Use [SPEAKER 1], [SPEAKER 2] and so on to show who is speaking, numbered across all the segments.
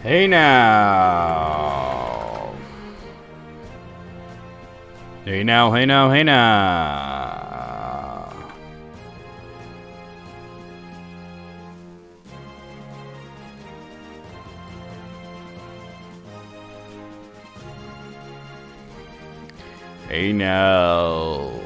[SPEAKER 1] Hey now. Hey now, hey now, hey now. Hey now.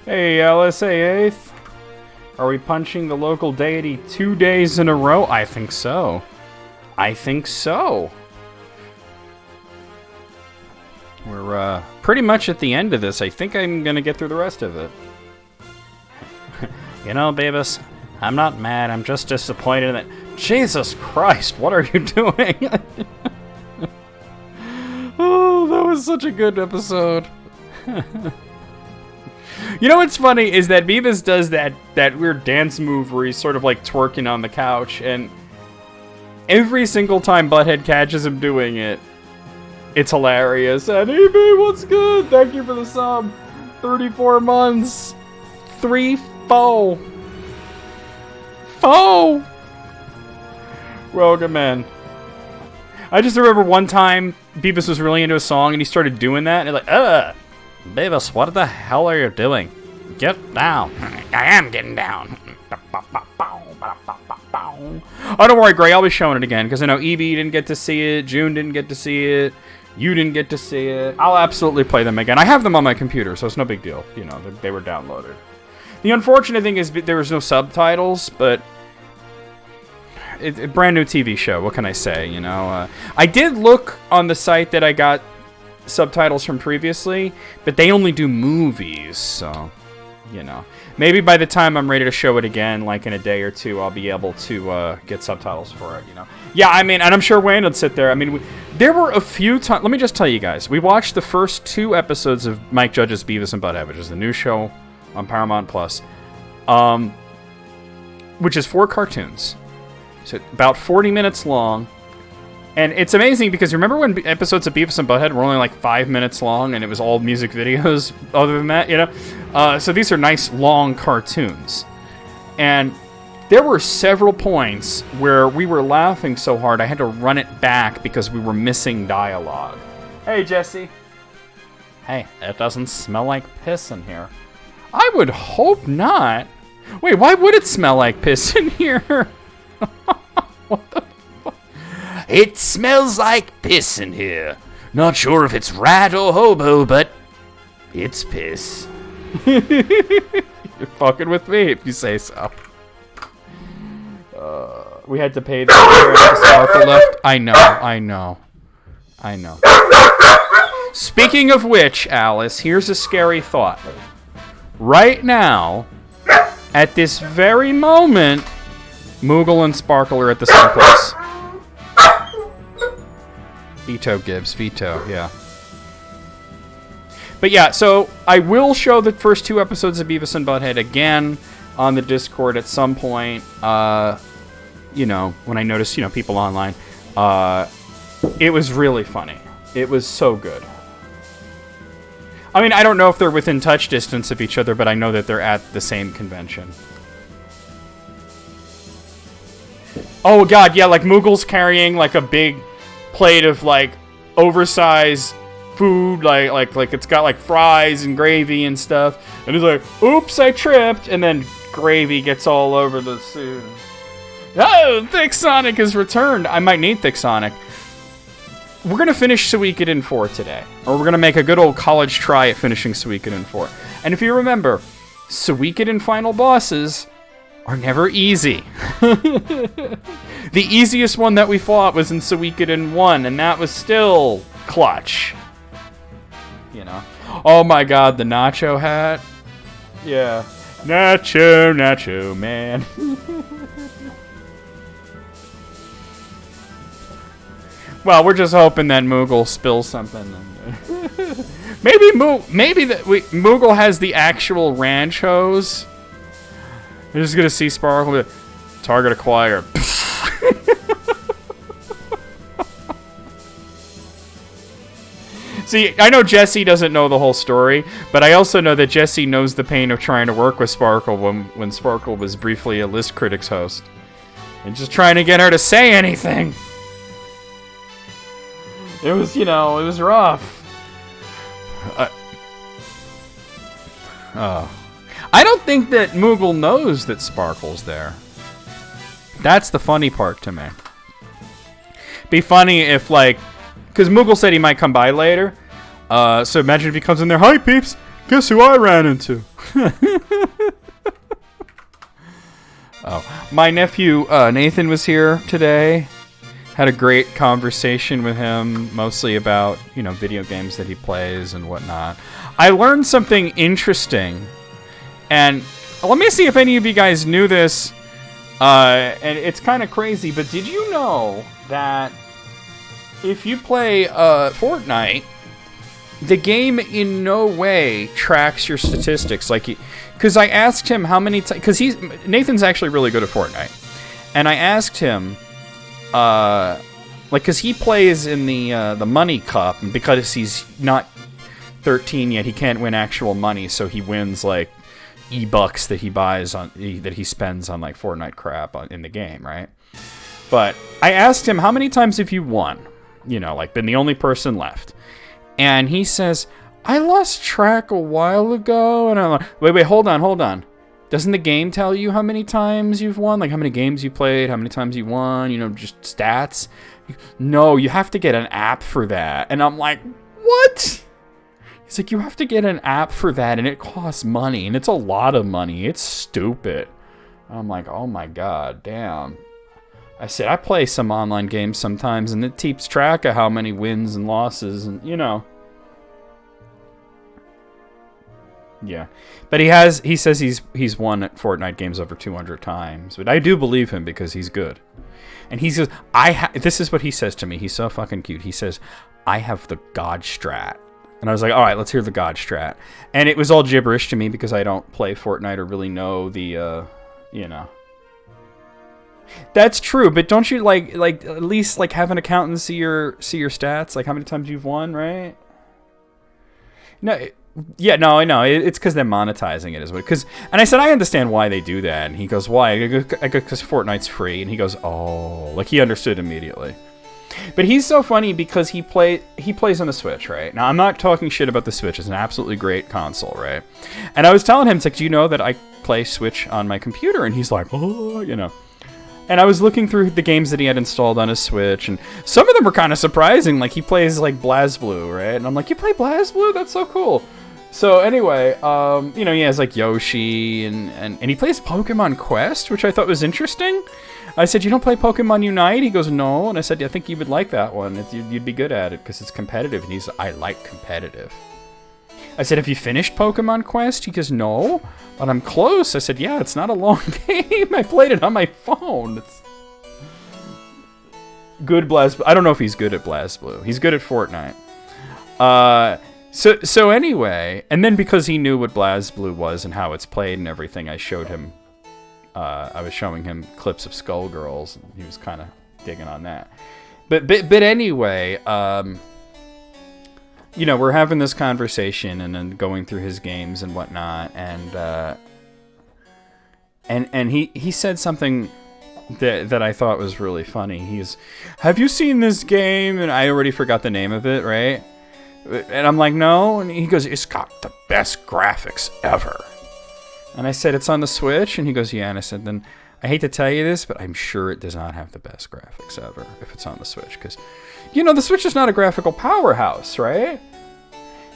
[SPEAKER 1] Hey, Alice, hey, 8th. Are we punching the local deity 2 days in a row? I think so. I think so. We're pretty much at the end of this. I think I'm going to get through the rest of it. You know, Beavis, I'm not mad. I'm just disappointed that... Jesus Christ, what are you doing? Oh, that was such a good episode. You know what's funny is that Beavis does that weird dance move where he's sort of like twerking on the couch, and every single time Butthead catches him doing it, it's hilarious. And hey, babe, what's good? Thank you for the sub. 34 months. 3 4. Welcome, man. I just remember one time Beavis was really into a song and he started doing that, and like, Beavis, what the hell are you doing? Get down. I am getting down. Oh, don't worry, Gray. I'll be showing it again, because I know Evie didn't get to see it, June didn't get to see it, you didn't get to see it. I'll absolutely play them again. I have them on my computer, so it's no big deal. You know, they were downloaded. The unfortunate thing is there was no subtitles, but it's a brand new TV show. What can I say, you know? I did look on the site that I got subtitles from previously, but they only do movies, so, you know. Maybe by the time I'm ready to show it again, like in a day or two, I'll be able to get subtitles for it, you know. Yeah, I mean, and I'm sure Wayne would sit there. I mean, there were a few times... Let me just tell you guys. We watched the first 2 episodes of Mike Judge's Beavis and Butthead, which is the new show on Paramount+, which is 4 cartoons. So about 40 minutes long. And it's amazing because remember when episodes of Beavis and Butthead were only like 5 minutes long and it was all music videos other than that, you know? So these are nice long cartoons. And there were several points where we were laughing so hard I had to run it back because we were missing dialogue. Hey, Jesse. Hey, it doesn't smell like piss in here. I would hope not. Wait, why would it smell like piss in here? What the fuck? It smells like piss in here. Not sure if it's rat or hobo, but it's piss. You're fucking with me if you say so. We had to pay the Sparkle left. I know. Speaking of which, Alice, here's a scary thought. Right now, at this very moment, Moogle and Sparkle are at the same place. Veto, Gibbs. Veto, yeah. But yeah, so I will show the first 2 episodes of Beavis and Butthead again on the Discord at some point. You know, when I notice, you know, people online. It was really funny. It was so good. I mean, I don't know if they're within touch distance of each other, but I know that they're at the same convention. Oh god, yeah, like Moogle's carrying like a big plate of like oversized food, like it's got like fries and gravy and stuff, and he's like, oops, I tripped, and then gravy gets all over the suit. Oh, Thick Sonic has returned. I might need Thick Sonic. We're gonna finish Suikoden 4 today, or we're gonna make a good old college try at finishing Suikoden 4. And if you remember, Suikoden final bosses are never easy. The easiest one that we fought was in Suikoden 1, and that was still clutch. You know? Oh my god, the nacho hat. Yeah. Nacho Man. Well, we're just hoping that Moogle spills something. Maybe Moogle has the actual ranch hose. We're just gonna see Sparkle. Target acquired. See, I know Jesse doesn't know the whole story, but I also know that Jesse knows the pain of trying to work with Sparkle when Sparkle was briefly a List Critics host. And just trying to get her to say anything. It was, it was rough. I don't think that Moogle knows that Sparkle's there. That's the funny part to me. Be funny if, because Moogle said he might come by later. So imagine if he comes in there, "Hi, peeps. Guess who I ran into?" Oh, my nephew Nathan was here today. Had a great conversation with him, mostly about, video games that he plays and whatnot. I learned something interesting. And let me see if any of you guys knew this. And it's kind of crazy, but did you know that if you play Fortnite, the game in no way tracks your statistics? Because I asked him how many times, because Nathan's actually really good at Fortnite, and I asked him, because he plays in the Money Cup, and because he's not 13 yet, he can't win actual money, so he wins e-bucks that he buys that he spends on Fortnite crap in the game, right? But I asked him, how many times have you won? Been the only person left. And he says, I lost track a while ago. And I'm like, wait, hold on. Doesn't the game tell you how many times you've won? How many games you played, how many times you won, just stats? No, you have to get an app for that. And I'm like, what? He's like, you have to get an app for that, and it costs money, and it's a lot of money. It's stupid. I'm like, oh my god, damn. I said, I play some online games sometimes, and it keeps track of how many wins and losses, and Yeah. But he says he's won at Fortnite games over 200 times. But I do believe him because he's good. And he says, this is what he says to me. He's so fucking cute. He says, I have the God strat. And I was like, all right, let's hear the God strat. And it was all gibberish to me because I don't play Fortnite or really know the, That's true, but don't you at least have an account and see your stats, how many times you've won, right? No, I know. It's because they're monetizing it, and I said I understand why they do that, and he goes, why? I go, because Fortnite's free, and he goes, oh, he understood immediately. But he's so funny because he plays on the Switch, right? Now, I'm not talking shit about the Switch. It's an absolutely great console, right? And I was telling him, do you know that I play Switch on my computer? And he's like, oh, And I was looking through the games that he had installed on his Switch, and some of them were kind of surprising. He plays, BlazBlue, right? And I'm like, you play BlazBlue? That's so cool. So anyway, he has, Yoshi, and he plays Pokemon Quest, which I thought was interesting. I said, you don't play Pokemon Unite? He goes, no. And I said, I think you would like that one. You'd be good at it because it's competitive. And he's, I like competitive. I said, have you finished Pokemon Quest? He goes, no, but I'm close. I said, yeah, it's not a long game. I played it on my phone. It's good BlazBlue. I don't know if he's good at BlazBlue. He's good at Fortnite. So anyway, and then because he knew what BlazBlue was and how it's played and everything, I showed him. I was showing him clips of Skullgirls, and he was kind of digging on that. But anyway, we're having this conversation and then going through his games and whatnot, and he said something that I thought was really funny. Have you seen this game? And I already forgot the name of it, right? And I'm like, no. And he goes, it's got the best graphics ever. And I said, it's on the Switch? And he goes, yeah. And I said, then I hate to tell you this, but I'm sure it does not have the best graphics ever if it's on the Switch. Because, the Switch is not a graphical powerhouse, right?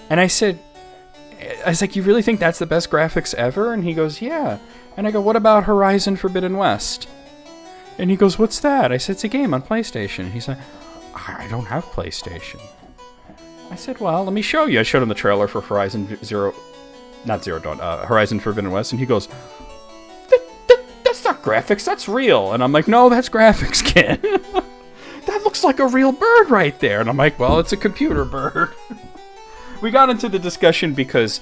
[SPEAKER 1] And I was like, you really think that's the best graphics ever? And he goes, yeah. And I go, what about Horizon Forbidden West? And he goes, what's that? I said, it's a game on PlayStation. And he's like, I don't have PlayStation. I said, well, let me show you. I showed him the trailer for Horizon not Zero Dawn, Horizon Forbidden West, and he goes, that's not graphics, that's real. And I'm like, no, that's graphics, kid. That looks like a real bird right there. And I'm like, well, it's a computer bird. We got into the discussion because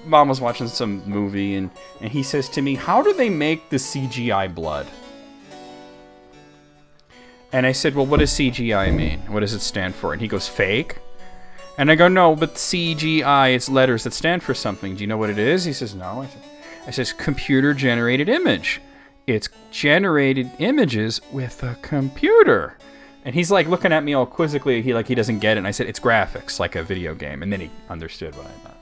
[SPEAKER 1] Mom was watching some movie, and he says to me, how do they make the CGI blood? And I said, well, what does CGI mean? What does it stand for? And he goes, fake? And I go, no, but CGI, it's letters that stand for something. Do you know what it is? He says, no. I says, computer-generated image. It's generated images with a computer. And he's like looking at me all quizzically. He doesn't get it. And I said, it's graphics, like a video game. And then he understood what I meant.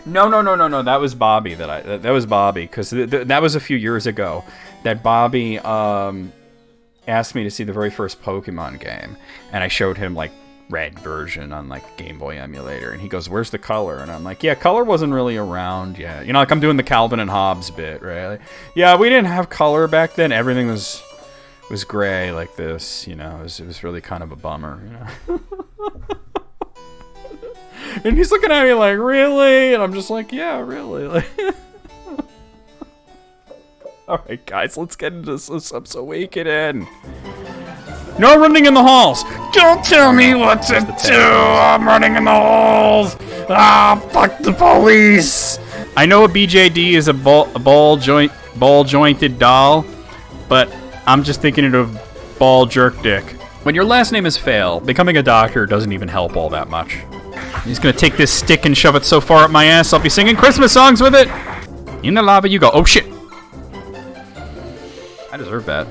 [SPEAKER 1] No. That was Bobby. That was Bobby, because that was a few years ago. That Bobby asked me to see the very first Pokemon game, and I showed him like red version on like Game Boy emulator, and he goes, "Where's the color?" And I'm like, "Yeah, color wasn't really around yet. You know, like I'm doing the Calvin and Hobbes bit, right? Like, yeah, we didn't have color back then. Everything was gray like this. You know, it was really kind of a bummer, you know." And he's looking at me like, really? And I'm just like, yeah, really. Like, all right, guys, let's get into this. I'm so Suikoden. No running in the halls. Don't tell me what to do. I'm running in the halls. Ah, fuck the police. I know a BJD is a ball jointed doll, but I'm just thinking of ball jerk dick. When your last name is Fail, becoming a doctor doesn't even help all that much. He's gonna take this stick and shove it so far up my ass, I'll be singing Christmas songs with it. In the lava you go. Oh shit. I deserve that.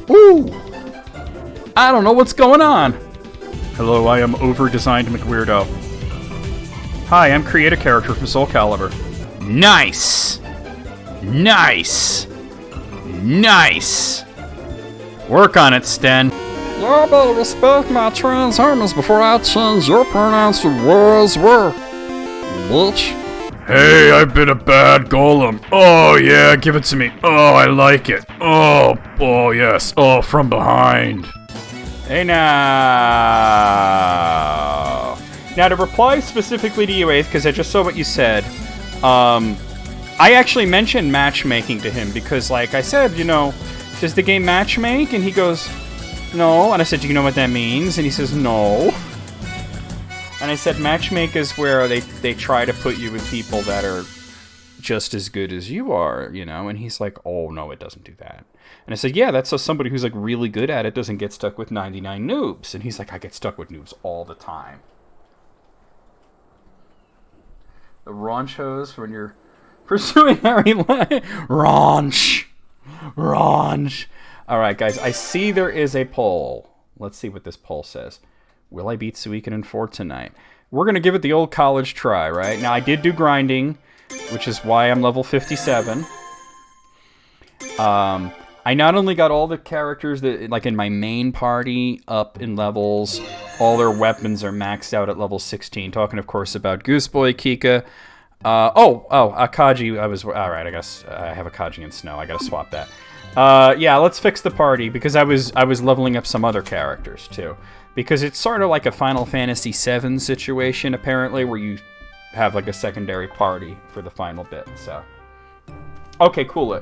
[SPEAKER 1] Ooh. I don't know what's going on. Hello, I am over-designed McWeirdo. Hi, I'm create a character from Soul Calibur. Nice. Nice. Nice. Work on it, Sten. Y'all better respect my Transformers before I change your pronouns to was were, bitch. Hey, I've been a bad golem. Oh yeah, give it to me. Oh, I like it. Oh yes. Oh, from behind. Hey now. Now to reply specifically to you, Eighth, because I just saw what you said. I actually mentioned matchmaking to him because, like I said, you know, does the game matchmake? And he goes, no. And I said, do you know what that means? And he says, no. And I said, matchmake is where they try to put you with people that are just as good as you are, you know? And he's like, oh, no, it doesn't do that. And I said, yeah, that's so somebody who's, like, really good at it doesn't get stuck with 99 noobs. And he's like, I get stuck with noobs all the time. The raunch hose when you're pursuing Harry Lane. Raunch. All right, guys, I see there is a poll. Let's see what this poll says. Will I beat Suikoden IV tonight? We're going to give it the old college try, right? Now, I did do grinding, which is why I'm level 57. I not only got all the characters that, like, in my main party up in levels, all their weapons are maxed out at level 16. Talking, of course, about Gooseboy, Kika. Akaji, all right, I guess I have Akaji and Snow. I got to swap that. Yeah, let's fix the party, because I was leveling up some other characters, too. Because it's sort of like a Final Fantasy VII situation, apparently, where you have, like, a secondary party for the final bit, so. Okay, cool,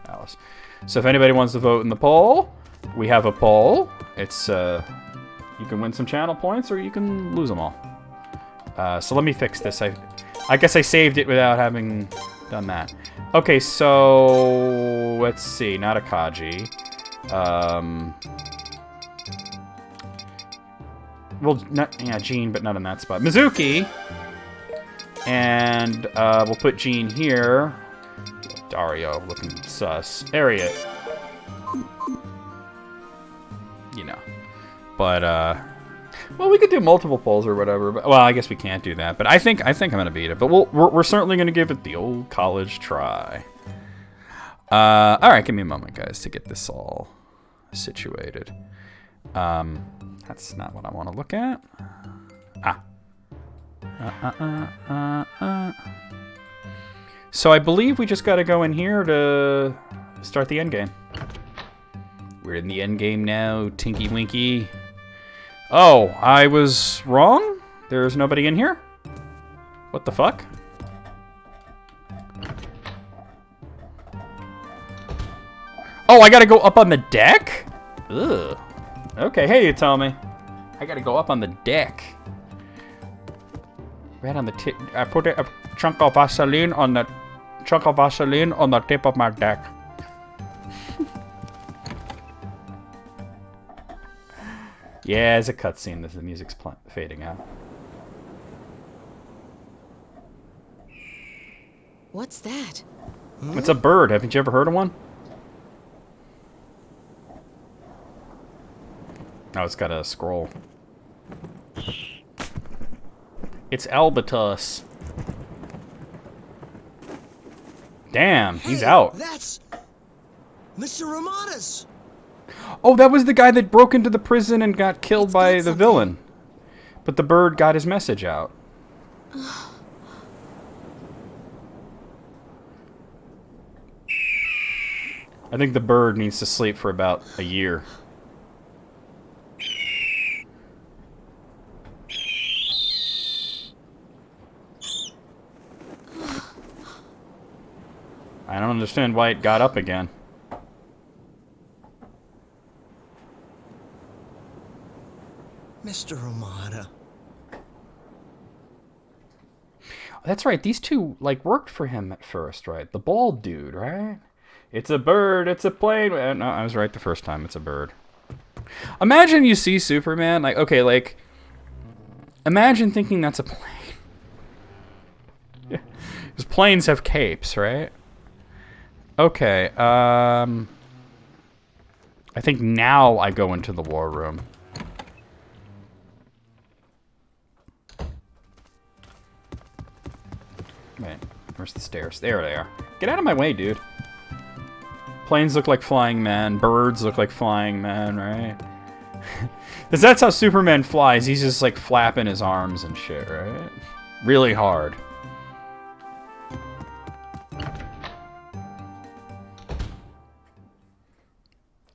[SPEAKER 1] Alice. So if anybody wants to vote in the poll, we have a poll. It's, you can win some channel points, or you can lose them all. So let me fix this. I guess I saved it without having done that. Okay, so let's see. Not Akaji. Well, Jean, but not in that spot. Mizuki! And we'll put Jean here. Dario, looking sus. Area. You know. But, well, we could do multiple polls or whatever. But, well, I guess we can't do that. But I think I'm going to beat it. But we're certainly going to give it the old college try. Alright, give me a moment, guys, to get this all situated. That's not what I want to look at. So I believe we just got to go in here to start the end game. We're in the end game now, Tinky Winky. Oh, I was wrong? There's nobody in here? What the fuck? Oh, I gotta go up on the deck? Ugh. Okay, hey, you tell me. I gotta go up on the deck. Right on the tip. I put a chunk of Vaseline on the tip of my deck. Yeah, it's a cutscene. The music's fading out.
[SPEAKER 2] What's that?
[SPEAKER 1] It's a bird. Haven't you ever heard of one? Oh, it's got a scroll. It's Albatus. Damn, he's out.
[SPEAKER 3] That's Mr. Ramada's.
[SPEAKER 1] Oh, that was the guy that broke into the prison and got killed by the villain. But the bird got his message out. I think the bird needs to sleep for about a year. I don't understand why it got up again.
[SPEAKER 3] Mr. Ramada.
[SPEAKER 1] That's right. These two, like, worked for him at first, right? The bald dude, right? It's a bird. It's a plane. No, I was right the first time. It's a bird. Imagine you see Superman. Like, okay, like, imagine thinking that's a plane. Because planes have capes, right? Okay, I think now I go into the war room. Wait, where's the stairs? There they are. Get out of my way, dude. Planes look like flying men. Birds look like flying men, right? Because that's how Superman flies. He's just like flapping his arms and shit, right? Really hard.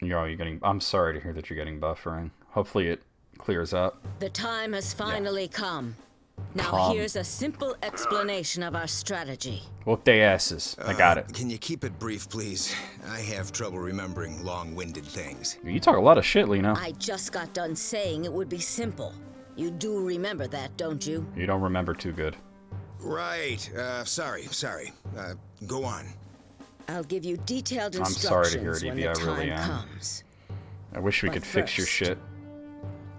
[SPEAKER 1] You're getting. I'm sorry to hear that you're getting buffering. Hopefully it clears up.
[SPEAKER 2] The time has finally come. Now here's a simple explanation of our strategy.
[SPEAKER 1] Whoop they asses. I got it.
[SPEAKER 3] Can you keep it brief, please? I have trouble remembering long-winded things.
[SPEAKER 1] You talk a lot of shit, Lino.
[SPEAKER 2] I just got done saying it would be simple. You do remember that, don't you?
[SPEAKER 1] You don't remember too good.
[SPEAKER 3] Right. Sorry. Go on.
[SPEAKER 2] I'll give you detailed instructions
[SPEAKER 1] sorry to hear it,
[SPEAKER 2] when
[SPEAKER 1] Evie,
[SPEAKER 2] the
[SPEAKER 1] I really
[SPEAKER 2] time
[SPEAKER 1] am.
[SPEAKER 2] comes.
[SPEAKER 1] I wish we
[SPEAKER 2] But
[SPEAKER 1] could fix your
[SPEAKER 2] first,
[SPEAKER 1] shit.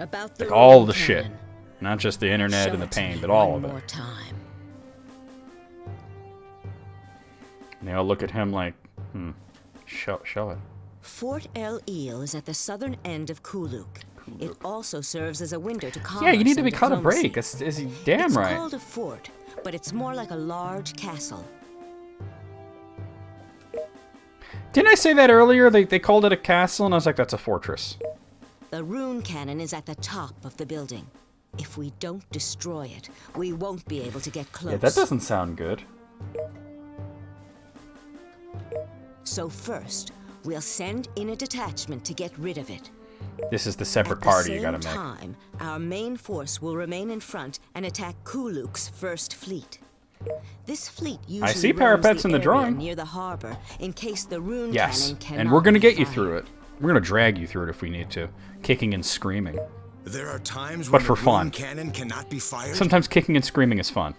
[SPEAKER 2] About the
[SPEAKER 1] Like all
[SPEAKER 2] rune
[SPEAKER 1] the shit.
[SPEAKER 2] cannon.
[SPEAKER 1] Not just the internet
[SPEAKER 2] Show
[SPEAKER 1] and the
[SPEAKER 2] it to
[SPEAKER 1] pain,
[SPEAKER 2] me
[SPEAKER 1] but all
[SPEAKER 2] one
[SPEAKER 1] of
[SPEAKER 2] more
[SPEAKER 1] it.
[SPEAKER 2] time.
[SPEAKER 1] And they all look at him like, show it.
[SPEAKER 2] Fort El Il is at the southern end of Kuluk. It also serves as a window to commerce.
[SPEAKER 1] Yeah, you need to be
[SPEAKER 2] and
[SPEAKER 1] cut a
[SPEAKER 2] diplomacy.
[SPEAKER 1] break. Is he damn
[SPEAKER 2] It's
[SPEAKER 1] right.
[SPEAKER 2] called a fort, but it's more like a large castle.
[SPEAKER 1] Didn't I say that earlier? They called it a castle, and I was like, that's a fortress.
[SPEAKER 2] The rune cannon is at the top of the building. If we don't destroy it, we won't be able to get close.
[SPEAKER 1] Yeah, that doesn't sound good.
[SPEAKER 2] So first, we'll send in a detachment to get rid of it.
[SPEAKER 1] This is the separate
[SPEAKER 2] At
[SPEAKER 1] party
[SPEAKER 2] the
[SPEAKER 1] you gotta
[SPEAKER 2] same
[SPEAKER 1] make.
[SPEAKER 2] time, our main force will remain in front and attack Kuluk's first fleet. This fleet usually
[SPEAKER 1] see
[SPEAKER 2] roams
[SPEAKER 1] parapets
[SPEAKER 2] the
[SPEAKER 1] in the
[SPEAKER 2] area
[SPEAKER 1] drawing.
[SPEAKER 2] near the harbor in case the rune
[SPEAKER 1] Yes,
[SPEAKER 2] cannon cannot
[SPEAKER 1] and we're gonna
[SPEAKER 2] be
[SPEAKER 1] get you
[SPEAKER 2] fired.
[SPEAKER 1] through it. We're gonna drag you through it if we need to. Kicking and screaming.
[SPEAKER 3] There are times
[SPEAKER 1] But
[SPEAKER 3] when
[SPEAKER 1] for
[SPEAKER 3] the
[SPEAKER 1] fun.
[SPEAKER 3] rune cannon cannot be fired.
[SPEAKER 1] Sometimes kicking and screaming is fun.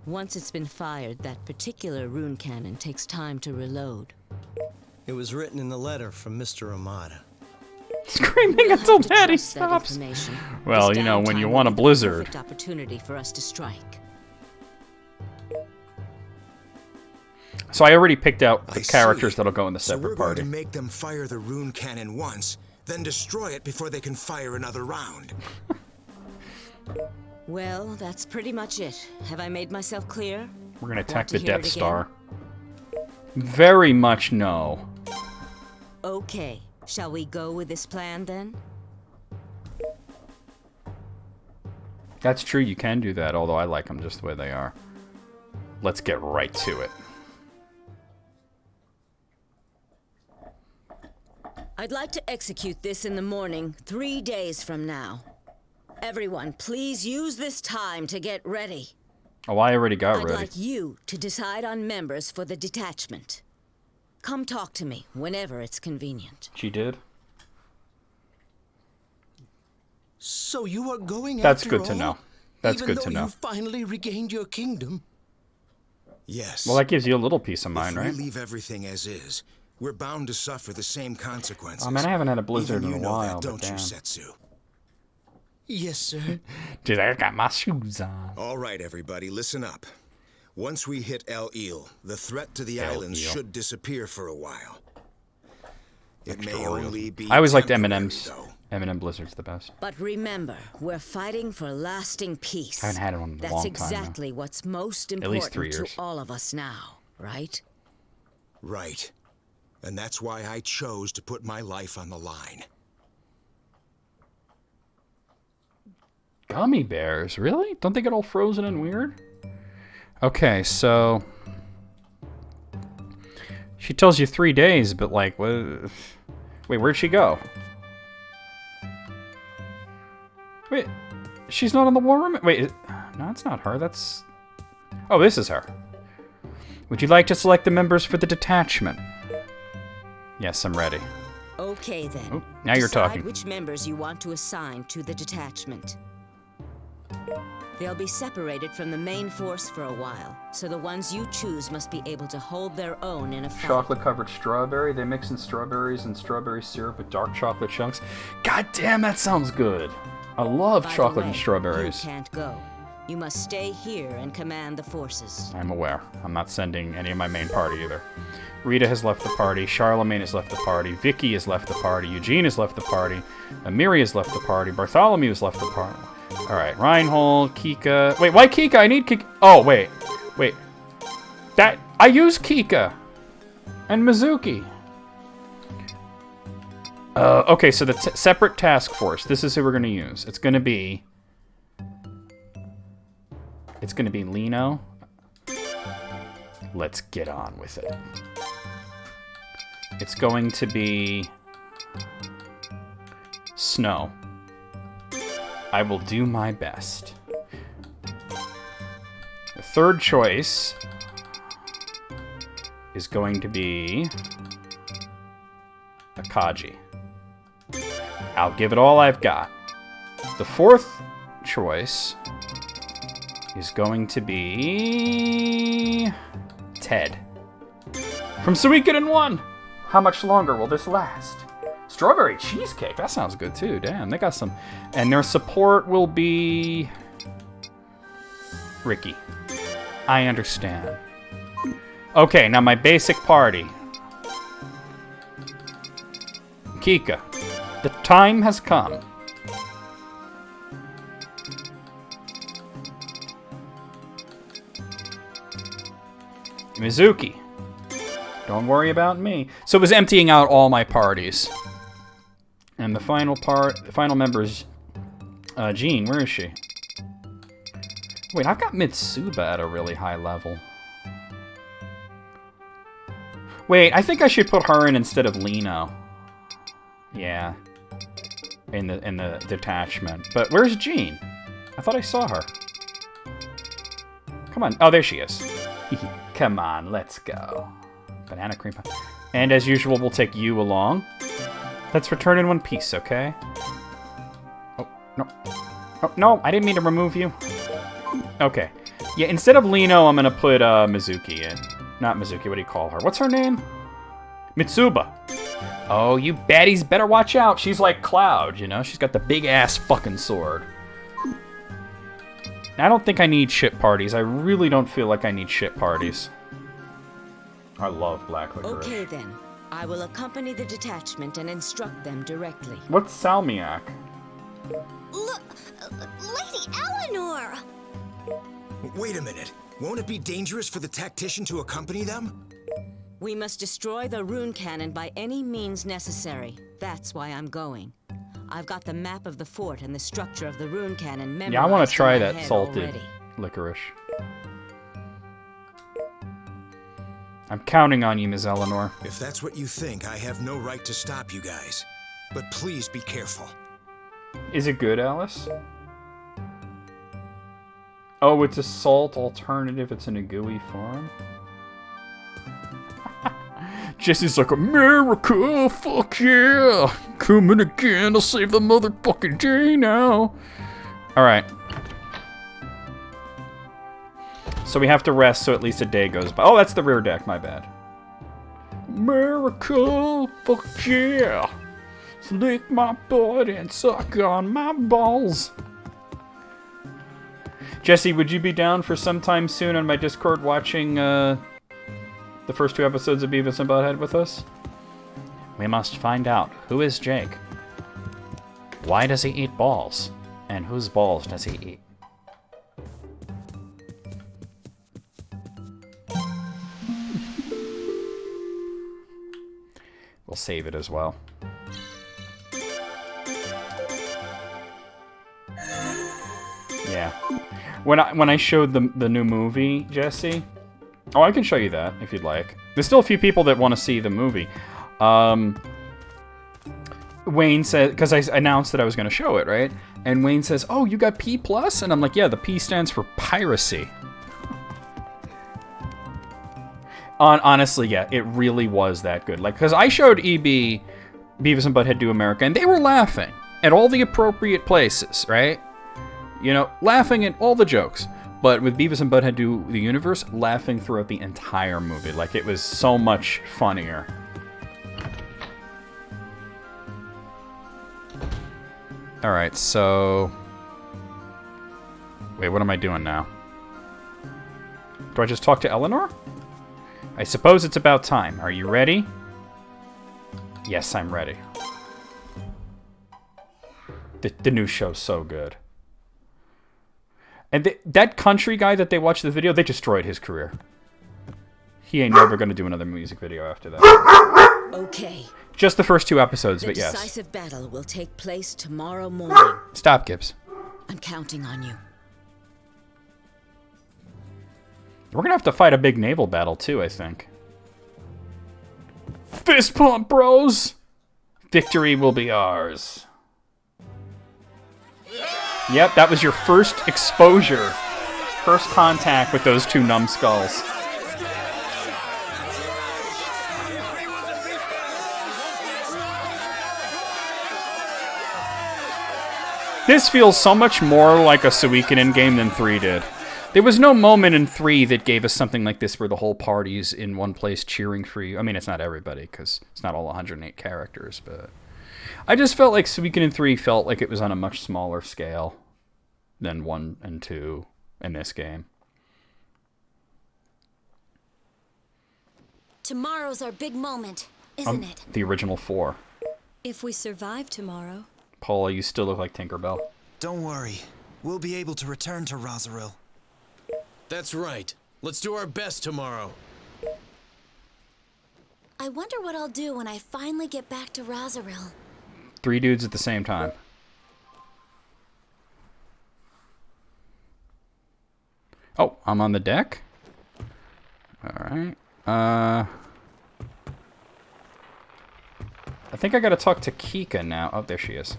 [SPEAKER 2] Once it's been fired, that particular rune cannon takes time to reload.
[SPEAKER 4] It was written in the letter from Mr. Ramada.
[SPEAKER 1] Screaming
[SPEAKER 2] We'll
[SPEAKER 1] until
[SPEAKER 2] have to
[SPEAKER 1] Daddy
[SPEAKER 2] trust that
[SPEAKER 1] stops.
[SPEAKER 2] information.
[SPEAKER 1] Well,
[SPEAKER 2] This
[SPEAKER 1] you know, when
[SPEAKER 2] downtime
[SPEAKER 1] you
[SPEAKER 2] will
[SPEAKER 1] want a
[SPEAKER 2] be the
[SPEAKER 1] blizzard.
[SPEAKER 2] perfect opportunity for us to strike.
[SPEAKER 1] So I already picked out the
[SPEAKER 3] I
[SPEAKER 1] characters
[SPEAKER 3] see.
[SPEAKER 1] that'll go in the
[SPEAKER 3] So we're
[SPEAKER 1] separate
[SPEAKER 3] going
[SPEAKER 1] party.
[SPEAKER 3] to make them fire the rune cannon once, then destroy it before they can fire another round.
[SPEAKER 2] Well, that's pretty much it. Have I made myself clear?
[SPEAKER 1] We're gonna attack
[SPEAKER 2] Want to
[SPEAKER 1] the
[SPEAKER 2] hear it
[SPEAKER 1] Death
[SPEAKER 2] again?
[SPEAKER 1] Star. Very much no.
[SPEAKER 2] Okay, shall we go with this plan then?
[SPEAKER 1] That's true, you can do that, although I like them just the way they are. Let's get right to it.
[SPEAKER 2] I I'd like to execute this in the morning, 3 days from now. Everyone, please use this time to get ready.
[SPEAKER 1] Oh, I already got
[SPEAKER 2] I'd
[SPEAKER 1] ready.
[SPEAKER 2] like you to decide on members for the detachment. Come talk to me whenever it's convenient.
[SPEAKER 1] She did.
[SPEAKER 4] So you are going
[SPEAKER 1] That's
[SPEAKER 4] after
[SPEAKER 1] good to
[SPEAKER 4] all?
[SPEAKER 1] know. That's
[SPEAKER 4] Even
[SPEAKER 1] good to
[SPEAKER 4] though
[SPEAKER 1] know.
[SPEAKER 4] you finally regained your kingdom?
[SPEAKER 3] Yes.
[SPEAKER 1] Well, that gives you a little peace of mind,
[SPEAKER 3] if we
[SPEAKER 1] right?
[SPEAKER 3] leave everything as is, we're bound to suffer the same consequences.
[SPEAKER 1] Oh man, I haven't had a blizzard
[SPEAKER 3] Even
[SPEAKER 1] in a
[SPEAKER 3] you know
[SPEAKER 1] while,
[SPEAKER 3] that, don't
[SPEAKER 1] but
[SPEAKER 3] you,
[SPEAKER 1] damn.
[SPEAKER 3] Setsu?
[SPEAKER 4] Yes, sir.
[SPEAKER 1] Dude, I got my shoes on.
[SPEAKER 3] All right, everybody, listen up. Once we hit El Il, the threat to the
[SPEAKER 1] El
[SPEAKER 3] islands
[SPEAKER 1] Il.
[SPEAKER 3] should disappear for a while. It may
[SPEAKER 1] Extra Oreos.
[SPEAKER 3] only be
[SPEAKER 1] I always liked
[SPEAKER 3] temporary,
[SPEAKER 1] M&M's.
[SPEAKER 3] though.
[SPEAKER 1] M&M Blizzard's the best.
[SPEAKER 2] But remember, we're fighting for lasting peace.
[SPEAKER 1] I haven't had one in a
[SPEAKER 2] That's
[SPEAKER 1] long time,
[SPEAKER 2] exactly what's most
[SPEAKER 1] least
[SPEAKER 2] important
[SPEAKER 1] 3
[SPEAKER 2] to
[SPEAKER 1] years.
[SPEAKER 2] all of us now, right?
[SPEAKER 3] Right. And that's why I chose to put my life on the line.
[SPEAKER 1] Gummy bears, really? Don't they get all frozen and weird? Okay, so she tells you 3 days, but like, what? Wait, where'd she go? Wait, she's not in the war room? Wait, no, it's not her. That's... Oh, this is her. Would you like to select the members for the detachment? Yes, I'm ready.
[SPEAKER 2] Okay then.
[SPEAKER 1] Oh, now you're
[SPEAKER 2] Decide
[SPEAKER 1] talking.
[SPEAKER 2] which members you want to assign to the detachment. They'll be separated from the main force for a while, so the ones you choose must be able to hold their own in a fight.
[SPEAKER 1] Chocolate-covered strawberry. They mix in strawberries and strawberry syrup with dark chocolate chunks. God damn, that sounds good. I love
[SPEAKER 2] By the
[SPEAKER 1] chocolate and
[SPEAKER 2] way,
[SPEAKER 1] strawberries.
[SPEAKER 2] You can't go. You must stay here and command the forces.
[SPEAKER 1] I'm aware. I'm not sending any of my main party either. Rita has left the party. Charlemagne has left the party. Vicky has left the party. Eugene has left the party. Amiri has left the party. Bartholomew has left the party. All right, Reinhold, Kika. Wait, why Kika? I need Kika. Oh, wait. That I use Kika and Mizuki. Okay, so the separate task force. This is who we're gonna use. It's gonna be Lino. Let's get on with it. It's going to be Snow. I will do my best. The third choice is going to be Akagi. I'll give it all I've got. The fourth choice is going to be Ted. From Suikoden 1! How much longer will this last? Strawberry cheesecake, that sounds good too. Damn, they got some. And their support will be Ricky. I understand. Okay, now my basic party. Kika, the time has come. Mizuki, don't worry about me. So it was emptying out all my parties. And the final member is Jean. Where is she? Wait, I've got Mitsuba at a really high level. Wait, I think I should put her in instead of Lino. Yeah. In the detachment. But where's Jean? I thought I saw her. Come on. Oh, there she is. Come on, let's go. Banana cream pie. And as usual, we'll take you along. Let's return in one piece, okay? Oh, no. Oh, no, I didn't mean to remove you. Okay. Yeah, instead of Lino, I'm gonna put Mizuki in. Not Mizuki, what do you call her? What's her name? Mitsuba. Oh, you baddies better watch out. She's like Cloud, you know? She's got the big-ass fucking sword. I don't think I need shit parties. I really don't feel like I need shit parties. I love black licorice.
[SPEAKER 2] Okay then. I will accompany the detachment and instruct them directly.
[SPEAKER 1] What's Salmiak?
[SPEAKER 5] Look, Lady Eleanor!
[SPEAKER 3] Wait a minute. Won't it be dangerous for the tactician to accompany them?
[SPEAKER 2] We must destroy the rune cannon by any means necessary. That's why I'm going. I've got the map of the fort and the structure of the rune cannon memorized.
[SPEAKER 1] Yeah, I want to try
[SPEAKER 2] in my
[SPEAKER 1] that
[SPEAKER 2] head
[SPEAKER 1] salted
[SPEAKER 2] already.
[SPEAKER 1] licorice. I'm counting on you, Ms. Eleanor.
[SPEAKER 3] If that's what you think, I have no right to stop you guys. But please be careful.
[SPEAKER 1] Is it good, Alice? Oh, it's a salt alternative. It's in a gooey form. Jesse's like, America, fuck yeah! Coming again to save the motherfucking day now. Alright. So we have to rest so at least a day goes by. Oh, that's the rear deck, my bad. America, fuck yeah! Lick my butt and suck on my balls. Jesse, would you be down for sometime soon on my Discord watching the first 2 episodes of Beavis and Butthead with us? We must find out, who is Jake? Why does he eat balls? And whose balls does he eat? We'll save it as well. Yeah. When I showed the new movie, Jesse... Oh, I can show you that, if you'd like. There's still a few people that want to see the movie. Wayne said... Because I announced that I was going to show it, right? And Wayne says, oh, you got P+? And I'm like, yeah, the P stands for piracy. Honestly, yeah, it really was that good. Like, because I showed EB Beavis and Butthead Do America, and they were laughing at all the appropriate places, right? You know, laughing at all the jokes. But with Beavis and Butthead Do the Universe, laughing throughout the entire movie. Like, it was so much funnier. Alright, so... Wait, what am I doing now? Do I just talk to Eleanor? I suppose it's about time. Are you ready? Yes, I'm ready. The new show's so good. And that country guy that they watched the video, they destroyed his career. He ain't never going to do another music video after that.
[SPEAKER 2] Okay.
[SPEAKER 1] Just the first 2 episodes, but yes.
[SPEAKER 2] The decisive battle will take place tomorrow morning.
[SPEAKER 1] Stop, Gibbs.
[SPEAKER 2] I'm counting on you.
[SPEAKER 1] We're going to have to fight a big naval battle, too, I think. Fist pump, bros! Victory will be ours. Yep, that was your first exposure. First contact with those 2 numbskulls. This feels so much more like a Suikoden game than 3 did. There was no moment in 3 that gave us something like this where the whole party's in one place cheering for you. I mean, it's not everybody, because it's not all 108 characters, but... I just felt like Suikoden 3 felt like it was on a much smaller scale than 1 and 2 in this game.
[SPEAKER 5] Tomorrow's our big moment, isn't it?
[SPEAKER 1] The original 4.
[SPEAKER 5] If we survive tomorrow.
[SPEAKER 1] Paula, you still look like Tinkerbell.
[SPEAKER 6] Don't worry. We'll be able to return to Rosaril.
[SPEAKER 7] That's right. Let's do our best tomorrow.
[SPEAKER 5] I wonder what I'll do when I finally get back to Rosaril.
[SPEAKER 1] 3 dudes at the same time. Oh, I'm on the deck? Alright. I think I gotta talk to Kika now. Oh, there she is.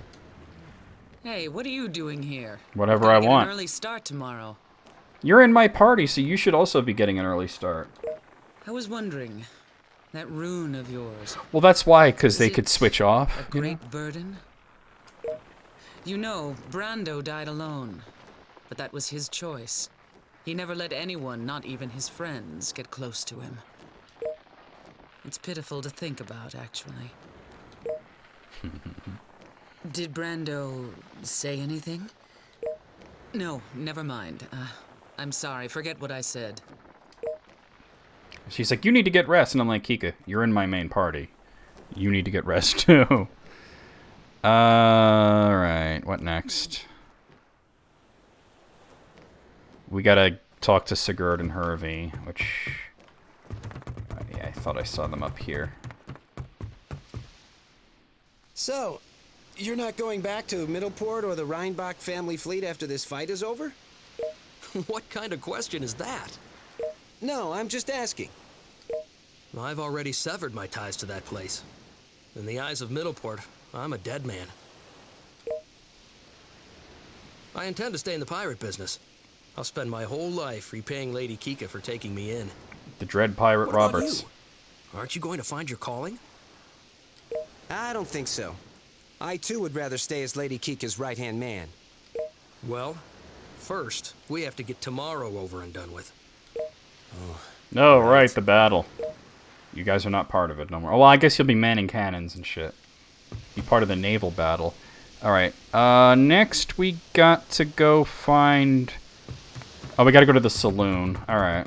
[SPEAKER 8] Hey, what are you doing here?
[SPEAKER 1] Whatever I want.
[SPEAKER 8] An early start tomorrow.
[SPEAKER 1] You're in my party, so you should also be getting an early start.
[SPEAKER 8] I was wondering, that rune of yours.
[SPEAKER 1] Well, that's why, because they
[SPEAKER 8] Is
[SPEAKER 1] could
[SPEAKER 8] it
[SPEAKER 1] switch off.
[SPEAKER 8] A great burden? You know, Brando died alone, but that was his choice. He never let anyone, not even his friends, get close to him. It's pitiful to think about, actually. Did Brando say anything? No, never mind. I'm sorry, forget what I said.
[SPEAKER 1] She's like, you need to get rest. And I'm like, Kika, you're in my main party. You need to get rest, too. Alright, what next? We gotta talk to Sigurd and Hervey, which... yeah, I thought I saw them up here.
[SPEAKER 9] So, you're not going back to Middleport or the Rheinbach family fleet after this fight is over?
[SPEAKER 7] What kind of question is that?
[SPEAKER 9] No, I'm just asking.
[SPEAKER 4] I've already severed my ties to that place. In the eyes of Middleport, I'm a dead man. I intend to stay in the pirate business. I'll spend my whole life repaying Lady Kika for taking me in.
[SPEAKER 1] The Dread Pirate
[SPEAKER 4] What about
[SPEAKER 1] Roberts.
[SPEAKER 4] you? Aren't you going to find your calling?
[SPEAKER 9] I don't think so. I too would rather stay as Lady Kika's right-hand man.
[SPEAKER 4] Well, first, we have to get tomorrow over and done with.
[SPEAKER 1] No, right, the battle. You guys are not part of it no more. Well, I guess you'll be manning cannons and shit. Be part of the naval battle. Alright, next we got to go find... Oh, we gotta go to the saloon. Alright.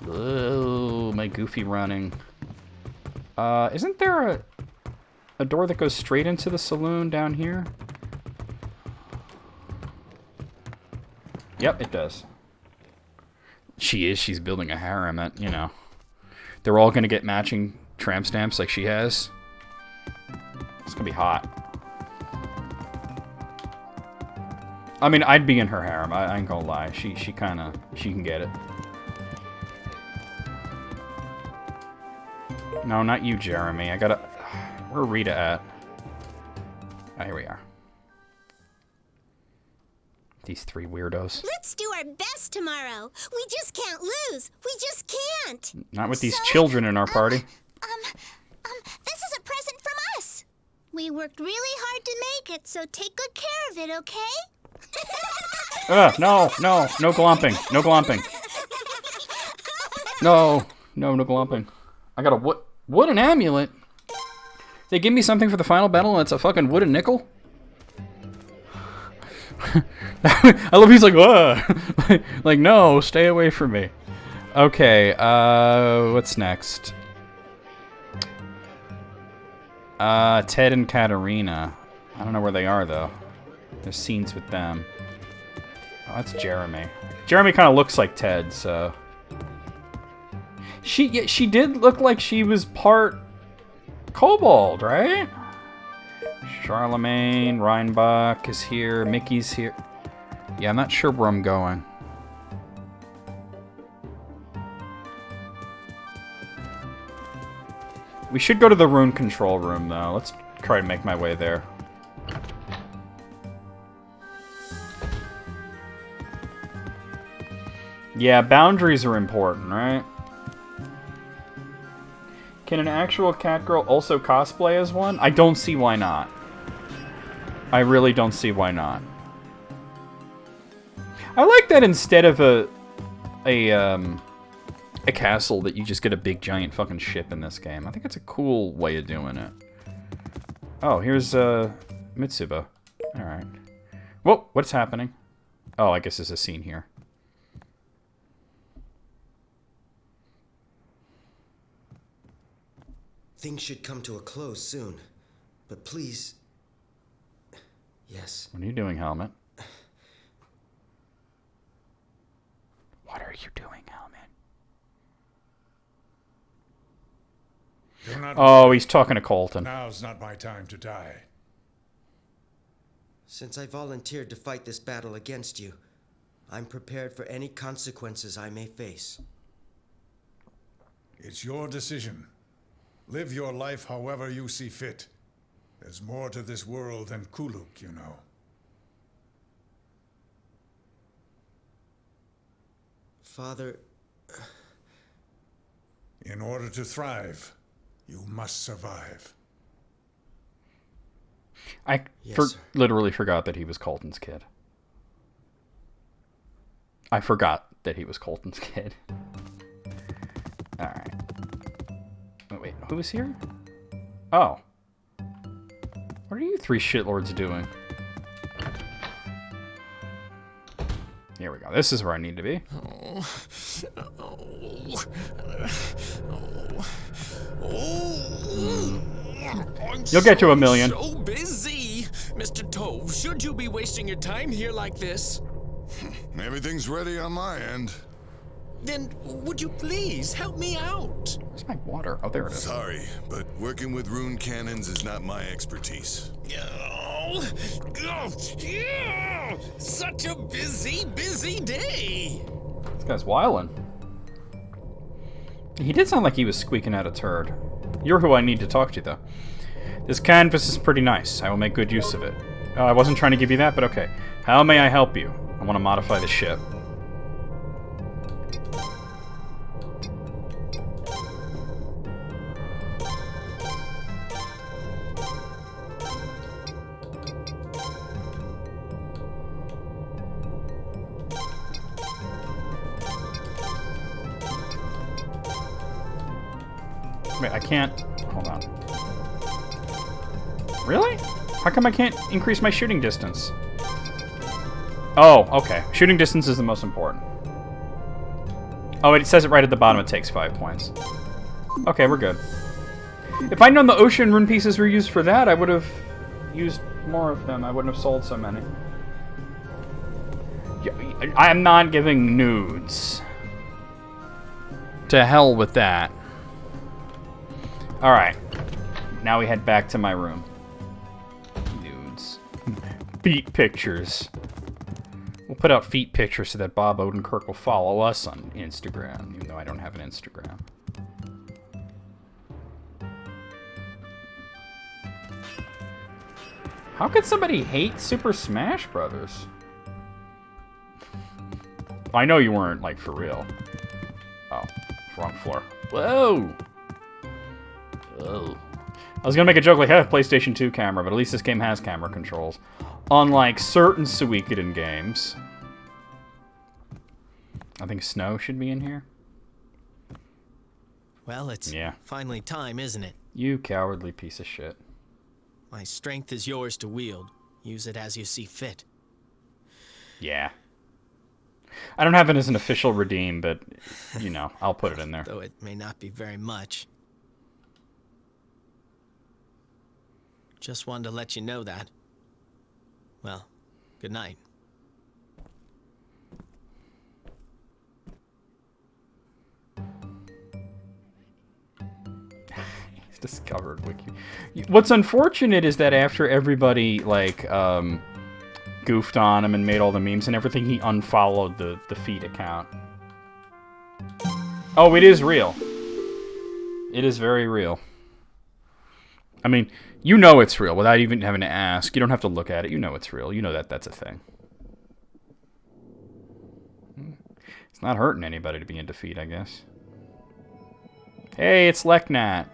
[SPEAKER 1] Oh, my goofy running. Isn't there a door that goes straight into the saloon down here? Yep, it does. She's building a harem at, you know. They're all gonna get matching tramp stamps like she has. It's gonna be hot. I mean, I'd be in her harem, I ain't gonna lie. She can get it. No, not you, Jeremy. I gotta... Where Rita at? Ah, here we are. These three weirdos.
[SPEAKER 5] Let's do our best tomorrow. We just can't lose. We just can't.
[SPEAKER 1] Not with these children in our party.
[SPEAKER 5] This is a present from us. We worked really hard to make it, so take good care of it, okay?
[SPEAKER 1] No glomping. No glomping. No glomping. I got a wooden amulet. They give me something for the final battle and it's a fucking wooden nickel? I love he's like, whoa. Like, no, stay away from me. Okay, what's next? Ted and Katarina. I don't know where they are, though. There's scenes with them. Oh, that's Jeremy. Jeremy kind of looks like Ted, so... She did look like she was part kobold, right? Charlemagne, Reinbach is here, Mickey's here. Yeah, I'm not sure where I'm going. We should go to the rune control room, though. Let's try to make my way there. Yeah, boundaries are important, right? Can an actual cat girl also cosplay as one? I don't see why not. I really don't see why not. I like that instead of a castle that you just get a big giant fucking ship in this game. I think it's a cool way of doing it. Oh, here's Mitsuba. All right. Whoa, what's happening? Oh, I guess there's a scene here.
[SPEAKER 10] Things should come to a close soon. But please... Yes.
[SPEAKER 1] What are you doing, Helmet? What are you doing, Helmet? Oh, he's talking to Colton.
[SPEAKER 11] Now's not my time to die.
[SPEAKER 10] Since I volunteered to fight this battle against you, I'm prepared for any consequences I may face.
[SPEAKER 11] It's your decision. Live your life however you see fit. There's more to this world than Kuluk, you know.
[SPEAKER 10] Father...
[SPEAKER 11] In order to thrive, you must survive.
[SPEAKER 1] I literally forgot that he was Colton's kid. I forgot that he was Colton's kid. Alright. Oh, wait, who is here? Oh. What are you three shitlords doing? Here we go. This is where I need to be. You'll get to 1,000,000.
[SPEAKER 7] So busy, Mr. Tove. Should you be wasting your time here like this?
[SPEAKER 12] Everything's ready on my end.
[SPEAKER 7] Then would you please help me out?
[SPEAKER 1] Where's my water? Oh, there it is.
[SPEAKER 12] Sorry, but working with rune cannons is not my expertise.
[SPEAKER 7] Such a busy day.
[SPEAKER 1] This guy's wildin'. He did sound like he was squeaking out a turd. You're who I need to talk to, though. This canvas is pretty nice. I will make good use of it. I wasn't trying to give you that, but okay. How may I help you? I want to modify the ship. Wait, I can't... Hold on. Really? How come I can't increase my shooting distance? Oh, okay. Shooting distance is the most important. Oh, it says it right at the bottom. It takes 5 points. Okay, we're good. If I'd known the ocean rune pieces were used for that, I would have used more of them. I wouldn't have sold so many. I'm not giving nudes. To hell with that. Alright. Now we head back to my room. Nudes. Feet pictures. We'll put out feet pictures so that Bob Odenkirk will follow us on Instagram, even though I don't have an Instagram. How could somebody hate Super Smash Brothers? I know you weren't, like, for real. Oh, wrong floor. Whoa! Whoa. I was gonna make a joke like, hey, PlayStation 2 camera, but at least this game has camera controls. Unlike certain Suikoden games. I think Snow should be in here.
[SPEAKER 9] Well, it's finally time, isn't it?
[SPEAKER 1] You cowardly piece of shit.
[SPEAKER 9] My strength is yours to wield. Use it as you see fit.
[SPEAKER 1] Yeah. I don't have it as an official redeem, but, you know, I'll put it in there.
[SPEAKER 9] Though it may not be very much. Just wanted to let you know that. Well, good night.
[SPEAKER 1] He's discovered Wiki. What's unfortunate is that after everybody, like, goofed on him and made all the memes and everything, he unfollowed the feed account. Oh, it is real. It is very real. I mean, you know it's real without even having to ask. You don't have to look at it. You know it's real. You know that that's a thing. It's not hurting anybody to be in defeat, I guess. Hey, it's Leknat.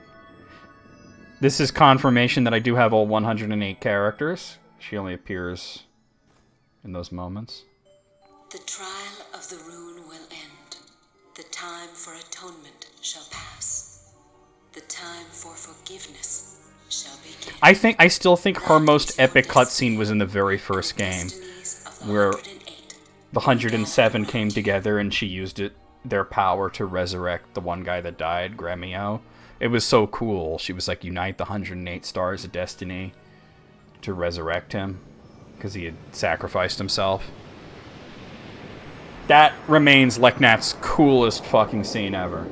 [SPEAKER 1] This is confirmation that I do have all 108 characters. She only appears in those moments.
[SPEAKER 2] The trial of the rune will end. The time for atonement shall pass. The time for forgiveness shall begin.
[SPEAKER 1] I still think her most epic cutscene was in the very first game, where the 107 came together and she used their power to resurrect the one guy that died, Gremio. It was so cool. She was like, unite the 108 stars of destiny to resurrect him, because he had sacrificed himself. That remains Leknat's coolest fucking scene ever.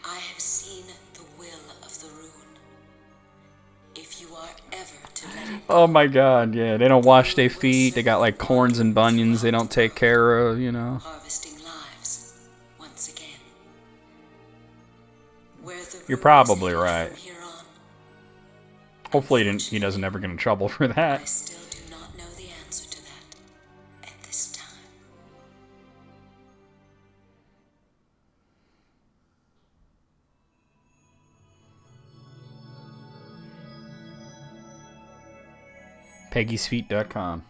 [SPEAKER 2] I have seen the will of the rune. If you are ever to let it
[SPEAKER 1] Oh my god, yeah. They don't wash their feet. They got like corns and bunions they don't take care of, you know.
[SPEAKER 2] harvesting lives once again. Where the
[SPEAKER 1] You're
[SPEAKER 2] rune
[SPEAKER 1] probably
[SPEAKER 2] is
[SPEAKER 1] right.
[SPEAKER 2] from here on,
[SPEAKER 1] Hopefully he doesn't ever get in trouble for
[SPEAKER 2] I
[SPEAKER 1] that.
[SPEAKER 2] still do not know the answer to that at this time.
[SPEAKER 1] Peggy'sFeet.com.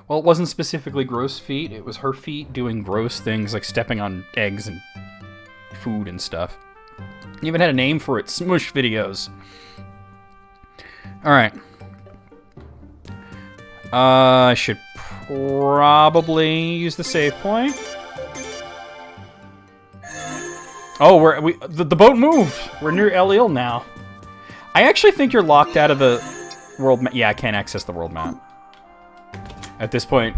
[SPEAKER 1] Well, it wasn't specifically gross feet. It was her feet doing gross things like stepping on eggs and food and stuff. You even had a name for it. Smush videos. Alright. I should probably use the save point. Oh, the boat moved. We're near El Ile now. I actually think you're locked out of the World map. Yeah, I can't access the world map. At this point,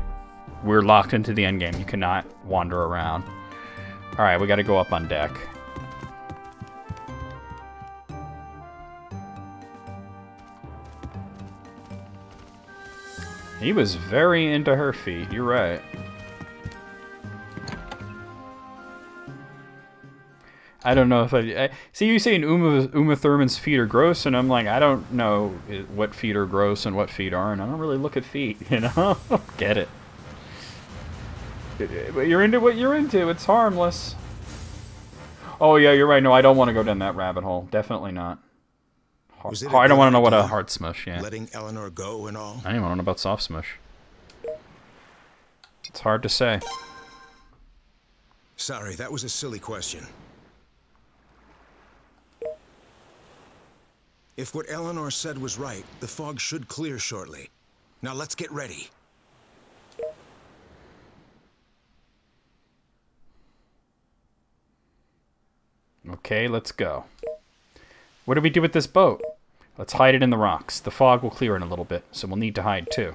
[SPEAKER 1] we're locked into the endgame. You cannot wander around. Alright, we gotta go up on deck. He was very into her feet. You're right. I don't know if I see you saying Uma Thurman's feet are gross, and I'm like, I don't know what feet are gross and what feet aren't. I don't really look at feet, you know? Get it. But you're into what you're into. It's harmless. Oh yeah, you're right. No, I don't want to go down that rabbit hole. Definitely not. I don't want to know what a hard smush. Yeah.
[SPEAKER 3] Letting Eleanor go and all.
[SPEAKER 1] I don't even want to know about soft smush. It's hard to say.
[SPEAKER 3] Sorry, that was a silly question. If what Eleanor said was right, the fog should clear shortly. Now let's get ready.
[SPEAKER 1] Okay, let's go. What do we do with this boat? Let's hide it in the rocks. The fog will clear in a little bit, so we'll need to hide too.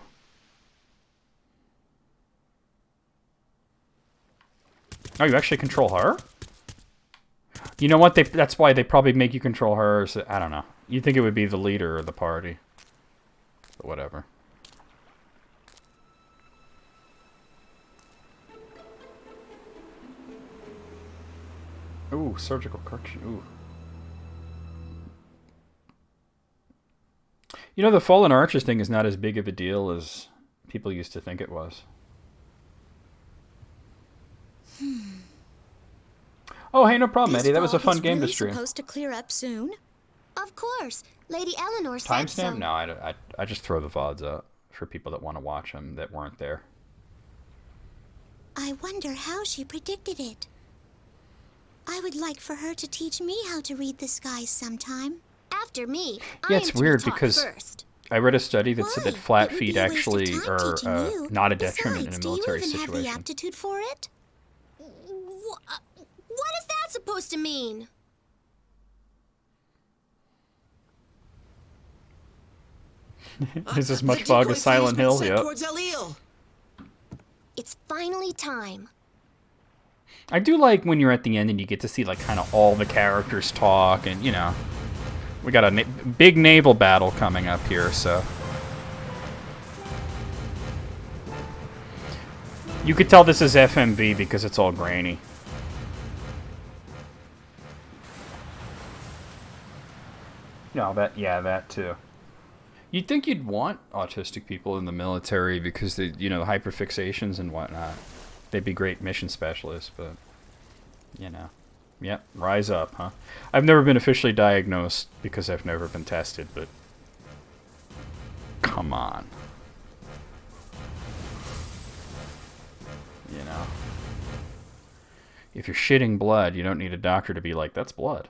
[SPEAKER 1] Oh, you actually control her? You know what? That's why they probably make you control her. So, I don't know. You'd think it would be the leader of the party. But whatever. Ooh, surgical correction. Ooh. You know, the Fallen Archers thing is not as big of a deal as people used to think it was. Oh, hey, no problem, Eddie. That was a fun game to stream.
[SPEAKER 5] Supposed to clear up soon? Of course. Lady Eleanor said so.
[SPEAKER 1] Timestamp? No, I just throw the VODs up for people that want to watch them that weren't there.
[SPEAKER 5] I wonder how she predicted it. I would like for her to teach me how to read the skies sometime. After me,
[SPEAKER 1] yeah, it's weird because I read a study that said that flat feet actually are not a detriment in a military situation.
[SPEAKER 5] Do you even have the aptitude for it? What is that supposed to mean?
[SPEAKER 1] Is as much fog as Silent Hill? Yep.
[SPEAKER 5] It's finally time.
[SPEAKER 1] I do like when you're at the end and you get to see like kind of all the characters talk, and you know, we got a big naval battle coming up here, so you could tell this is FMV because it's all grainy. No, that too. You'd think you'd want autistic people in the military because they, you know, the hyperfixations and whatnot. They'd be great mission specialists, but you know, yep, rise up, huh? I've never been officially diagnosed because I've never been tested, but come on, you know, if you're shitting blood, you don't need a doctor to be like, that's blood.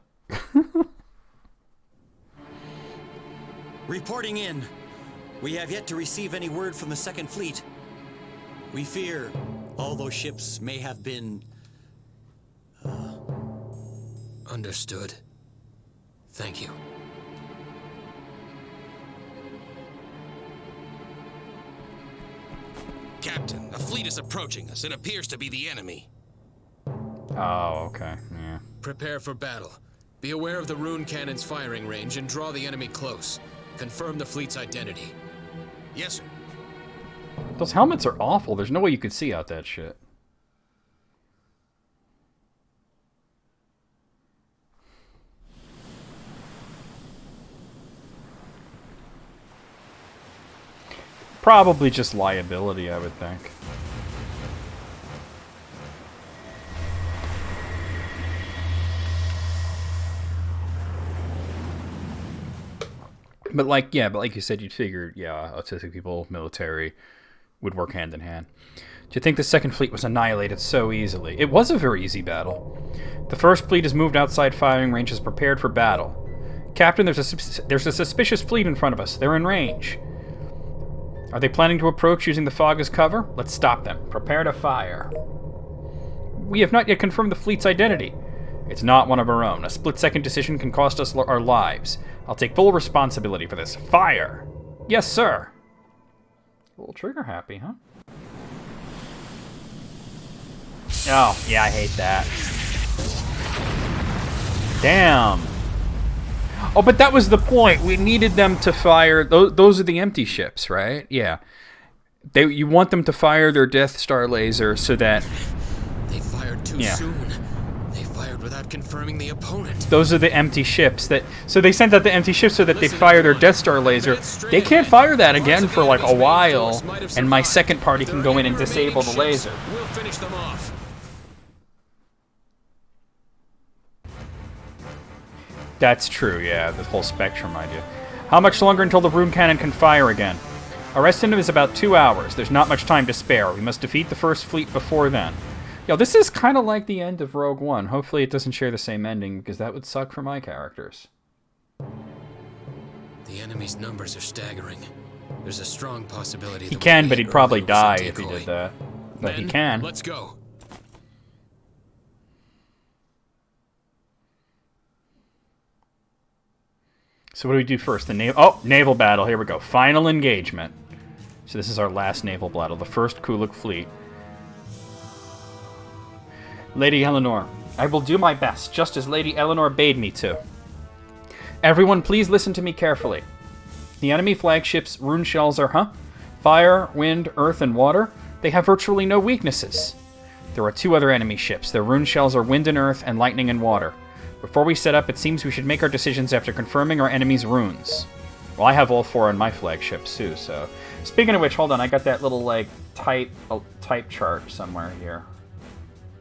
[SPEAKER 13] Reporting in. We have yet to receive any word from the Second Fleet. We fear all those ships may have been...
[SPEAKER 4] Understood. Thank you.
[SPEAKER 7] Captain, a fleet is approaching us. It appears to be the enemy.
[SPEAKER 1] Oh, okay. Yeah.
[SPEAKER 4] Prepare for battle. Be aware of the rune cannon's firing range and draw the enemy close. Confirm the fleet's identity.
[SPEAKER 7] Yes, sir.
[SPEAKER 1] Those helmets are awful. There's no way you could see out that shit. Probably just liability, I would think. But like you said, you'd figure, yeah, autistic people, military, would work hand in hand. Do you think the Second Fleet was annihilated so easily? It was a very easy battle. The First Fleet has moved outside firing range, is prepared for battle. Captain, there's a suspicious fleet in front of us. They're in range. Are they planning to approach using the fog as cover? Let's stop them. Prepare to fire. We have not yet confirmed the fleet's identity. It's not one of our own. A split-second decision can cost us our lives. I'll take full responsibility for this. Fire! Yes, sir. A little trigger happy, huh? Oh, yeah, I hate that. Damn. Oh, but that was the point. We needed them to fire... Those are the empty ships, right? Yeah. You want them to fire their Death Star laser so that...
[SPEAKER 7] They fired too soon. They fired without confirming the opponent.
[SPEAKER 1] Those are the empty ships. So they sent out the empty ships so that they fire their Death Star laser. They can't fire that again for like a while, and my second party can go in and disable the laser.
[SPEAKER 7] We'll finish them off.
[SPEAKER 1] That's true, yeah, the whole Spectrum idea. How much longer until the rune cannon can fire again? Our estimate is about 2 hours. There's not much time to spare. We must defeat the first fleet before then. Yo, this is kind of like the end of Rogue One. Hopefully it doesn't share the same ending, because that would suck for my characters.
[SPEAKER 4] The enemy's numbers are staggering. There's a strong possibility
[SPEAKER 1] He can, but he'd probably die if he did that. But he can.
[SPEAKER 7] Let's go.
[SPEAKER 1] So what do we do first? The naval battle. Here we go. Final engagement. So this is our last naval battle. The first Kuluk fleet. Lady Eleanor, I will do my best, just as Lady Eleanor bade me to. Everyone, please listen to me carefully. The enemy flagship's rune shells are, fire, wind, earth, and water. They have virtually no weaknesses. There are 2 other enemy ships. Their rune shells are wind and earth, and lightning and water. Before we set up, it seems we should make our decisions after confirming our enemy's runes. Well, I have all 4 on my flagships, too, so... Speaking of which, hold on, I got that little, like, type chart somewhere here.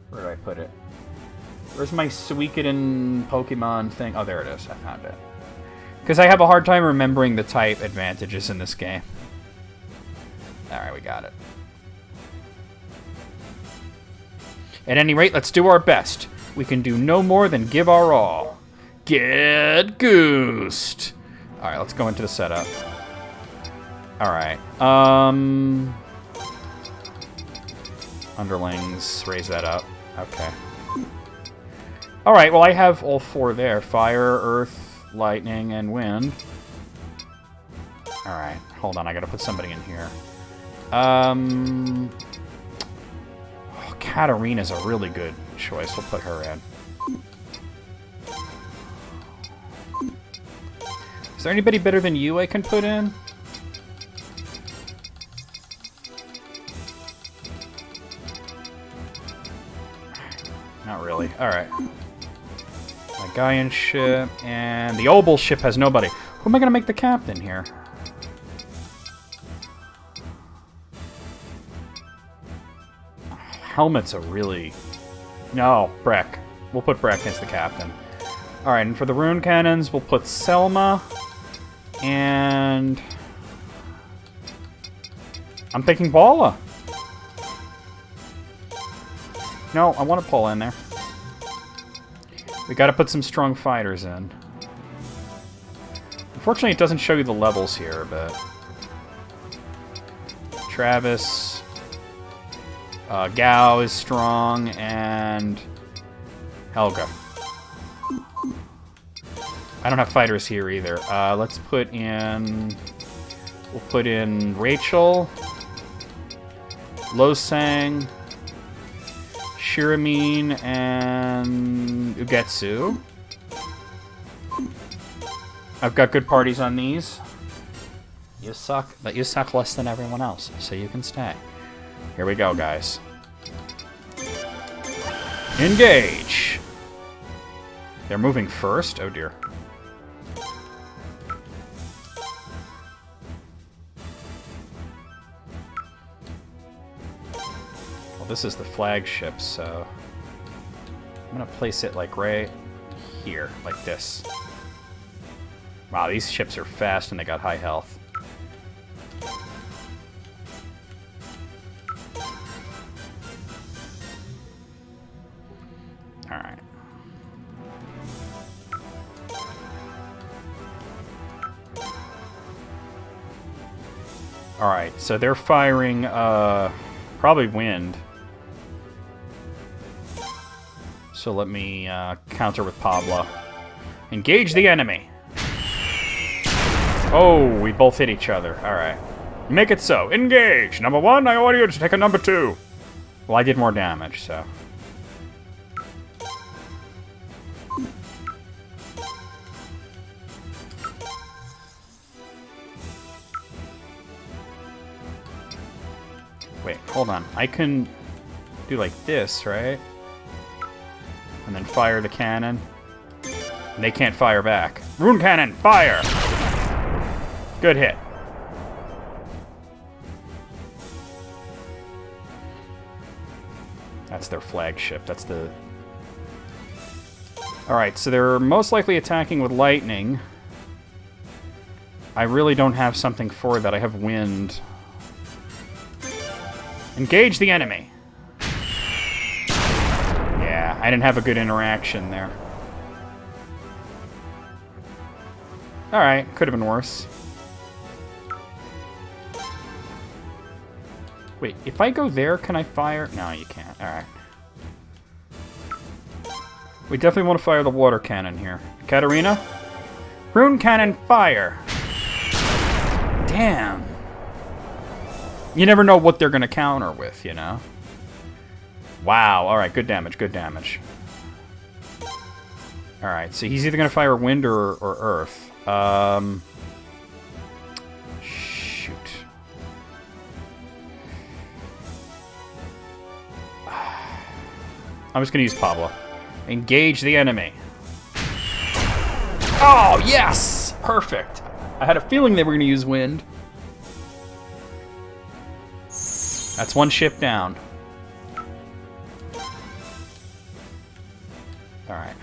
[SPEAKER 1] Where did I put it? Where's my Suikoden Pokemon thing? Oh, there it is. I found it. Because I have a hard time remembering the type advantages in this game. Alright, we got it. At any rate, let's do our best. We can do no more than give our all. Get goosed! Alright, let's go into the setup. Alright, underlings, raise that up. Okay. Alright, well I have all 4 there. Fire, earth, lightning, and wind. Alright, hold on, I gotta put somebody in here. Katarina's a really good choice. We'll put her in. Is there anybody better than you I can put in? Not really. Alright. My Gaian ship, and the Obel ship has nobody. Who am I going to make the captain here? Helmet's a really... No, Breck. We'll put Breck as the captain. Alright, and for the rune cannons, we'll put Selma. And... I'm thinking Paula. No, I want Paula in there. We gotta put some strong fighters in. Unfortunately, it doesn't show you the levels here, but... Travis... Gao is strong, and... Helga. I don't have fighters here either. Let's put in... We'll put in Rachel, Losang, Shiramine, and Ugetsu. I've got good parties on these. You suck, but you suck less than everyone else, so you can stay. Here we go, guys. Engage! They're moving first? Oh dear. Well, this is the flagship, so... I'm gonna place it, like, right here, like this. Wow, these ships are fast and they got high health. Alright. Alright, so they're firing, probably wind. So let me, counter with Pablo. Engage the enemy! Oh, we both hit each other. Alright. Make it so. Engage! Number 1, I order you to take a number 2. Well, I did more damage, so... Wait, hold on. I can do like this, right? And then fire the cannon. And they can't fire back. Rune cannon, fire! Good hit. That's their flagship. That's the... Alright, so they're most likely attacking with lightning. I really don't have something for that. I have wind. Engage the enemy. Yeah, I didn't have a good interaction there. Alright, could have been worse. Wait, if I go there, can I fire? No, you can't. Alright. We definitely want to fire the water cannon here. Katarina? Rune cannon, fire! Damn. You never know what they're going to counter with, you know? Wow, alright, good damage, good damage. Alright, so he's either going to fire wind or earth. Shoot. I'm just going to use Pablo. Engage the enemy. Oh, yes! Perfect. I had a feeling they were going to use wind. That's one ship down. Alright.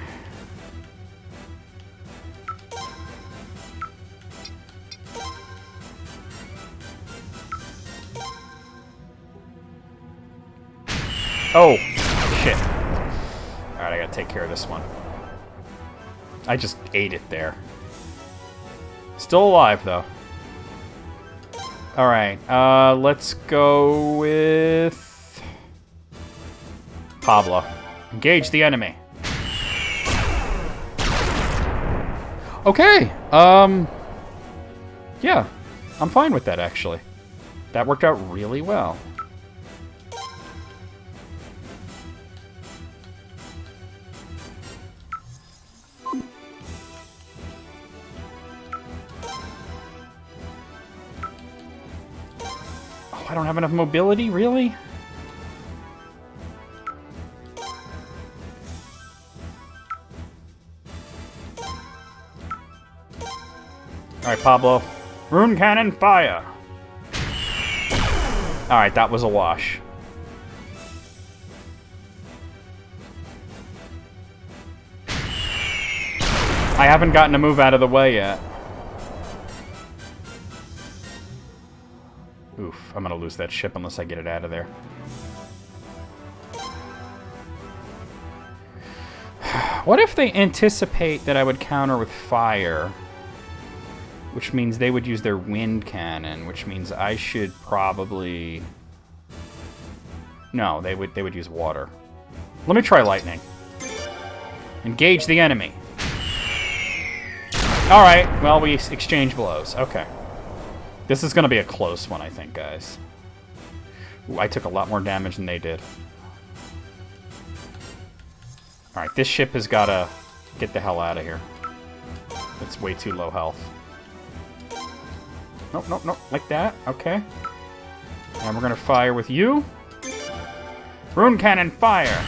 [SPEAKER 1] Oh, shit. Alright, I gotta take care of this one. I just ate it there. Still alive, though. Alright, let's go with... Pablo. Engage the enemy. Okay, yeah, I'm fine with that, actually. That worked out really well. Oh, I don't have enough mobility, really? Alright, Pablo. Rune cannon, fire! Alright, that was a wash. I haven't gotten a move out of the way yet. Oof, I'm gonna lose that ship unless I get it out of there. What if they anticipate that I would counter with fire? Which means they would use their wind cannon, which means I should probably... No, they would use water. Let me try lightning. Engage the enemy. Alright, well, we exchange blows. Okay. This is going to be a close one, I think, guys. Ooh, I took a lot more damage than they did. Alright, this ship has got to get the hell out of here. It's way too low health. Nope, nope, nope. Like that. Okay. And we're going to fire with you. Rune cannon, fire!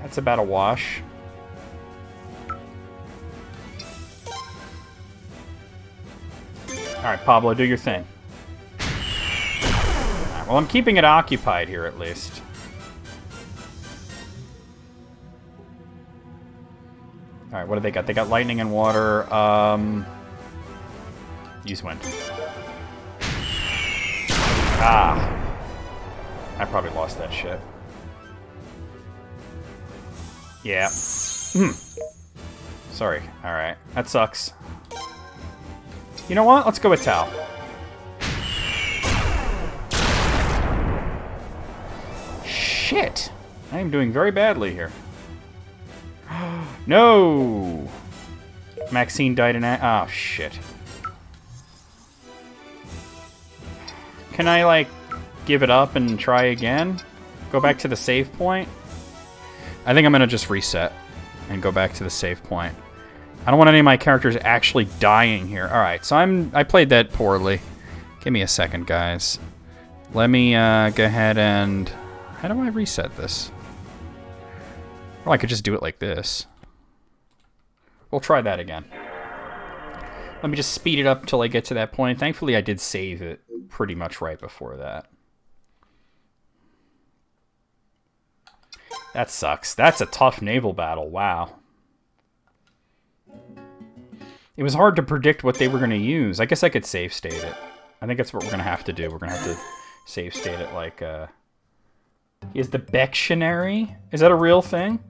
[SPEAKER 1] That's about a wash. Alright, Pablo, do your thing. Right, well, I'm keeping it occupied here, at least. Alright, what do they got? They got lightning and water. Use wind. Ah. I probably lost that shit. Yeah. Sorry. Alright. That sucks. You know what? Let's go with Tal. Shit. I am doing very badly here. No! Maxine died in oh, shit. Can I, like, give it up and try again? Go back to the save point? I think I'm gonna just reset and go back to the save point. I don't want any of my characters actually dying here. Alright, so I played that poorly. Give me a second, guys. Let me go ahead and... How do I reset this? Well, I could just do it like this. We'll try that again. Let me just speed it up until I get to that point. Thankfully, I did save it pretty much right before that. That sucks. That's a tough naval battle. Wow. It was hard to predict what they were going to use. I guess I could save state it. I think that's what we're going to have to do. We're going to have to save state it like... Is the Bectionary? Is that a real thing?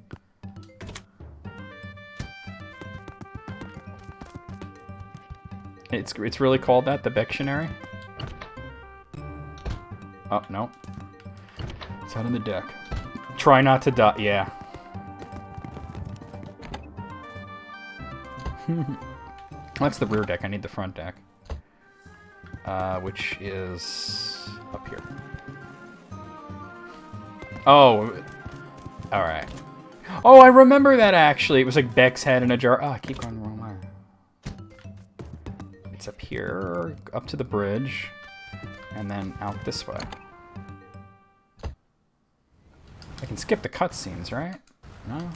[SPEAKER 1] It's really called that, the Bectionary? Oh, no. It's out on the deck. Try not to die. Yeah. That's the rear deck. I need the front deck. Which is up here. Oh. Alright. Oh, I remember that actually. It was like Beck's head in a jar. Oh, I keep going the wrong way. It's up here, up to the bridge, and then out this way. I can skip the cutscenes, right? No?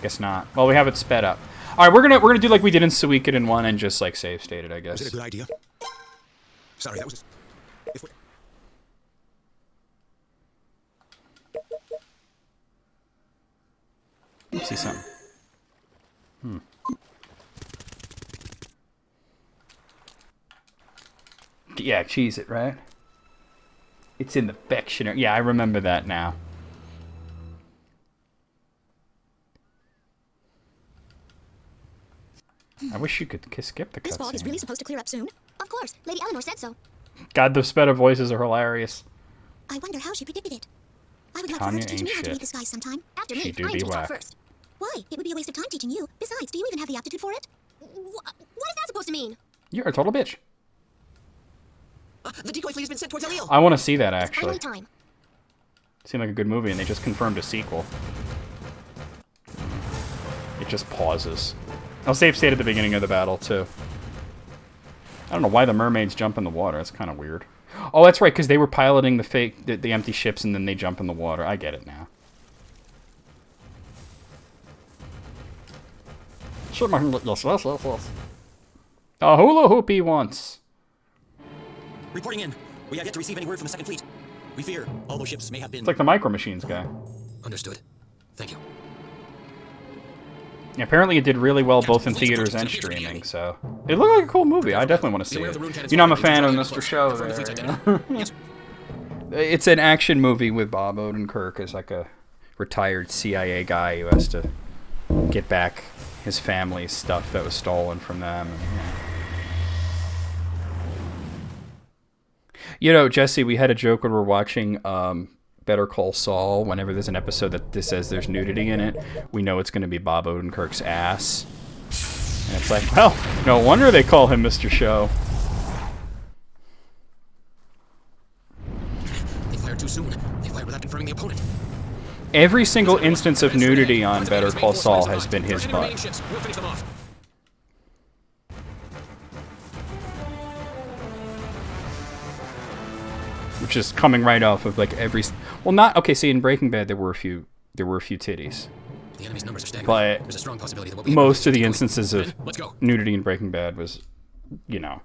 [SPEAKER 1] Guess not. Well, we have it sped up. All right, we're gonna do like we did in Suikoden 1 and just like save state it, I guess.
[SPEAKER 3] Was it a good idea? Sorry, that was...
[SPEAKER 1] Let's see something. Yeah, cheese it, right? It's in the Bectionary. Yeah, I remember that now. I wish you could skip the cutscene.
[SPEAKER 5] This fog is really supposed to clear up soon. Of course, Lady Eleanor said so.
[SPEAKER 1] God, those better voices are hilarious.
[SPEAKER 5] I wonder how she predicted it. I would like for her to teach me how to read the skies sometime. After me, I should talk first. Why? It would be a waste of time teaching you. Besides, do you even have the aptitude for it? What is that supposed to mean?
[SPEAKER 1] You're a total bitch.
[SPEAKER 9] The decoy fleet has been sent towards Elio.
[SPEAKER 1] I want to see that, actually.
[SPEAKER 5] Time.
[SPEAKER 1] Seemed like a good movie, and they just confirmed a sequel. It just pauses. I'll save state at the beginning of the battle, too. I don't know why the mermaids jump in the water. That's kind of weird. Oh, that's right, because they were piloting the empty ships, and then they jump in the water. I get it now. A hula hoopy once.
[SPEAKER 13] Reporting in. We have yet to receive any word from the Second Fleet. We fear all those ships may have been...
[SPEAKER 1] It's like the Micro Machines guy.
[SPEAKER 4] Understood. Thank you.
[SPEAKER 1] Yeah, apparently it did really well both in theaters and streaming, so... It looked like a cool movie. I definitely want to see it. You know, I'm a fan of Mr. Show there. It's an action movie with Bob Odenkirk as like a retired CIA guy who has to get back his family's stuff that was stolen from them. You know, Jesse, we had a joke when we're watching Better Call Saul. Whenever there's an episode that says there's nudity in it, we know it's going to be Bob Odenkirk's ass. And it's like, well, no wonder they call him Mr. Show.
[SPEAKER 4] They fired too soon. They fired without confirming the opponent.
[SPEAKER 1] Every single instance of nudity on Better Call Saul has been his butt.
[SPEAKER 4] We'll finish them off.
[SPEAKER 1] Which is coming right off of like every... Well, not... Okay, see, in Breaking Bad, there were a few titties.
[SPEAKER 4] The enemy's numbers are staggering.
[SPEAKER 1] But
[SPEAKER 4] there's a strong possibility that we'll be
[SPEAKER 1] most of the instances of
[SPEAKER 4] Let's go.
[SPEAKER 1] nudity in Breaking Bad was, you know,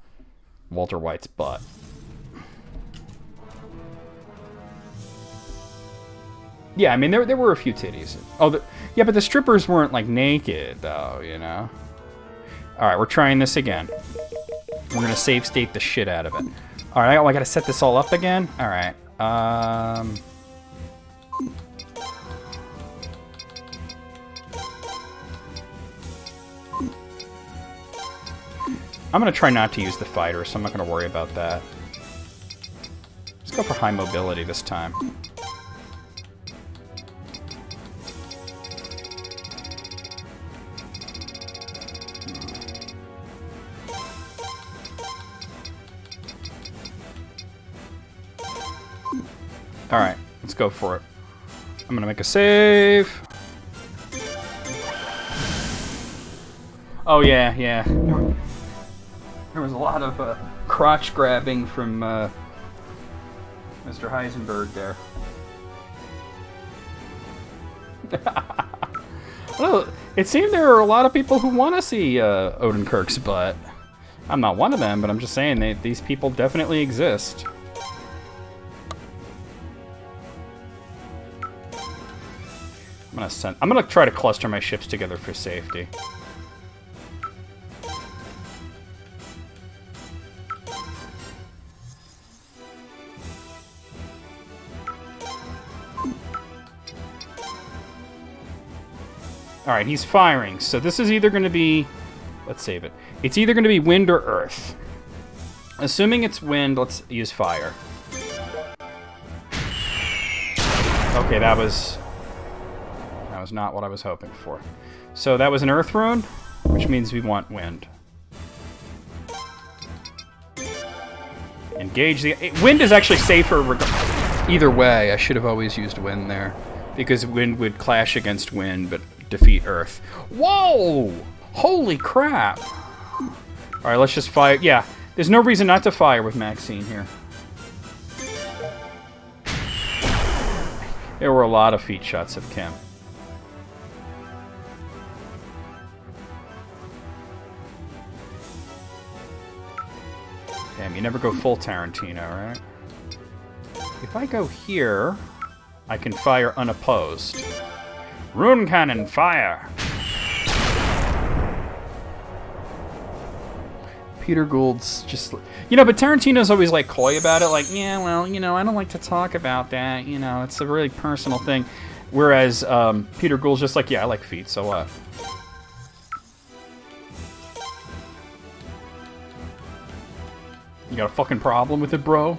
[SPEAKER 1] Walter White's butt. Yeah, I mean, there were a few titties. Oh, yeah, but the strippers weren't, like, naked, though, you know? Alright, we're trying this again. We're gonna save state the shit out of it. Alright, I gotta set this all up again? Alright, I'm gonna try not to use the fighter, so I'm not gonna worry about that. Let's go for high mobility this time. Alright, let's go for it. I'm gonna make a save. Oh, yeah, yeah. There was a lot of crotch grabbing from Mr. Heisenberg there. Well, it seemed there are a lot of people who want to see Odenkirk's butt. I'm not one of them, but I'm just saying these people definitely exist. I'm gonna try to cluster my ships together for safety. Alright, he's firing, so this is either going to be... Let's save it. It's either going to be wind or earth. Assuming it's wind, let's use fire. Okay, that was not what I was hoping for. So that was an earth rune, which means we want wind. Engage the... Wind is actually safer either way. I should have always used wind there, because wind would clash against wind, but defeat earth. Whoa! Holy crap! Alright, let's just fire. Yeah, there's no reason not to fire with Maxine here. There were a lot of feet shots of Kim. Damn, you never go full Tarantino, right? If I go here, I can fire unopposed. Rune cannon, fire! Peter Gould's just... You know, but Tarantino's always, like, coy about it. Like, yeah, well, you know, I don't like to talk about that. You know, it's a really personal thing. Whereas Peter Gould's just like, yeah, I like feet, so what? You got a fucking problem with it, bro?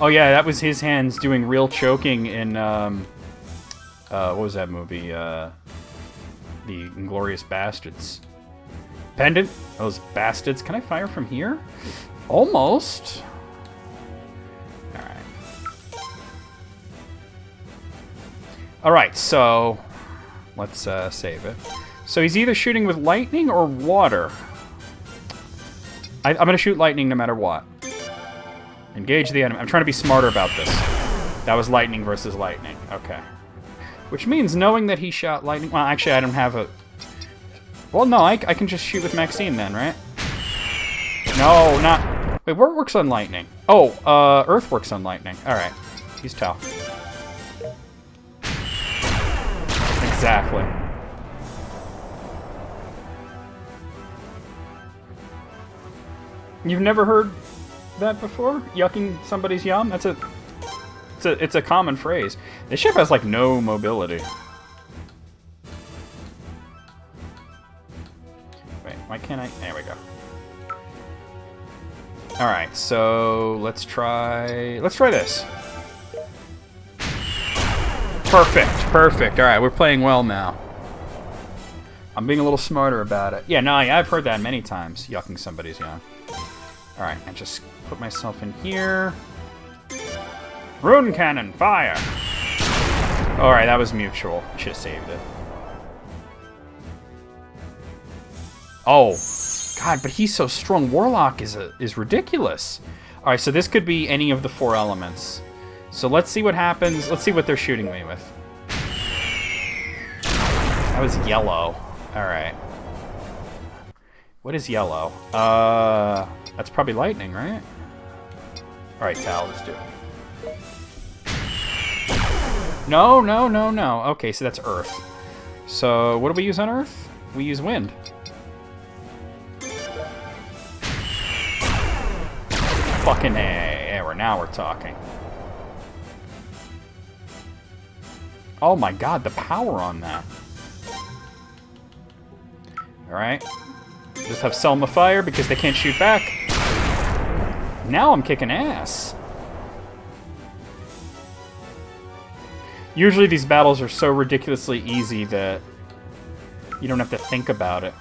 [SPEAKER 1] Oh yeah, that was his hands doing real choking in, what was that movie? The Inglourious Bastards. Pendant? Those bastards. Can I fire from here? Almost. Alright. Alright, so... Let's save it. So he's either shooting with lightning or water. I'm gonna shoot lightning no matter what. Engage the enemy. I'm trying to be smarter about this. That was lightning versus lightning. Okay. Which means knowing that he shot lightning... Well, actually, I don't have a... Well, no, I can just shoot with Maxine then, right? No, not... Wait, what works on lightning? Oh, Earth works on lightning. Alright. He's tough. Exactly. You've never heard that before? Yucking somebody's yum? It's a common phrase. This ship has like no mobility. Wait, why can't I? There we go. All right, so let's try this. Perfect. All right, we're playing well now. I'm being a little smarter about it. Yeah, no, I've heard that many times. Yucking somebody's yum. All right, and just put myself in here. Rune cannon, fire! All right, that was mutual. I should have saved it. Oh, God, but he's so strong. Warlock is ridiculous. All right, so this could be any of the 4 elements. So let's see what happens. Let's see what they're shooting me with. That was yellow. All right. What is yellow? That's probably lightning, right? All right, Tal, let's do it. No. Okay, so that's Earth. So what do we use on Earth? We use wind. Fucking A. Yeah, now we're talking. Oh my God, the power on that. All right. Just have Selma fire because they can't shoot back. Now I'm kicking ass. Usually these battles are so ridiculously easy that you don't have to think about it.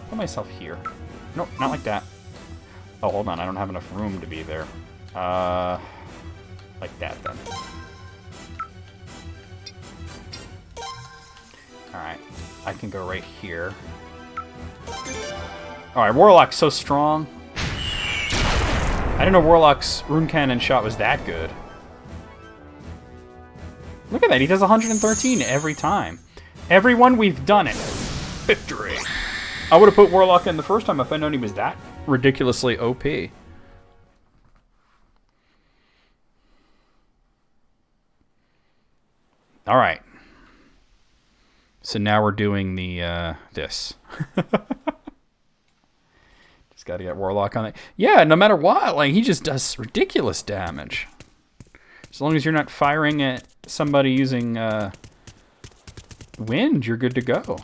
[SPEAKER 1] Put myself here. Nope, not like that. Oh, hold on. I don't have enough room to be there. Like that, then. Alright. I can go right here. Alright, Warlock's so strong. I didn't know Warlock's rune cannon shot was that good. Look at that. He does 113 every time. Everyone, we've done it. Victory. I would have put Warlock in the first time if I'd known he was that ridiculously OP. Alright. So now we're doing the, this. Just gotta get Warlock on it. Yeah, no matter what, like, he just does ridiculous damage. As long as you're not firing at somebody using, wind, you're good to go.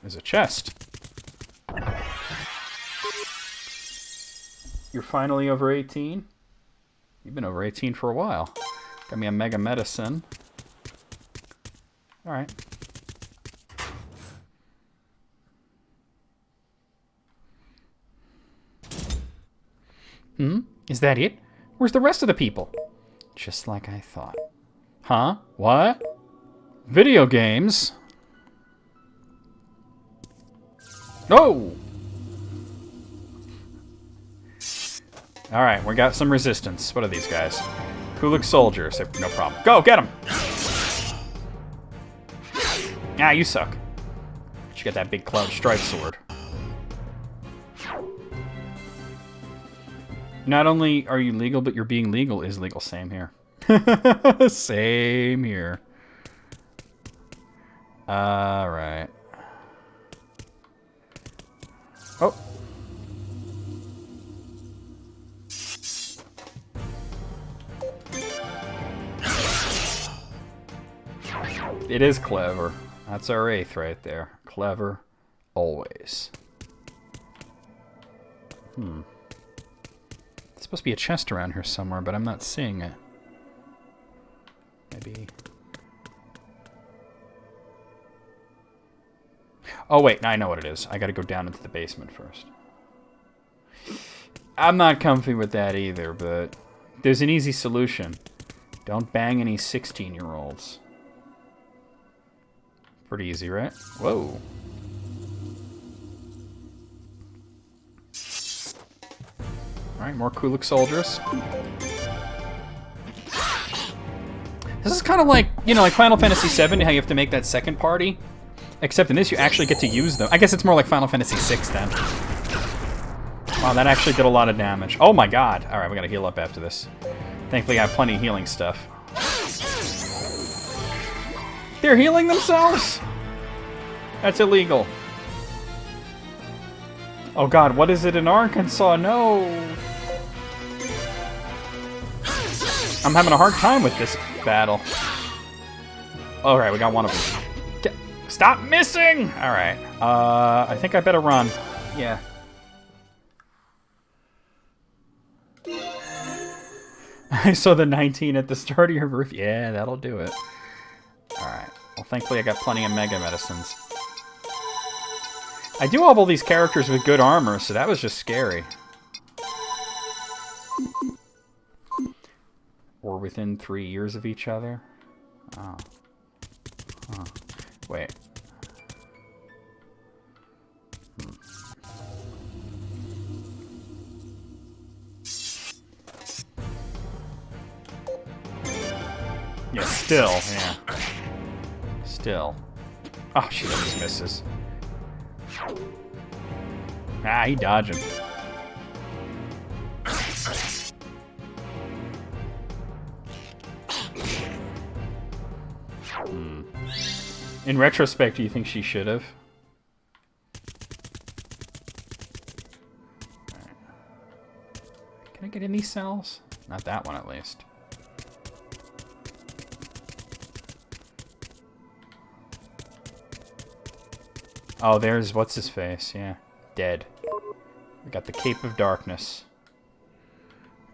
[SPEAKER 1] There's a chest. You're finally over 18? You've been over 18 for a while. Got me a mega medicine. Alright. Is that it? Where's the rest of the people? Just like I thought. Huh? What? Video games? No! Alright, we got some resistance. What are these guys? Kuluk soldiers. No problem. Go, get them! Ah, you suck. You got that big cloud strife sword. Not only are you legal, but your being legal is legal. Same here. Same here. Alright. Oh. It is clever. That's our 8th right there. Clever. Always. There's supposed to be a chest around here somewhere, but I'm not seeing it. Maybe... Oh, wait. Now I know what it is. I gotta go down into the basement first. I'm not comfy with that either, but there's an easy solution. Don't bang any 16-year-olds. Pretty easy, right? Whoa. Alright, more Kuluk soldiers. This is kind of like, you know, like Final Fantasy VII, how you have to make that second party. Except in this, you actually get to use them. I guess it's more like Final Fantasy VI then. Wow, that actually did a lot of damage. Oh my god. Alright, we gotta heal up after this. Thankfully, I have plenty of healing stuff. They're healing themselves? That's illegal. Oh god, what is it in Arkansas? No! I'm having a hard time with this battle. Alright, we got one of them. Stop missing! Alright, I think I better run. Yeah. I saw the 19 at the start of your roof. Yeah, that'll do it. Alright. Well, thankfully I got plenty of mega medicines. I do have all these characters with good armor, so that was just scary. Or within 3 years of each other? Oh. Huh. Wait. Yeah, still, yeah. Still. Oh, she just misses. Ah, he dodging. In retrospect, do you think she should have? Right. Can I get in these cells? Not that one, at least. Oh, there's what's-his-face, yeah. Dead. We got the Cape of Darkness.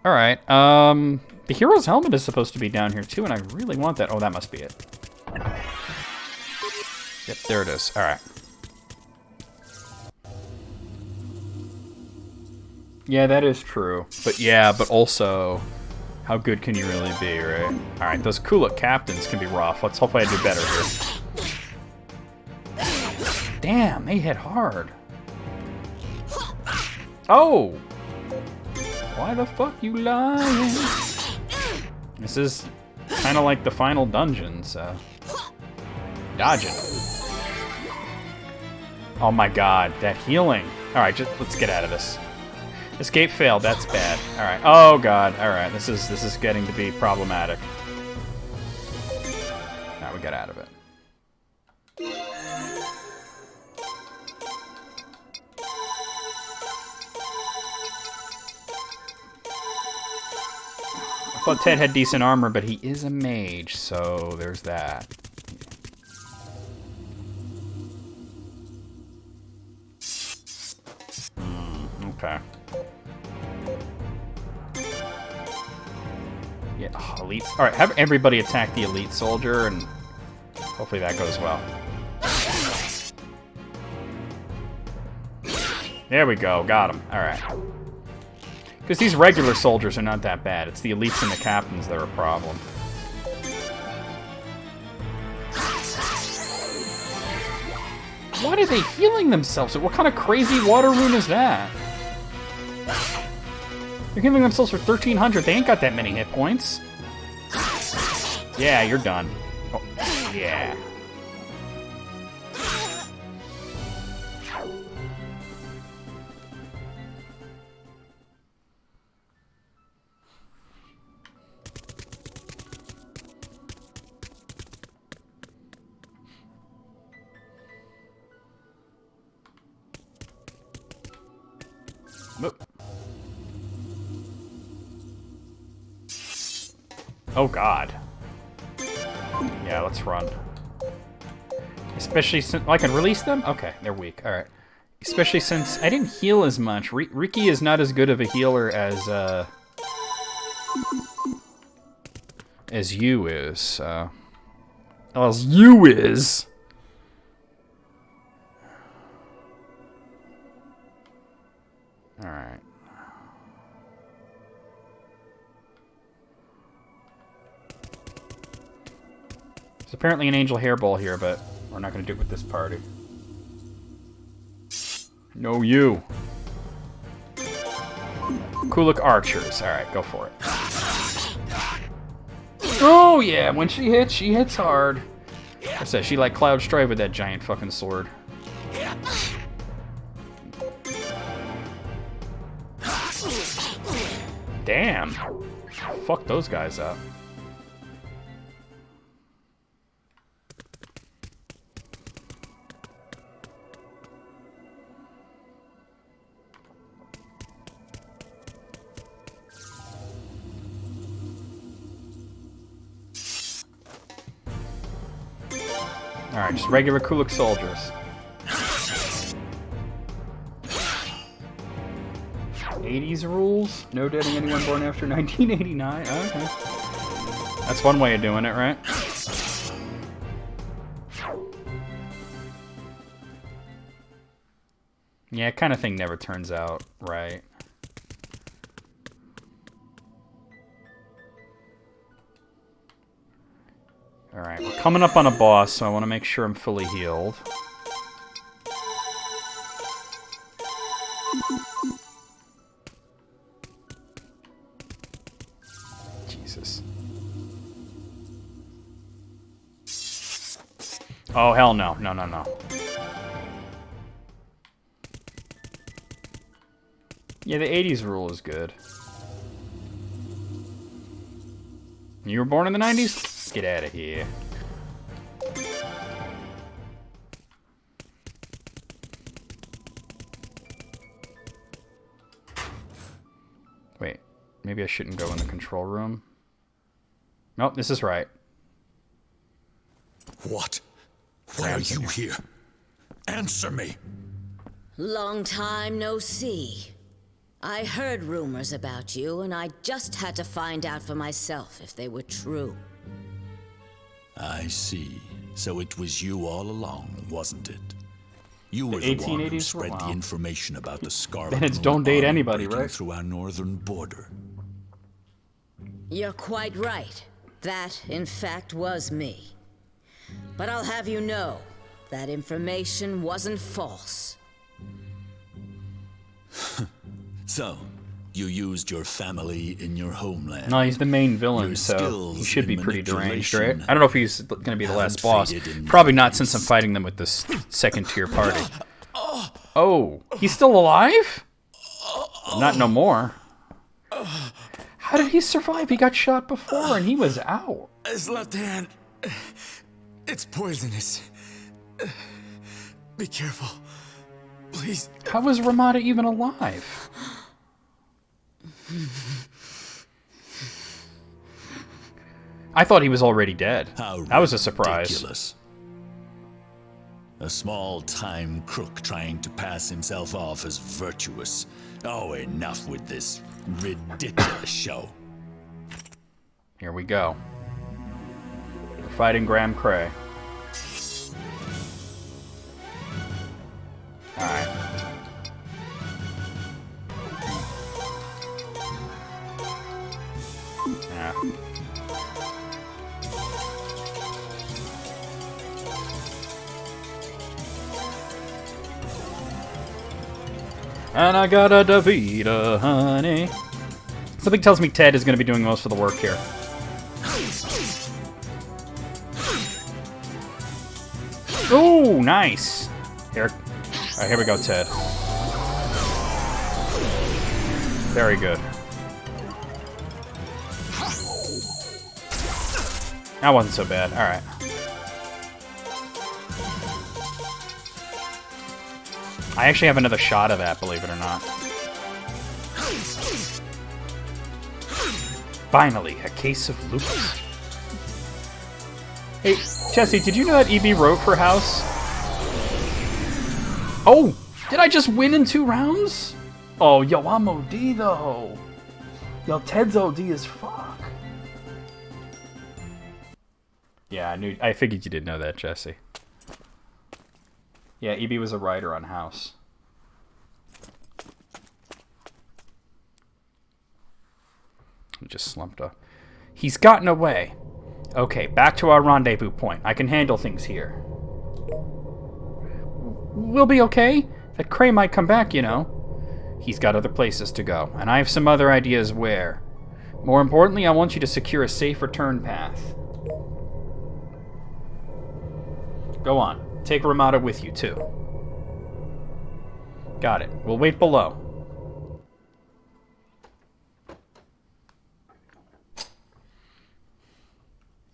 [SPEAKER 1] Alright, the hero's helmet is supposed to be down here too, and I really want that. Oh, that must be it. Yep, there it is. Alright. Yeah, that is true. But also, how good can you really be, right? Alright, those Kuluk captains can be rough. Let's hope I do better here. Damn, they hit hard. Oh! Why the fuck you lying? This is kind of like the final dungeon, so... Dodging. Oh my god, that healing. Alright, just let's get out of this. Escape failed, that's bad. Alright. Oh god, alright, this is getting to be problematic. Now we get out of it. I thought Ted had decent armor, but he is a mage, so there's that. Okay. Yeah, elites. All right, have everybody attack the elite soldier, and hopefully that goes well. There we go, got him. All right. Because these regular soldiers are not that bad. It's the elites and the captains that are a problem. What are they healing themselves with? What kind of crazy water rune is that? They're healing themselves for 1,300. They ain't got that many hit points. Yeah, you're done. Oh, yeah. Oh god. Yeah, let's run. Especially since... Oh, I can release them? Okay, they're weak. Alright. Especially since I didn't heal as much. Riki is not as good of a healer as you is. As you is. Alright. There's apparently an angel hairball here, but we're not going to do it with this party. No, you. Kuluk archers. Alright, go for it. Oh, yeah, when she hits hard. I said she like Cloud Strife with that giant fucking sword. Damn. Fuck those guys up. Alright, just regular Kuluk soldiers. 80s rules? No dating anyone born after 1989? Okay. That's one way of doing it, right? Yeah, kind of thing never turns out right. Alright, we're coming up on a boss, so I want to make sure I'm fully healed. Jesus. Oh, hell no. No, no, no. Yeah, the 80s rule is good. You were born in the 90s? Get out of here. Wait, maybe I shouldn't go in the control room. Nope, this is right.
[SPEAKER 3] What? Why are you here? Answer me.
[SPEAKER 2] Long time no see. I heard rumors about you, and I just had to find out for myself if they were true.
[SPEAKER 14] I see. So it was you all along, wasn't it? You were
[SPEAKER 1] The
[SPEAKER 14] the one who
[SPEAKER 1] 1880s
[SPEAKER 14] spread
[SPEAKER 1] were
[SPEAKER 14] the
[SPEAKER 1] wild.
[SPEAKER 14] information about the Scarlet
[SPEAKER 1] Then it's
[SPEAKER 14] Moon
[SPEAKER 1] don't date
[SPEAKER 14] Army
[SPEAKER 1] anybody,
[SPEAKER 14] breaking
[SPEAKER 1] right?
[SPEAKER 14] through our northern border.
[SPEAKER 2] You're quite right. That, in fact, was me. But I'll have you know, that information wasn't false.
[SPEAKER 14] So, you used your family in your homeland.
[SPEAKER 1] No, he's the main villain,
[SPEAKER 14] Your
[SPEAKER 1] so
[SPEAKER 14] skills
[SPEAKER 1] he should
[SPEAKER 14] in
[SPEAKER 1] be pretty deranged, right?
[SPEAKER 14] manipulation
[SPEAKER 1] I don't know if he's going to be the last
[SPEAKER 14] haven't
[SPEAKER 1] boss.
[SPEAKER 14] faded in
[SPEAKER 1] Probably
[SPEAKER 14] the
[SPEAKER 1] not since I'm fighting them with this second-tier party. Oh, he's still alive? Not no more. How did he survive? He got shot before and he was out.
[SPEAKER 7] His left hand. It's poisonous. Be careful. Please.
[SPEAKER 1] How was Ramada even alive? I thought he was already dead. That was a surprise.
[SPEAKER 14] Ridiculous. A small-time crook trying to pass himself off as virtuous. Oh, enough with this ridiculous show.
[SPEAKER 1] Here we go. We're fighting Graham Cray. Alright. Yeah. And I got a Davida, honey. Something tells me Ted is going to be doing most of the work here. Oh, nice. Here. All right, here we go, Ted. Very good. That wasn't so bad. All right. I actually have another shot of that, believe it or not. Finally, a case of lupus. Hey, Jesse, did you know that EB wrote for House? Oh, did I just win in 2 rounds? Oh, yo, I'm OD though. Yo, Ted's OD as fuck. Yeah, I figured you didn't know that, Jesse. Yeah, EB was a writer on House. He just slumped up. He's gotten away. Okay, back to our rendezvous point. I can handle things here. We'll be okay. That Cray might come back, you know. He's got other places to go, and I have some other ideas where. More importantly, I want you to secure a safe return path. Go on. Take Ramada with you, too. Got it. We'll wait below.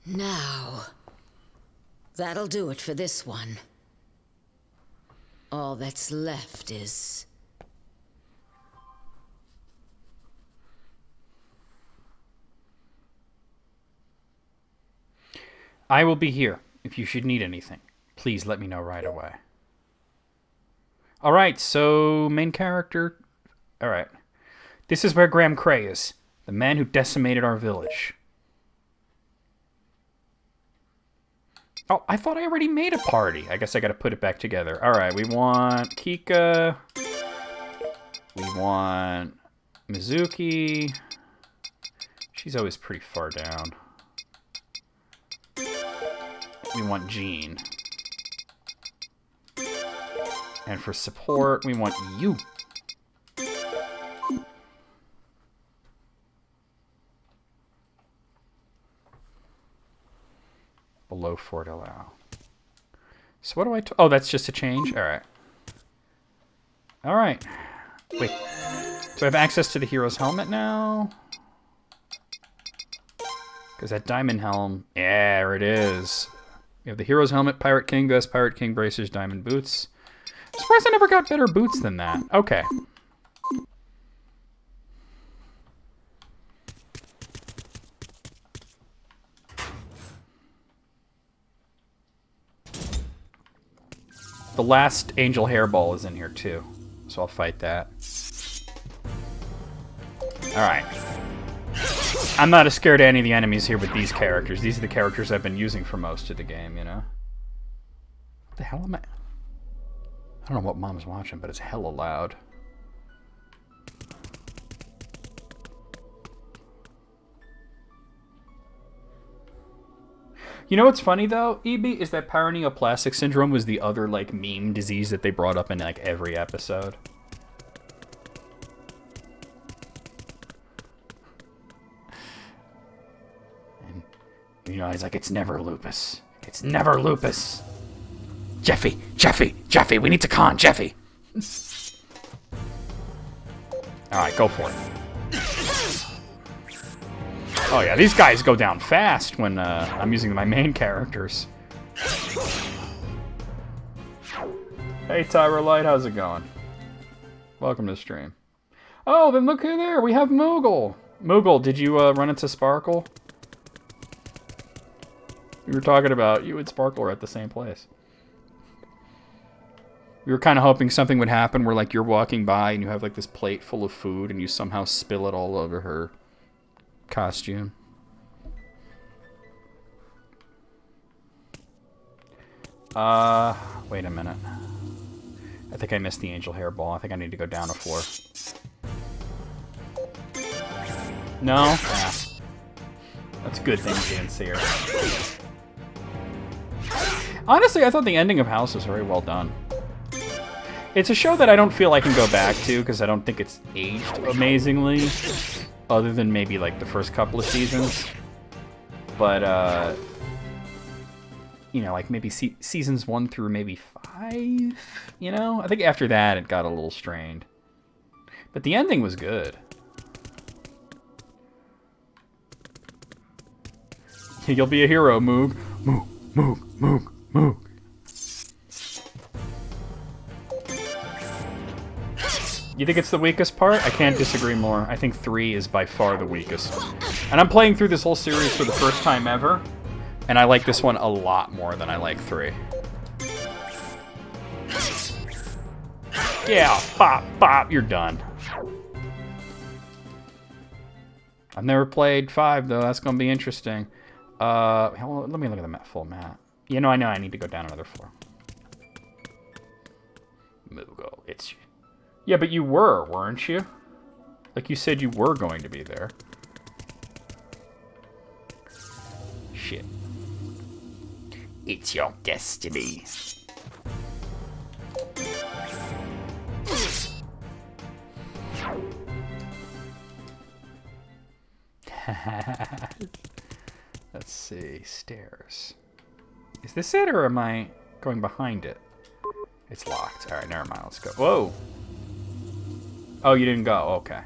[SPEAKER 2] Now, that'll do it for this one. All that's left is...
[SPEAKER 1] I will be here if you should need anything. Please let me know right away. Alright, so main character... Alright. This is where Graham Cray is. The man who decimated our village. Oh, I thought I already made a party. I guess I gotta put it back together. Alright, we want Kika. We want Mizuki. She's always pretty far down. We want Jean. And for support, we want you. Below Fort allow. So what do I... Oh, that's just a change? Alright. Alright. Wait. Do I have access to the hero's helmet now? Because that diamond helm... Yeah, there it is. We have the hero's helmet, Pirate King vest, Pirate King bracers, diamond boots. I'm surprised I never got better boots than that. Okay. The last angel hairball is in here too, so I'll fight that. Alright. I'm not as scared of any of the enemies here with these characters. These are the characters I've been using for most of the game, you know? What the hell am I... I don't know what Mom's watching, but it's hella loud. You know what's funny, though, EB, is that paraneoplastic syndrome was the other, like, meme disease that they brought up in, like, every episode. And, you know, he's like, it's never lupus. It's never lupus. Jeffy, we need to con Jeffy. Alright, go for it. Oh yeah, these guys go down fast when I'm using my main characters. Hey Tyra Light, how's it going? Welcome to the stream. Oh, then look who there, we have Moogle. Moogle, did you run into Sparkle? We were talking about you and Sparkle are at the same place. We were kind of hoping something would happen where, like, you're walking by and you have, like, this plate full of food and you somehow spill it all over her costume. Wait a minute. I think I missed the angel hairball. I think I need to go down a floor. No? Ah. That's a good thing you didn't see her. Honestly, I thought the ending of House was very well done. It's a show that I don't feel I can go back to because I don't think it's aged amazingly, other than maybe like the first couple of seasons. But, you know, like maybe seasons 1 through maybe 5, you know? I think after that it got a little strained. But the ending was good. You'll be a hero, Moog. Moog. You think it's the weakest part? I can't disagree more. I think 3 is by far the weakest. And I'm playing through this whole series for the first time ever, and I like this one a lot more than I like 3. Yeah, bop, you're done. I've never played 5, though. That's going to be interesting. Let me look at the full map. You know, I know I need to go down another floor. Moogle, it's you. Yeah, but you were, weren't you? Like you said you were going to be there. Shit. It's your destiny. Let's see, stairs. Is this it, or am I going behind it? It's locked. Alright, never mind, let's go. Whoa! Oh, you didn't go. Okay.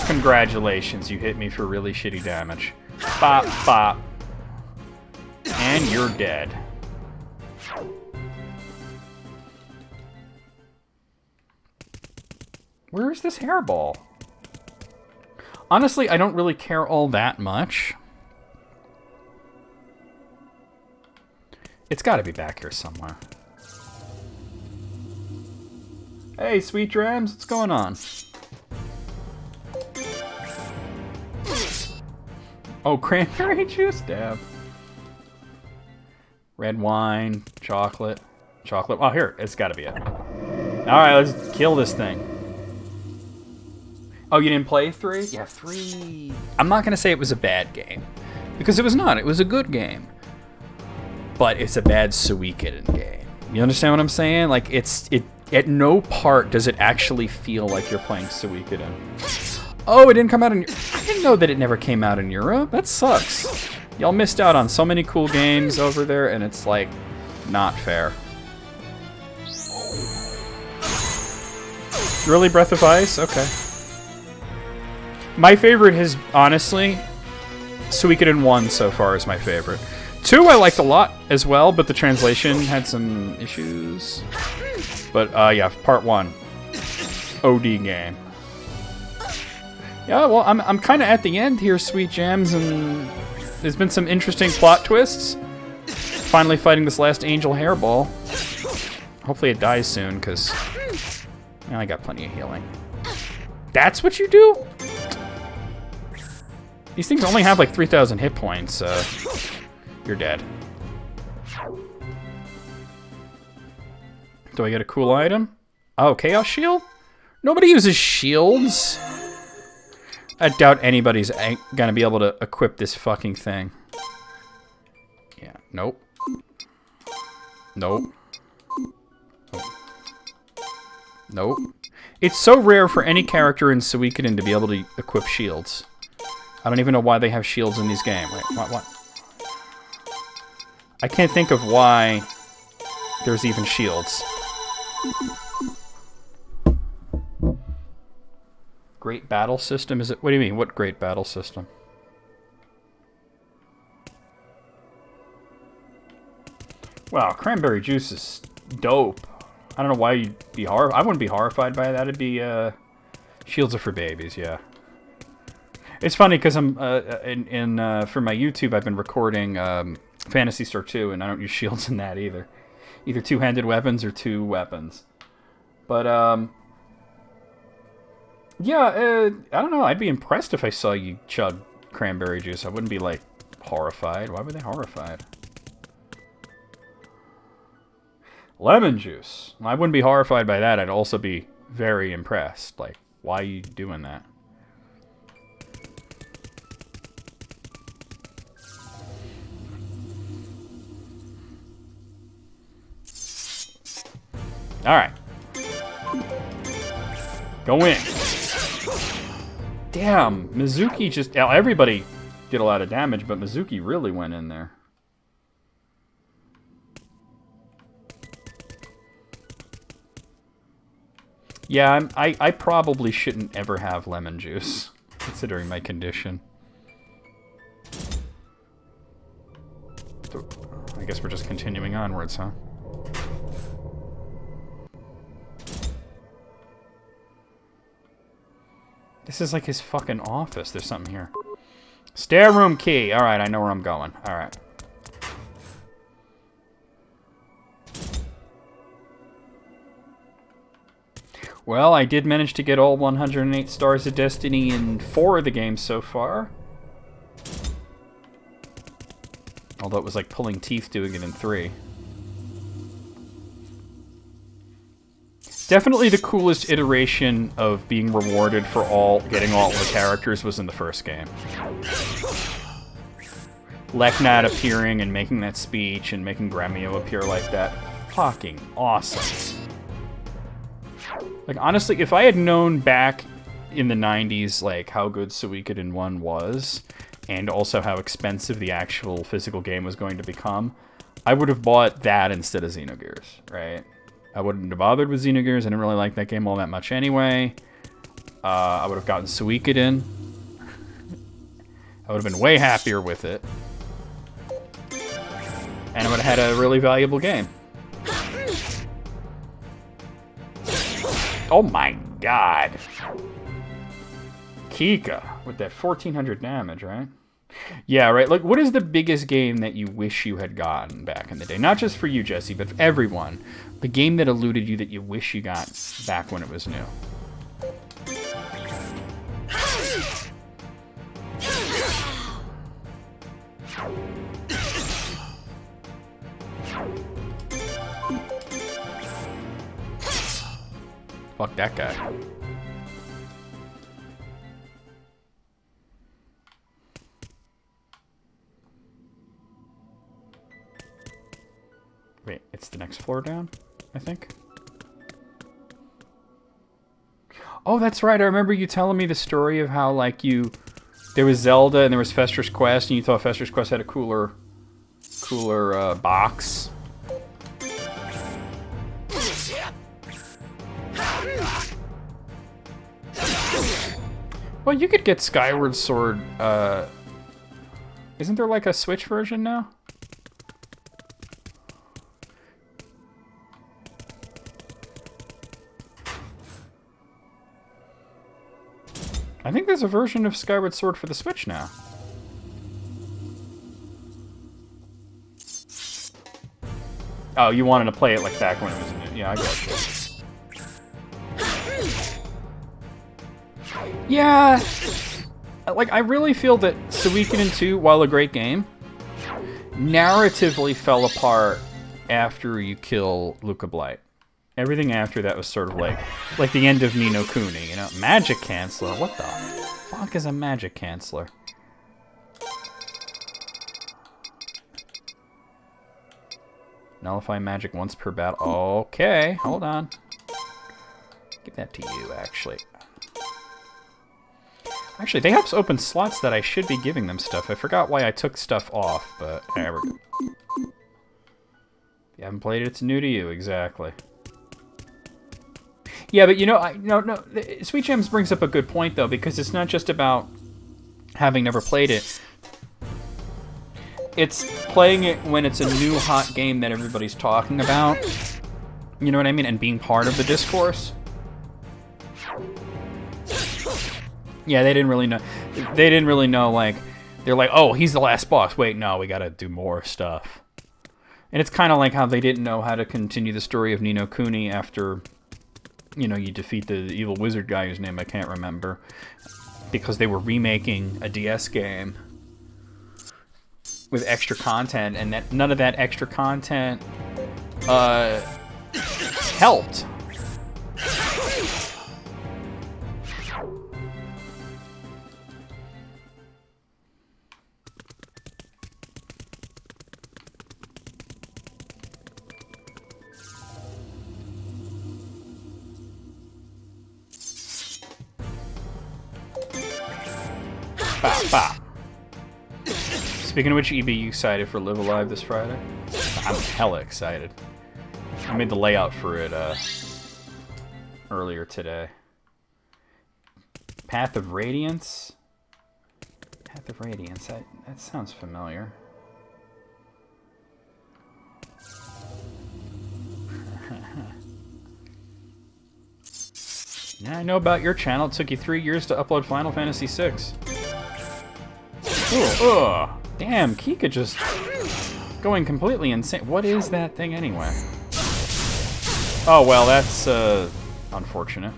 [SPEAKER 1] Congratulations, you hit me for really shitty damage. Bop, bop. And you're dead. Where is this hairball? Honestly, I don't really care all that much. It's got to be back here somewhere. Hey, Sweet Drams, what's going on? Oh, cranberry juice? Damn. Red wine, chocolate. Chocolate. Oh, here, it's got to be it. Alright, let's kill this thing. Oh, you didn't play 3? Yeah, 3... I'm not going to say it was a bad game. Because it was not. It was a good game. But it's a bad Suikoden game. You understand what I'm saying? Like, at no part does it actually feel like you're playing Suikoden. Oh, it didn't come out in... I didn't know that it never came out in Europe. That sucks. Y'all missed out on so many cool games over there, and it's, like, not fair. Really, Breath of Ice? Okay. My favorite has, honestly, Suikoden 1 so far is my favorite. 2 I liked a lot as well, but the translation had some issues. But, yeah, part 1. OD game. Yeah, well, I'm kind of at the end here, Sweet Jams, and there's been some interesting plot twists. Finally fighting this last angel hairball. Hopefully it dies soon, because I got plenty of healing. That's what you do? These things only have like 3,000 hit points, so you're dead. Do I get a cool item? Oh, Chaos Shield? Nobody uses shields. I doubt anybody's gonna be able to equip this fucking thing. Yeah, nope. Nope. Nope. It's so rare for any character in Suikoden to be able to equip shields. I don't even know why they have shields in these games. Wait, what? I can't think of why there's even shields. Great battle system? Is it? What do you mean? What great battle system? Wow, cranberry juice is dope. I don't know why you'd be horrified. I wouldn't be horrified by that. It'd be, shields are for babies, yeah. It's funny because I'm, for my YouTube, I've been recording, Phantasy Star 2, and I don't use shields in that either. Either two-handed weapons or two weapons. But, yeah, I don't know. I'd be impressed if I saw you chug cranberry juice. I wouldn't be, like, horrified. Why were they horrified? Lemon juice. I wouldn't be horrified by that. I'd also be very impressed. Like, why are you doing that? Alright. Go in. Damn, Mizuki just... Everybody did a lot of damage, but Mizuki really went in there. Yeah, I probably shouldn't ever have lemon juice, considering my condition. So, I guess we're just continuing onwards, huh? This is like his fucking office. There's something here. Stair room key. Alright, I know where I'm going. Alright. Well, I did manage to get all 108 Stars of Destiny in 4 of the games so far. Although it was like pulling teeth doing it in 3. Definitely the coolest iteration of being rewarded for getting all the characters was in the first game. Leknat appearing and making that speech and making Gremio appear like that. Fucking awesome. Like, honestly, if I had known back in the 90s, like, how good Suikoden 1 was, and also how expensive the actual physical game was going to become, I would have bought that instead of Xenogears, right? I wouldn't have bothered with Xenogears. I didn't really like that game all that much anyway. I would have gotten Suikoden. I would have been way happier with it. And I would have had a really valuable game. Oh my god. Kika with that 1400 damage, right? Yeah, right. Like, what is the biggest game that you wish you had gotten back in the day? Not just for you, Jesse, but for everyone. The game that eluded you that you wish you got back when it was new. Fuck that guy. Wait, it's the next floor down, I think? Oh, that's right. I remember you telling me the story of how, like, there was Zelda and there was Fester's Quest, and you thought Fester's Quest had a cooler box. Well, you could get Skyward Sword, isn't there like a Switch version now? I think there's a version of Skyward Sword for the Switch now. Oh, you wanted to play it like back when it was new. Yeah, I got you. Yeah, like I really feel that Suikoden 2, while a great game, narratively fell apart after you kill Luca Blight. Everything after that was sort of like the end of Ni no Kuni, you know? Magic Canceller. What the fuck is a Magic Canceller? Nullify magic once per battle. Okay, hold on. Give that to you, actually. Actually, they have open slots that I should be giving them stuff. I forgot why I took stuff off, but there we go. If you haven't played it, it's new to you, exactly. Yeah, but you know, no. Sweet Gems brings up a good point, though, because it's not just about having never played it. It's playing it when it's a new hot game that everybody's talking about. You know what I mean? And being part of the discourse. Yeah, they didn't really know. They didn't really know, like, they're like, oh, he's the last boss. Wait, no, we gotta do more stuff. And it's kind of like how they didn't know how to continue the story of Ni no Kuni after, you know, you defeat the evil wizard guy whose name I can't remember. Because they were remaking a DS game with extra content, and that none of that extra content helped. Bah, bah. Speaking of which, EB, you excited for Live Alive this Friday? I'm hella excited. I made the layout for it earlier today. Path of Radiance? Path of Radiance, that sounds familiar. Yeah, I know about your channel. It took you 3 years to upload Final Fantasy VI. Ugh. Damn, Kika just going completely insane. What is that thing anyway? Oh, well, that's unfortunate.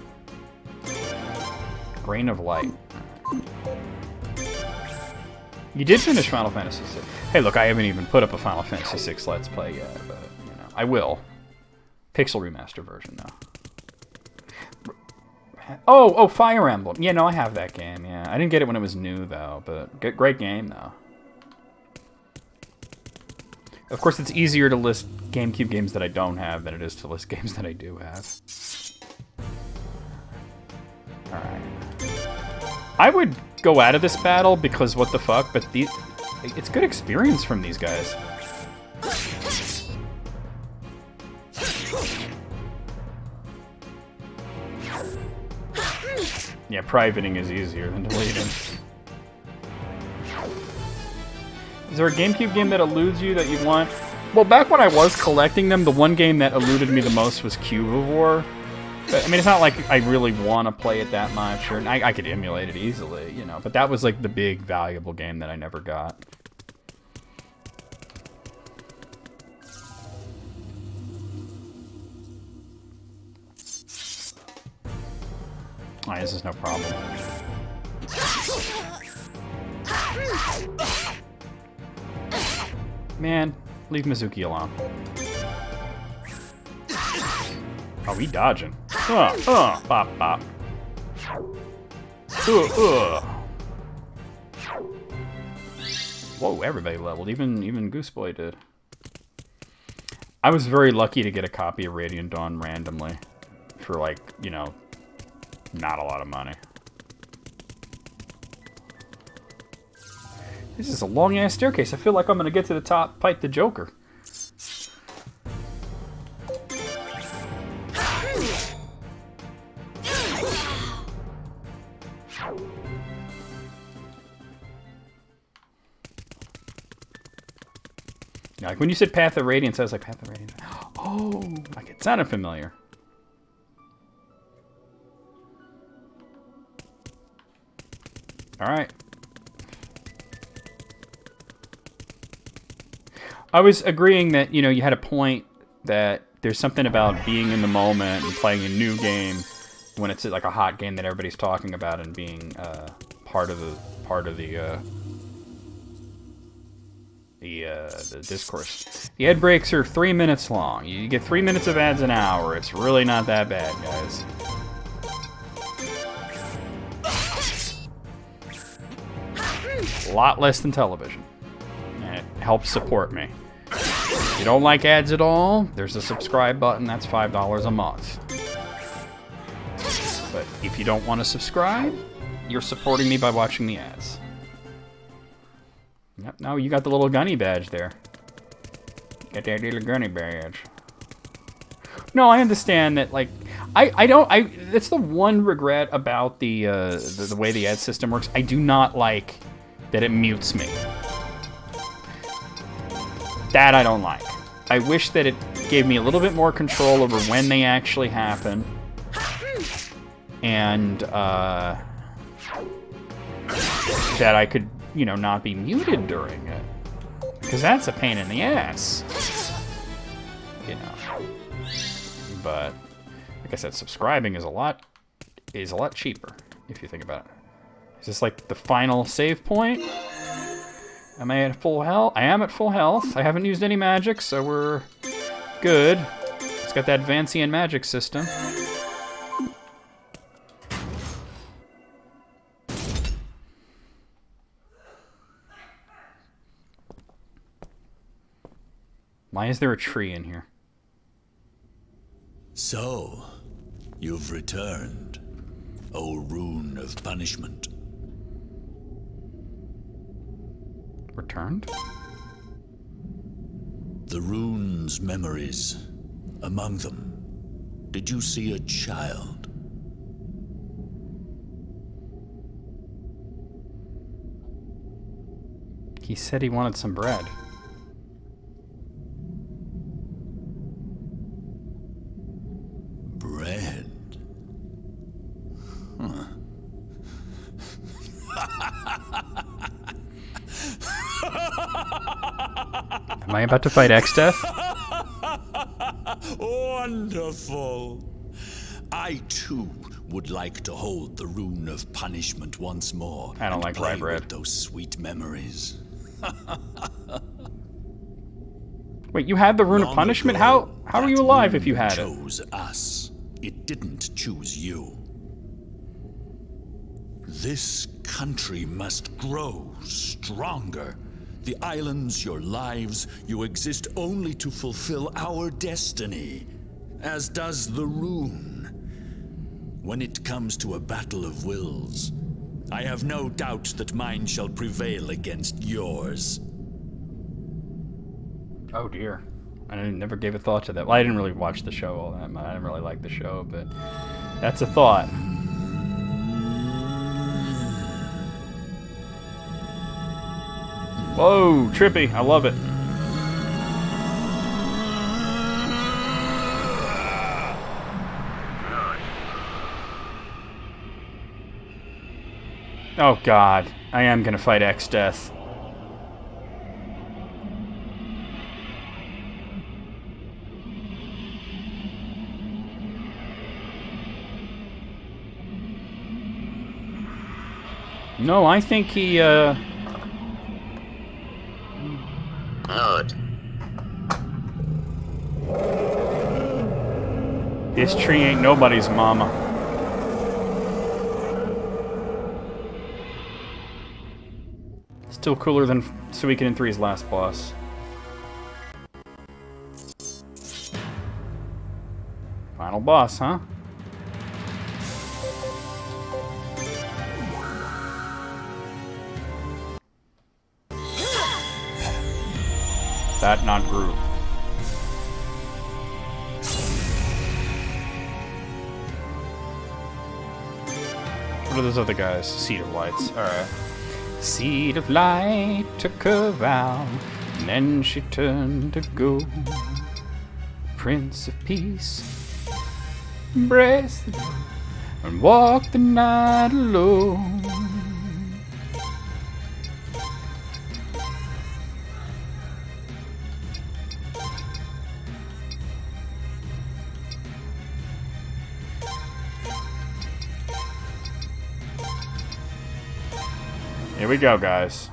[SPEAKER 1] Grain of Light. You did finish Final Fantasy VI. Hey, look, I haven't even put up a Final Fantasy VI Let's Play yet, but, you know, I will. Pixel Remaster version, though. Oh, Fire Emblem. Yeah, no, I have that game, yeah. I didn't get it when it was new, though, but great game, though. Of course, it's easier to list GameCube games that I don't have than it is to list games that I do have. Alright. I would go out of this battle because what the fuck, but it's good experience from these guys. Yeah, privating is easier than deleting. Is there a GameCube game that eludes you that you'd want? Well, back when I was collecting them, the one game that eluded me the most was Cubivore. But, I mean, it's not like I really want to play it that much, or I could emulate it easily, you know. But that was like the big, valuable game that I never got. Alright, this is no problem. Man, leave Mizuki alone. Oh, he dodging. Bop, bop. Whoa, everybody leveled. Even Gooseboy did. I was very lucky to get a copy of Radiant Dawn randomly. For, like, you know, not a lot of money. This is a long-ass staircase. I feel like I'm gonna get to the top, fight the Joker. Yeah, like when you said Path of Radiance, I was like, Path of Radiance. Oh, like it sounded familiar. All right. I was agreeing that, you know, you had a point that there's something about being in the moment and playing a new game when it's like a hot game that everybody's talking about and being part of the discourse. The ad breaks are 3 minutes long. You get 3 minutes of ads an hour. It's really not that bad, guys. A lot less than television. And it helps support me. If you don't like ads at all, there's a subscribe button. That's $5 a month. But if you don't want to subscribe, you're supporting me by watching the ads. Yep, now you got the little gunny badge there. Got that little gunny badge. No, I understand that, like, it's the one regret about the way the ad system works. I do not like that it mutes me. That I don't like. I wish that it gave me a little bit more control over when they actually happen. And, that I could, not be muted during it. Because that's a pain in the ass. But, like I said, subscribing is a lot cheaper, if you think about it. Is this like the final save point? Am I at full health? I am at full health. I haven't used any magic, so we're good. It's got that Vancian magic system. Why is there a tree in here?
[SPEAKER 14] So, you've returned, O rune of punishment.
[SPEAKER 1] Returned?
[SPEAKER 14] The rune's memories. Among them, did you see a child?
[SPEAKER 1] He said he wanted some bread.
[SPEAKER 14] Bread? Huh.
[SPEAKER 1] Am I about to fight X-Death?
[SPEAKER 14] Wonderful. I too would like to hold the rune of punishment once more.
[SPEAKER 1] I don't like rye bread.
[SPEAKER 14] With those sweet memories.
[SPEAKER 1] Wait, you had the rune of punishment? How are you alive if you had it?
[SPEAKER 14] It chose us. It didn't choose you. This country must grow stronger. The islands, your lives, you exist only to fulfill our destiny, as does the rune. When it comes to a battle of wills, I have no doubt that mine shall prevail against yours.
[SPEAKER 1] Oh dear. I never gave a thought to that. Well, I didn't really watch the show all that much. I didn't really like the show, but that's a thought. Whoa, trippy. I love it. Oh god. I am gonna fight X-Death. No, I think he,
[SPEAKER 15] Good.
[SPEAKER 1] This tree ain't nobody's mama. Still cooler than Suikoden 3's last boss. Final boss, huh? That not Groot. What are those other guys? Seed of Lights. Alright. Seed of Light took her vow, and then she turned to go. Prince of Peace embraced the door and walked the night alone. Here we go, guys.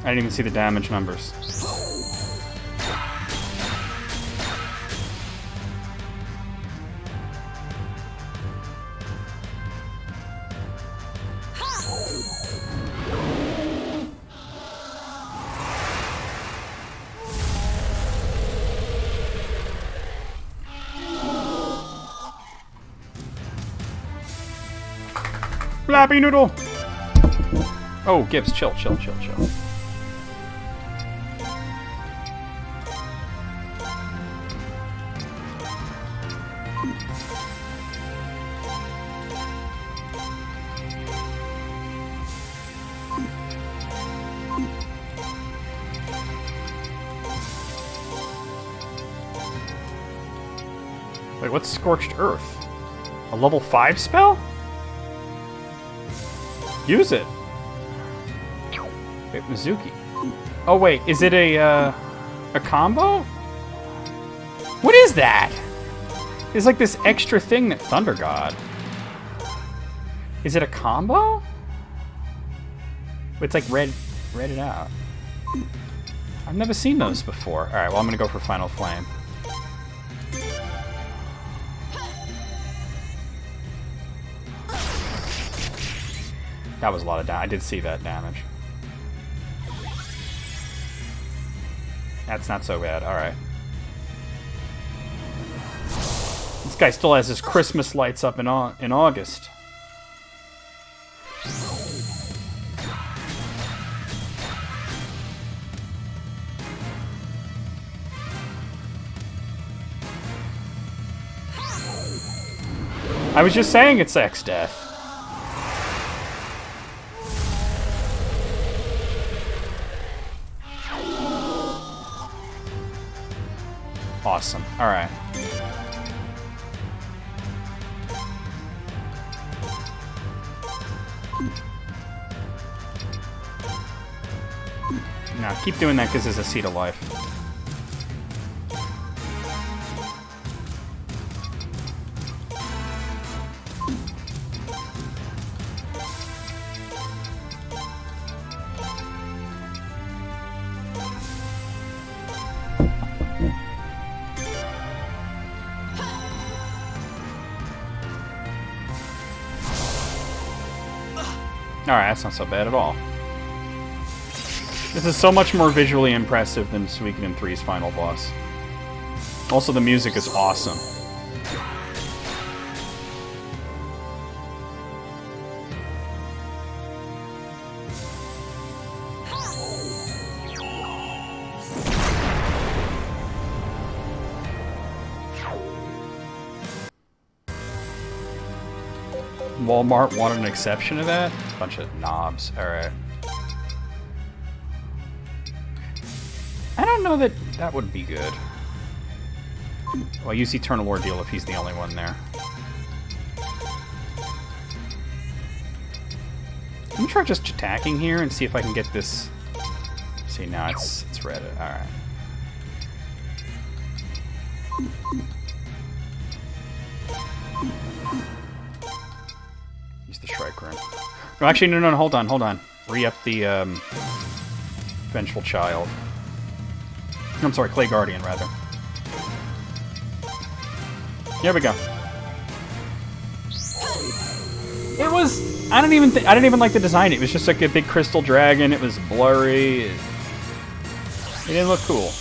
[SPEAKER 1] I didn't even see the damage numbers. Flappy noodle! Oh, Gibbs, chill. Wait, what's Scorched Earth? A level 5 spell? Use it. Wait, Mizuki. Oh wait, is it a combo? What is that? It's like this extra thing that Thunder God. Is it a combo? It's like red it out. I've never seen those before. All right, well I'm gonna go for Final Flame. That was a lot of damage. I did see that damage. That's not so bad. Alright. This guy still has his Christmas lights up in August. I was just saying it's X-Death. Awesome. Alright. Now, keep doing that because it's a seed of life. Alright, that's not so bad at all. This is so much more visually impressive than Suikoden 3's final boss. Also, the music is awesome. Walmart wanted an exception to that? Bunch of knobs. Alright. I don't know that that would be good. Well, use Eternal Ordeal if he's the only one there. Let me try just attacking here and see if I can get this. See, now it's red. Alright. Use the Shrike Rune. No, actually, no, hold on. Re-up the, Vengeful Child. I'm sorry, Clay Guardian, rather. Here we go. It was... I didn't even like the design. It was just like a big crystal dragon. It was blurry. It didn't look cool.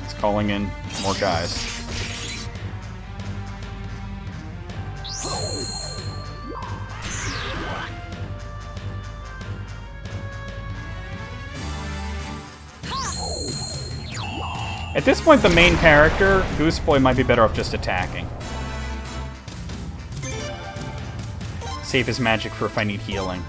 [SPEAKER 1] It's calling in more guys. At this point, the main character, Goose Boy, might be better off just attacking. Save his magic for if I need healing.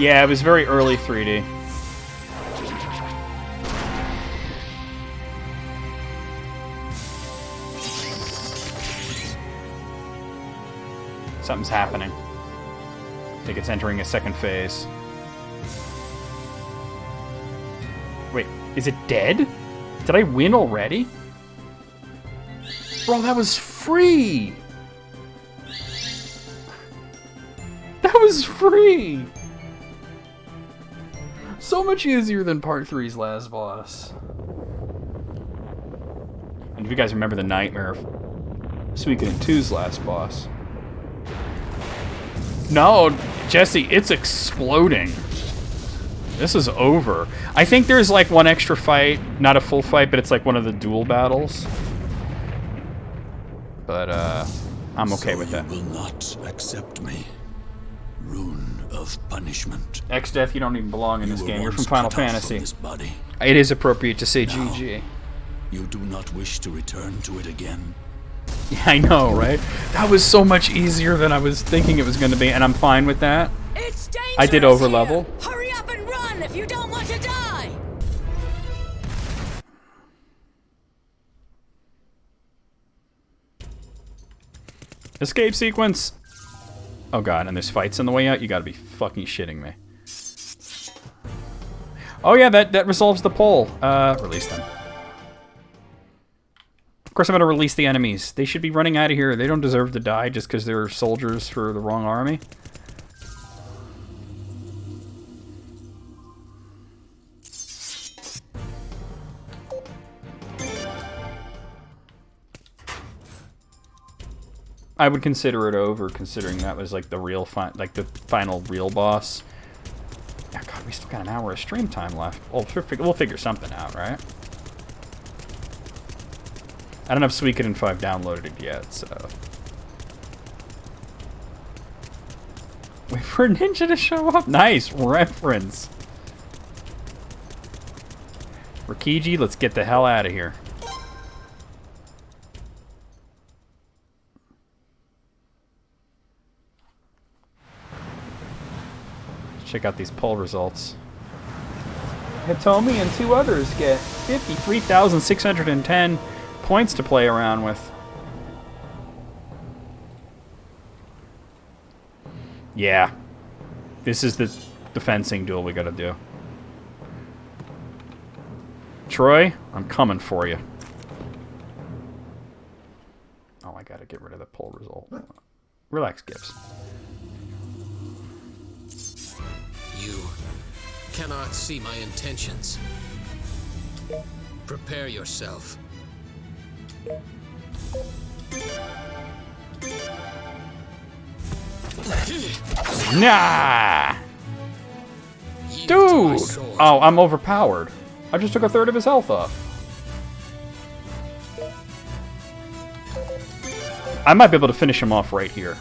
[SPEAKER 1] Yeah, it was very early 3D. Something's happening. I think it's entering a second phase. Wait, is it dead? Did I win already? Bro, that was free! That was free! So much easier than Part 3's last boss. And if you guys remember the nightmare of Suikoden 2's last boss. No, Jesse, it's exploding. This is over. I think there's like one extra fight, not a full fight, but it's like one of the duel battles. But I'm okay with that.
[SPEAKER 14] You will not accept me. Rune of punishment.
[SPEAKER 1] X-Death, you don't even belong in this game. You're from Final Fantasy.
[SPEAKER 14] This body.
[SPEAKER 1] It is appropriate to say GG.
[SPEAKER 14] You do not wish to return to it again.
[SPEAKER 1] Yeah, I know, right? That was so much easier than I was thinking it was going to be, and I'm fine with that.
[SPEAKER 2] It's dangerous.
[SPEAKER 1] I did overlevel.
[SPEAKER 2] Here. Hurry up and run if you don't want to die.
[SPEAKER 1] Escape sequence. Oh god, and there's fights on the way out? You gotta be fucking shitting me. Oh yeah, that resolves the poll. Release them. Of course I'm gonna release the enemies. They should be running out of here. They don't deserve to die just because they're soldiers for the wrong army. I would consider it over, considering that was like the real the final real boss. Yeah, God, we still got an hour of stream time left. We'll figure something out, right? I don't have Suikoden 5 downloaded yet, so. Wait for a ninja to show up. Nice reference. Rikiji, let's get the hell out of here. Check out these poll results. Hitomi and two others get 53,610 points to play around with. Yeah. This is the fencing duel we gotta do. Troy, I'm coming for you. Oh, I gotta get rid of the poll result. Relax, Gibbs.
[SPEAKER 4] You cannot see my intentions. Prepare yourself.
[SPEAKER 1] Nah! Dude! Oh, I'm overpowered. I just took a third of his health off. I might be able to finish him off right here.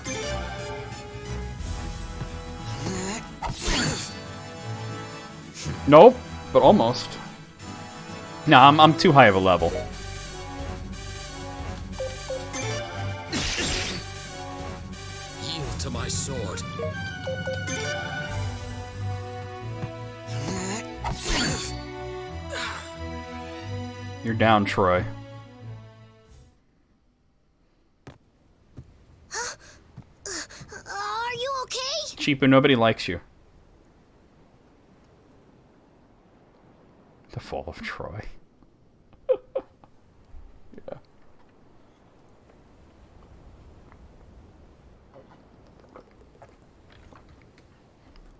[SPEAKER 1] Nope, but almost. Nah, I'm too high of a level.
[SPEAKER 4] Yield to my sword.
[SPEAKER 1] You're down, Troy.
[SPEAKER 5] Are you okay?
[SPEAKER 1] Cheaper, nobody likes you. The fall of Troy. Yeah.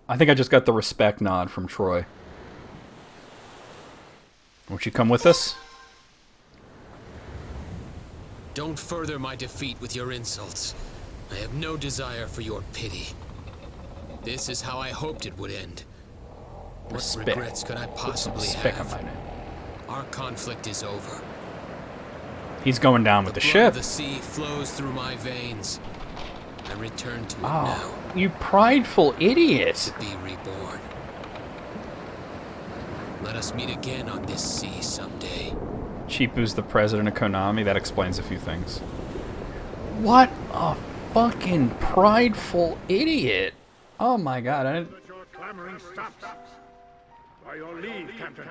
[SPEAKER 1] I think I just got the respect nod from Troy. Won't you come with us?
[SPEAKER 4] Don't further my defeat with your insults. I have no desire for your pity. This is how I hoped it would end. What regrets could I possibly have? Our conflict is over.
[SPEAKER 1] He's going down with the ship.
[SPEAKER 4] The sea flows through my veins. I return to it now.
[SPEAKER 1] You prideful idiot!
[SPEAKER 4] To be reborn. Let us meet again on this sea someday.
[SPEAKER 1] Chipu's the president of Konami. That explains a few things. What a fucking prideful idiot! Oh my god!
[SPEAKER 16] clamoring stops. By your leave, Captain.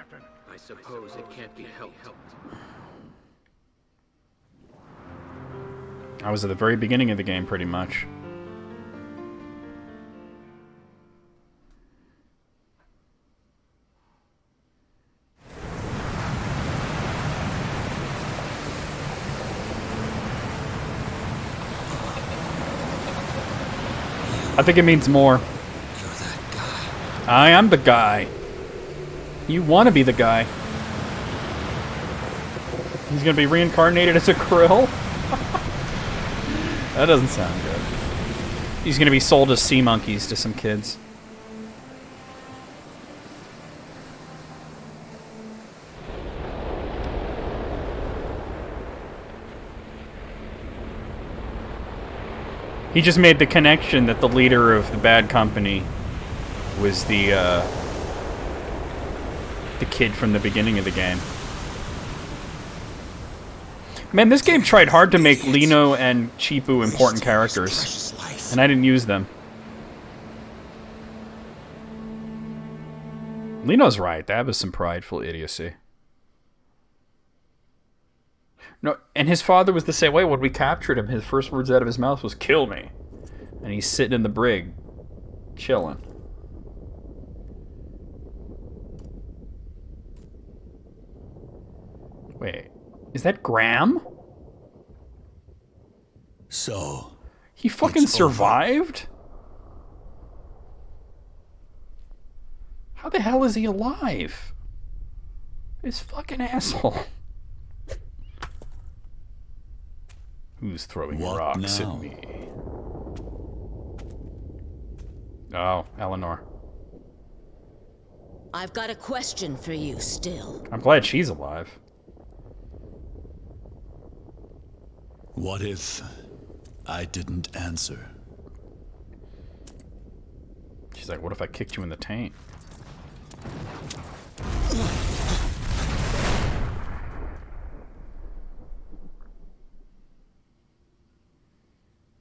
[SPEAKER 4] I suppose it can't be helped.
[SPEAKER 1] I was at the very beginning of the game, pretty much. I think it means more.
[SPEAKER 9] You're that guy.
[SPEAKER 1] I am the guy. You want to be the guy. He's going to be reincarnated as a krill? That doesn't sound good. He's going to be sold as sea monkeys to some kids. He just made the connection that the leader of the bad company was the kid from the beginning of the game. Man, this game tried hard to make Lino and Chipu important characters, and I didn't use them. Lino's right. That was some prideful idiocy. No, and his father was the same way. When we captured him, his first words out of his mouth was, "Kill me." And he's sitting in the brig, chilling. Wait, is that Graham?
[SPEAKER 14] So...
[SPEAKER 1] He fucking survived? How the hell is he alive? This fucking asshole. Who's throwing rocks at me? Oh, Eleanor.
[SPEAKER 2] I've got a question for you still.
[SPEAKER 1] I'm glad she's alive.
[SPEAKER 14] What if I didn't answer?
[SPEAKER 1] She's like, what if I kicked you in the taint?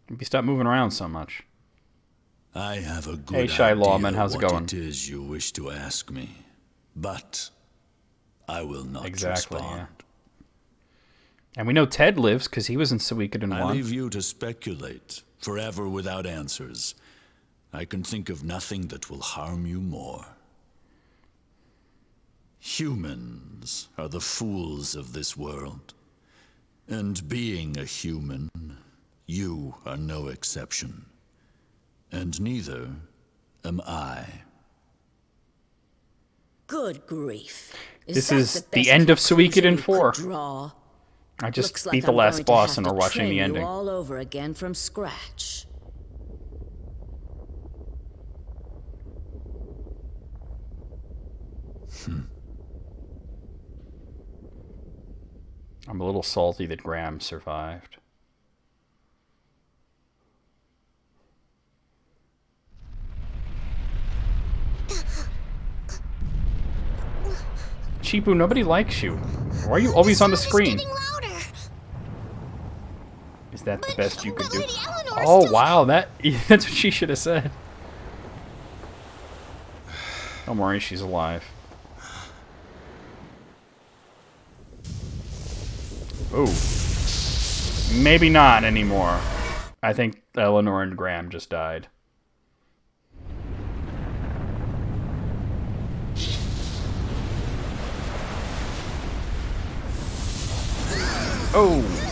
[SPEAKER 1] Maybe stop moving around so much.
[SPEAKER 14] I have a good
[SPEAKER 1] Hey, Shy
[SPEAKER 14] idea
[SPEAKER 1] Lawman, how's it
[SPEAKER 14] what
[SPEAKER 1] going?
[SPEAKER 14] it is you wish to ask me, but I will not
[SPEAKER 1] Exactly,
[SPEAKER 14] respond.
[SPEAKER 1] yeah. And we know Ted lives because he was in Suikoden
[SPEAKER 14] I
[SPEAKER 1] 1.
[SPEAKER 14] leave you to speculate, forever without answers. I can think of nothing that will harm you more. Humans are the fools of this world. And being a human, you are no exception. And neither am I.
[SPEAKER 2] Good grief.
[SPEAKER 1] This is the end of Suikoden 4.
[SPEAKER 2] Draw?
[SPEAKER 1] I just
[SPEAKER 2] Looks
[SPEAKER 1] beat
[SPEAKER 2] like
[SPEAKER 1] the
[SPEAKER 2] I'm
[SPEAKER 1] last
[SPEAKER 2] going to
[SPEAKER 1] boss
[SPEAKER 2] have
[SPEAKER 1] and
[SPEAKER 2] to
[SPEAKER 1] we're watching
[SPEAKER 2] train
[SPEAKER 1] the
[SPEAKER 2] you
[SPEAKER 1] ending.
[SPEAKER 2] all over again from scratch.
[SPEAKER 1] I'm a little salty that Graham survived. Chipu, nobody likes you. Why are you always on the screen? Is that the best you could do? Oh, wow, that's what she should have said. Don't worry, she's alive. Oh. Maybe not anymore. I think Eleanor and Graham just died. Oh.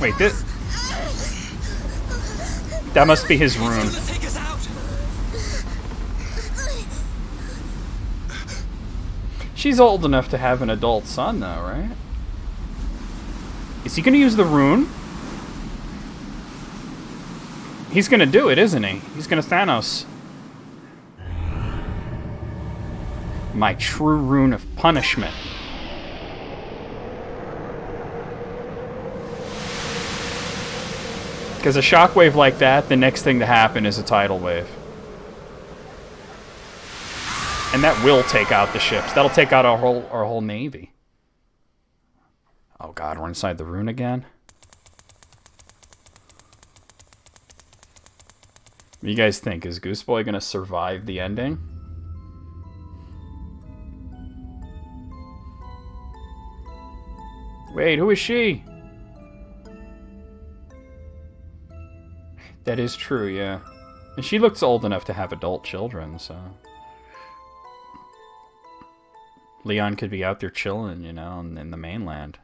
[SPEAKER 1] Wait, this... That must be his rune. She's old enough to have an adult son, though, right? Is he going to use the rune? He's going to do it, isn't he? He's going to Thanos. My true rune of punishment. Because a shockwave like that, the next thing to happen is a tidal wave. And that will take out the ships. That'll take out our whole navy. Oh god, we're inside the rune again. What do you guys think? Is Gooseboy gonna survive the ending? Wait, who is she? That is true, yeah. And she looks old enough to have adult children, so... Leon could be out there chilling, you know, in the mainland.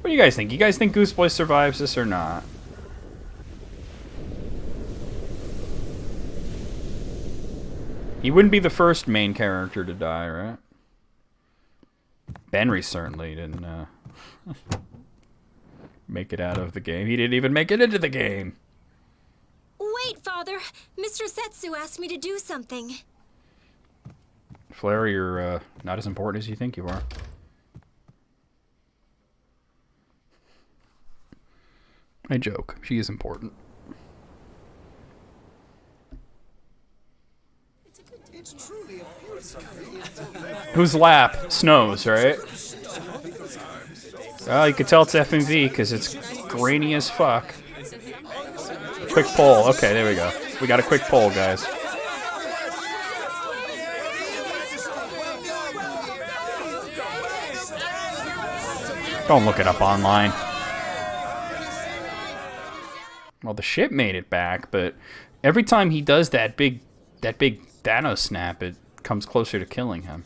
[SPEAKER 1] What do you guys think? You guys think Gooseboy survives this or not? He wouldn't be the first main character to die, right? Benry certainly didn't make it out of the game. He didn't even make it into the game.
[SPEAKER 5] Wait, Father. Mr. Setsu asked me to do something.
[SPEAKER 1] Flare, you're not as important as you think you are. I joke. She is important. Whose lap? Snow's, right? Oh, you can tell it's FMV because it's grainy as fuck. Quick poll. Okay, there we go. We got a quick poll, guys. Don't look it up online. Well, the ship made it back, but every time he does that big Thanos snap, it comes closer to killing him.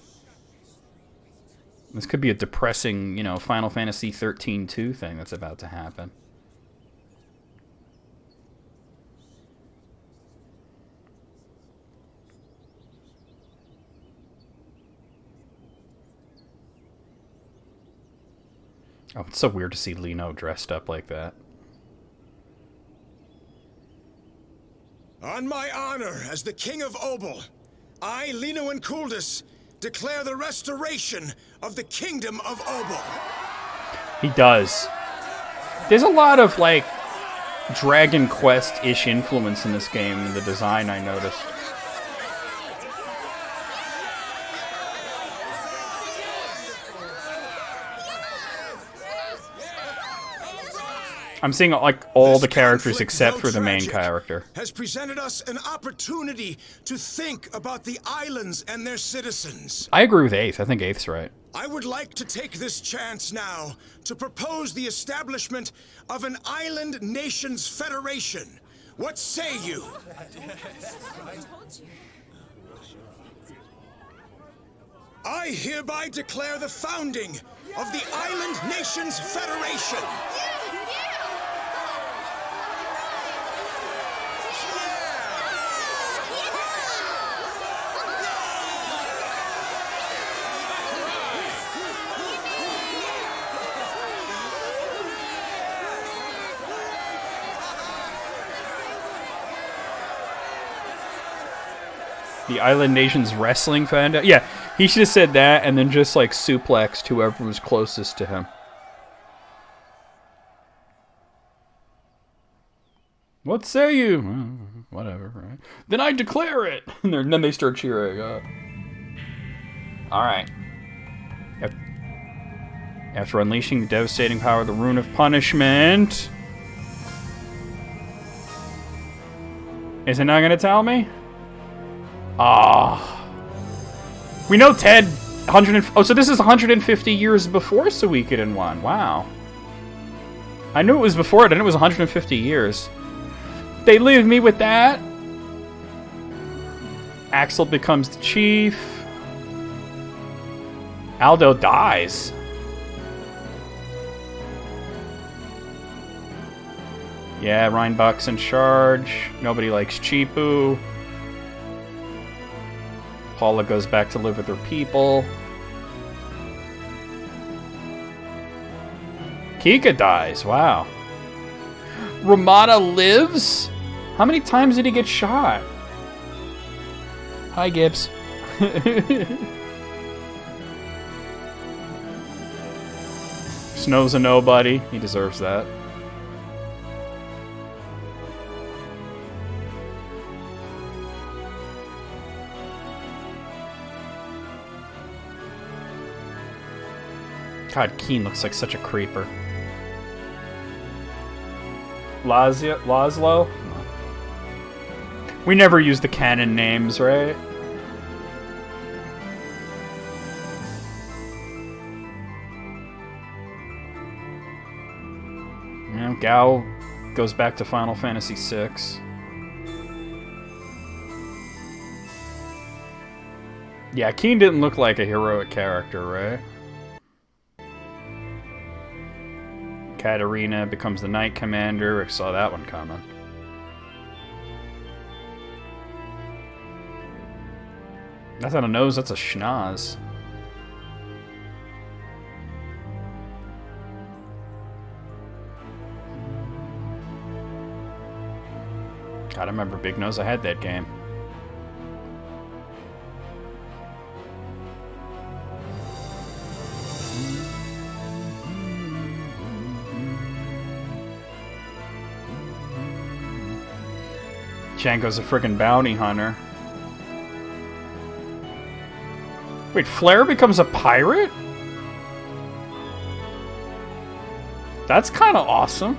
[SPEAKER 1] This could be a depressing, you know, Final Fantasy 13-2 thing that's about to happen. Oh, it's so weird to see Lino dressed up like that.
[SPEAKER 3] On my honor as the King of Obel, I, Lino and Kuldus, declare the restoration of the Kingdom of Obel.
[SPEAKER 1] He does. There's a lot of, like, Dragon Quest-ish influence in this game in the design, I noticed. I'm seeing, like, all the characters except for the main character.
[SPEAKER 3] Has presented us an opportunity to think about the islands and their citizens.
[SPEAKER 1] I agree with Eighth. I think Eighth's right.
[SPEAKER 3] I would like to take this chance now to propose the establishment of an Island Nations Federation. What say you? I hereby declare the founding of the Island Nations Federation.
[SPEAKER 1] The Island Nations Wrestling Foundation. Yeah, he should have said that and then just like suplexed whoever was closest to him. What say you? Whatever, right? Then I declare it. And then they start cheering. All right. After unleashing the devastating power of the Rune of Punishment. Is it not going to tell me? Ah. We know Ted... Oh, so this is 150 years before Suikoden 1. Wow. I knew it was before it, and it was 150 years. They leave me with that. Axel becomes the chief. Aldo dies. Yeah, Reinbach's in charge. Nobody likes Chipu. Paula goes back to live with her people. Kika dies. Wow. Ramada lives? How many times did he get shot? Hi, Gibbs. Snow's a nobody. He deserves that. God, Keen looks like such a creeper. Laszlo? We never use the canon names, right? Yeah, Gao goes back to Final Fantasy VI. Yeah, Keen didn't look like a heroic character, right? Katarina becomes the Knight Commander. I saw that one coming. That's not a nose, that's a schnoz. God, I remember Big Nose. I had that game. Django's a friggin' bounty hunter. Wait, Flair becomes a pirate? That's kind of awesome.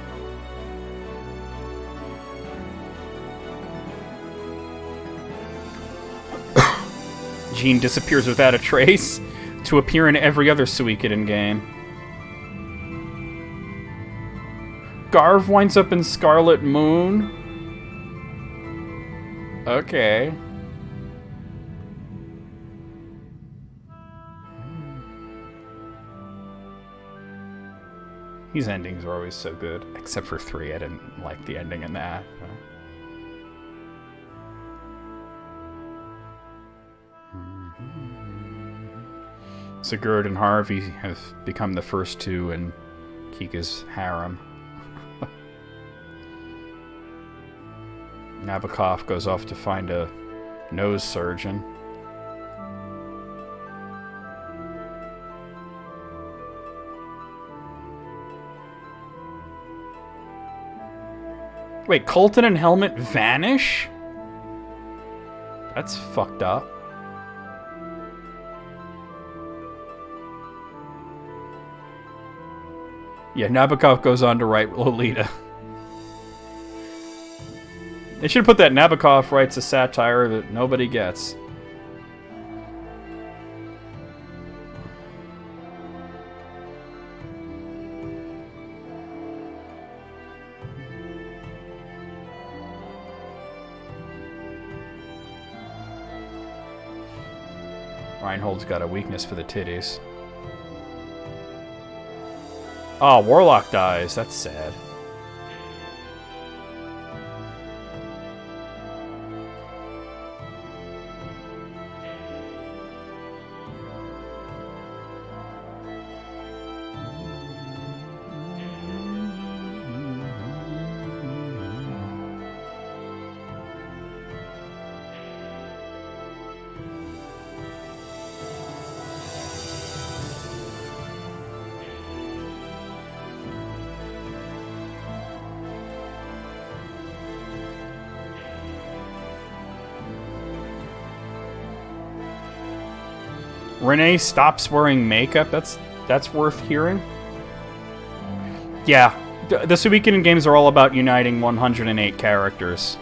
[SPEAKER 1] Jean disappears without a trace to appear in every other Suikoden game. Garv winds up in Scarlet Moon. Okay. These endings are always so good. Except for 3, I didn't like the ending in that. Sigurd and Harvey have become the first two in Kika's harem. Nabokov goes off to find a nose surgeon. Wait, Colton and Helmet vanish? That's fucked up. Yeah, Nabokov goes on to write Lolita. They should put that Nabokov writes a satire that nobody gets. Reinhold's got a weakness for the titties. Oh, Warlock dies. That's sad. Renee stops wearing makeup. That's worth hearing. Yeah, the Suikoden games are all about uniting 108 characters.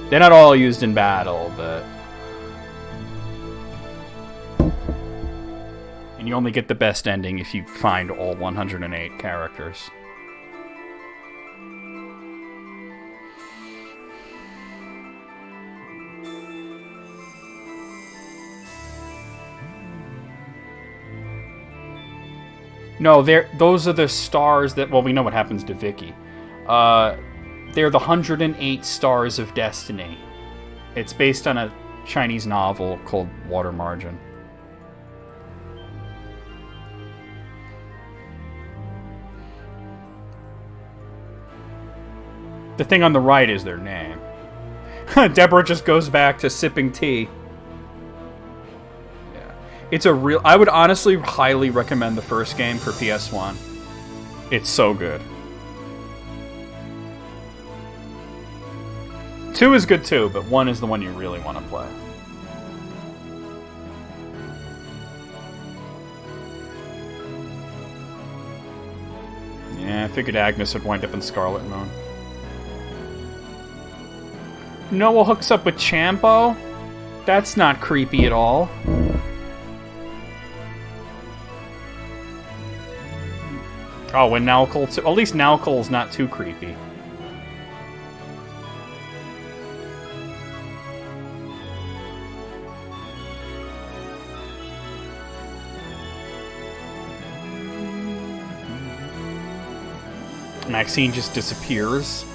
[SPEAKER 1] They're not all used in battle, but... And you only get the best ending if you find all 108 characters. No, those are the stars that... Well, we know what happens to Vicky. They're the 108 Stars of Destiny. It's based on a Chinese novel called Water Margin. The thing on the right is their name. Deborah just goes back to sipping tea. It's a real... I would honestly highly recommend the first game for PS1. It's so good. 2 is good too, but 1 is the one you really want to play. Yeah, I figured Agnes would wind up in Scarlet Moon. Noah hooks up with Champo? That's not creepy at all. Oh, and Nalkul too. At least Nalkul's not too creepy. Maxine just disappears.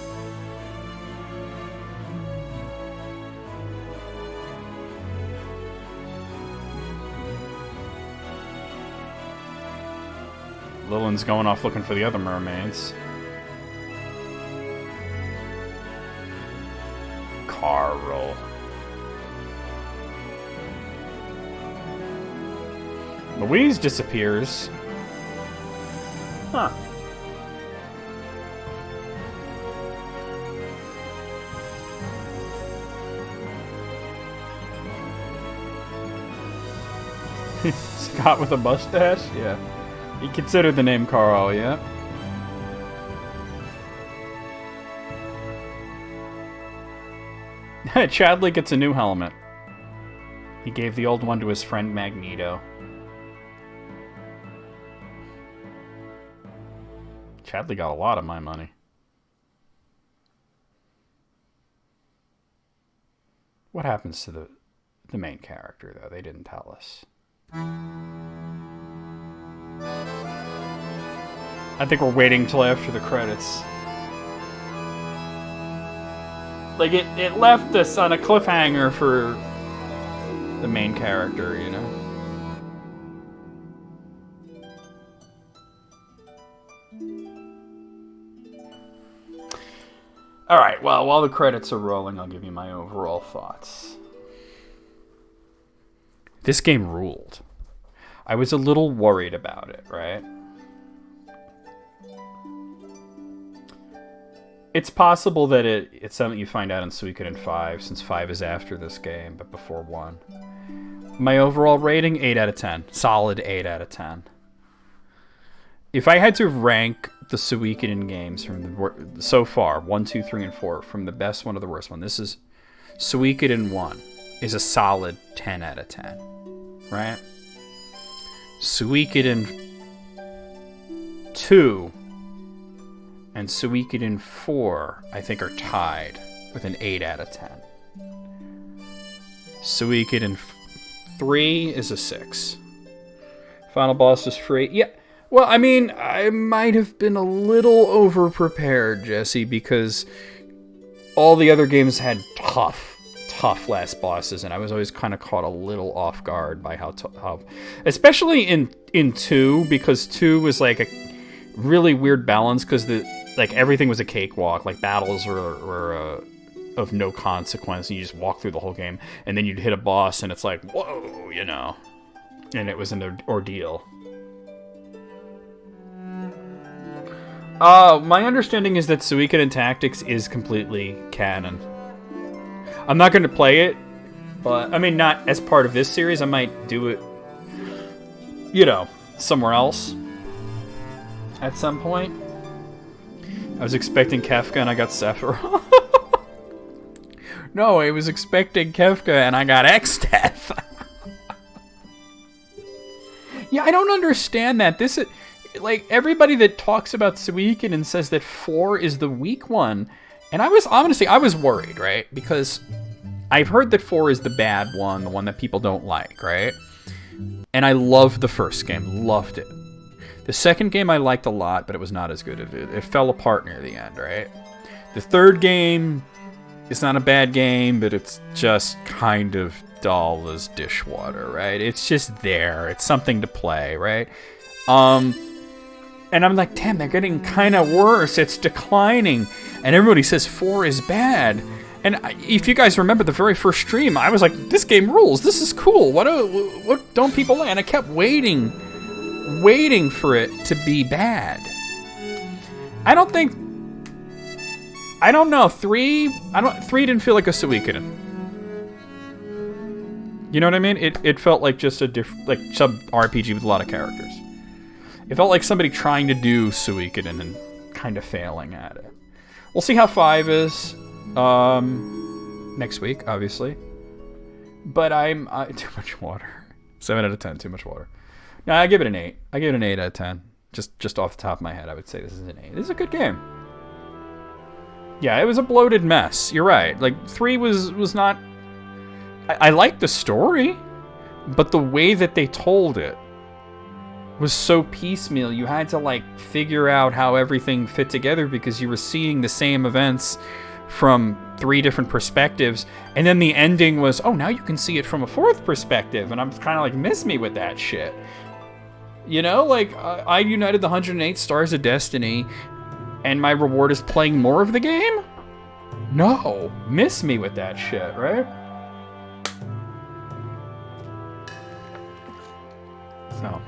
[SPEAKER 1] Lillian's going off looking for the other mermaids. Carl. Louise disappears. Huh. Scott with a mustache? Yeah. He considered the name Carl, yeah. Chadley gets a new helmet. He gave the old one to his friend Magneto. Chadley got a lot of my money. What happens to the main character, though? They didn't tell us. I think we're waiting till after the credits. Like, it left us on a cliffhanger for the main character, you know? Alright, well, while the credits are rolling, I'll give you my overall thoughts. This game ruled. I was a little worried about it, right? It's possible that it's something you find out in Suikoden 5, since 5 is after this game, but before 1. My overall rating, 8 out of 10. Solid 8 out of 10. If I had to rank the Suikoden games from so far, 1, 2, 3, and 4, from the best one to the worst one, this is Suikoden 1 is a solid 10 out of 10. Right? Suikoden 2 and Suikoden 4, I think, are tied with an 8 out of 10. Suikoden 3 is a 6. Final boss is free. Yeah, well, I mean, I might have been a little over-prepared, Jesse, because all the other games had tough last bosses, and I was always kind of caught a little off guard by how especially in 2, because 2 was like a really weird balance, because everything was a cakewalk. Like, battles were of no consequence, and you just walk through the whole game, and then you'd hit a boss, and it's like, whoa, you know, and it was an ordeal. My understanding is that Suikoden Tactics is completely canon. I'm not going to play it, but, I mean, not as part of this series. I might do it, you know, somewhere else at some point. I was expecting Kefka and I got Sephiroth. No, I was expecting Kefka and I got X-Death. Yeah, I don't understand that. This is, like, everybody that talks about Suikoden says that 4 is the weak one. And I was worried, right? Because I've heard that 4 is the bad one, the one that people don't like, right? And I loved the first game, loved it. The second game I liked a lot, but it was not as good. It fell apart near the end, right? The third game, it's not a bad game, but it's just kind of dull as dishwater, right? It's just there. It's something to play, right? And I'm like, damn, they're getting kind of worse. It's declining. And everybody says 4 is bad. And if you guys remember the very first stream, I was like, this game rules. This is cool. What don't people like? And I kept waiting for it to be bad. I don't know. 3 didn't feel like a Suikoden. You know what I mean? It felt like just like some RPG with a lot of characters. It felt like somebody trying to do Suikoden and kind of failing at it. We'll see how 5 is. next week, obviously. But I'm too much water. 7 out of 10, too much water. No, I give it an 8. I give it an 8 out of 10. Just off the top of my head, I would say this is an 8. This is a good game. Yeah, it was a bloated mess. You're right. Like 3 was not. I liked the story, but the way that they told it was so piecemeal. You had to like figure out how everything fit together because you were seeing the same events from 3 different perspectives, and then the ending was, oh, now you can see it from a 4th perspective, and I'm kind of like, miss me with that shit. You know, like I united the 108 stars of destiny, and my reward is playing more of the game? No, miss me with that shit, right? So.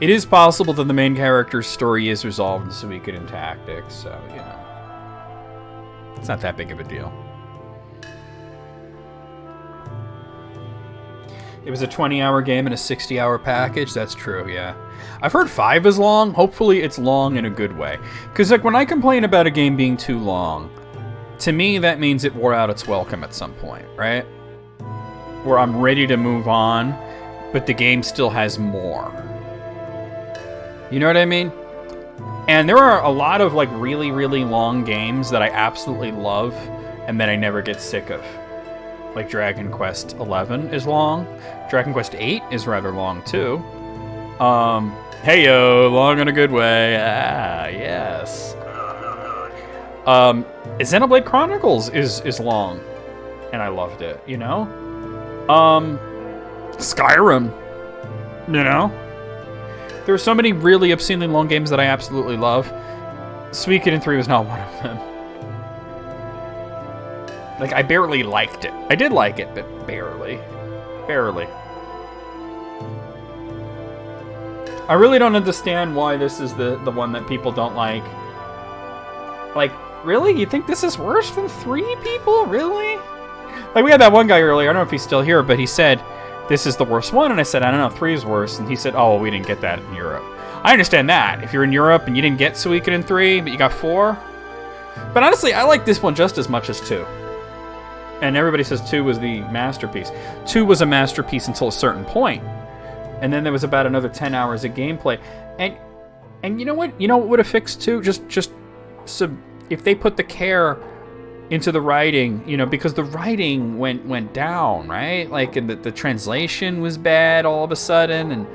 [SPEAKER 1] It is possible that the main character's story is resolved in Suikoden Tactics, so, you know. It's not that big of a deal. It was a 20-hour game and a 60-hour package. That's true, yeah. I've heard 5 is long. Hopefully it's long in a good way. Because, like, when I complain about a game being too long, to me that means it wore out its welcome at some point, right? Where I'm ready to move on, but the game still has more. You know what I mean? And there are a lot of like really, really long games that I absolutely love and that I never get sick of. Like Dragon Quest XI is long. Dragon Quest VIII is rather long too. Hey-yo, long in a good way. Ah, yes. Xenoblade Chronicles is long. And I loved it, you know? Skyrim, you know? There are so many really obscenely long games that I absolutely love. Suikoden 3 was not one of them. Like, I barely liked it. I did like it, but barely. Barely. I really don't understand why this is the one that people don't like. Like, really? You think this is worse than 3 people? Really? Like, we had that one guy earlier, I don't know if he's still here, but he said, this is the worst one, and I said, I don't know, 3 is worse, and he said, oh, well, we didn't get that in Europe. I understand that. If you're in Europe and you didn't get Suikoden 3, but you got 4. But honestly, I like this one just as much as 2. And everybody says 2 was the masterpiece. 2 was a masterpiece until a certain point. And then there was about another 10 hours of gameplay. And you know what? You know what would have fixed 2? Just so if they put the care into the writing, you know, because the writing went down, right? Like, and the translation was bad all of a sudden, and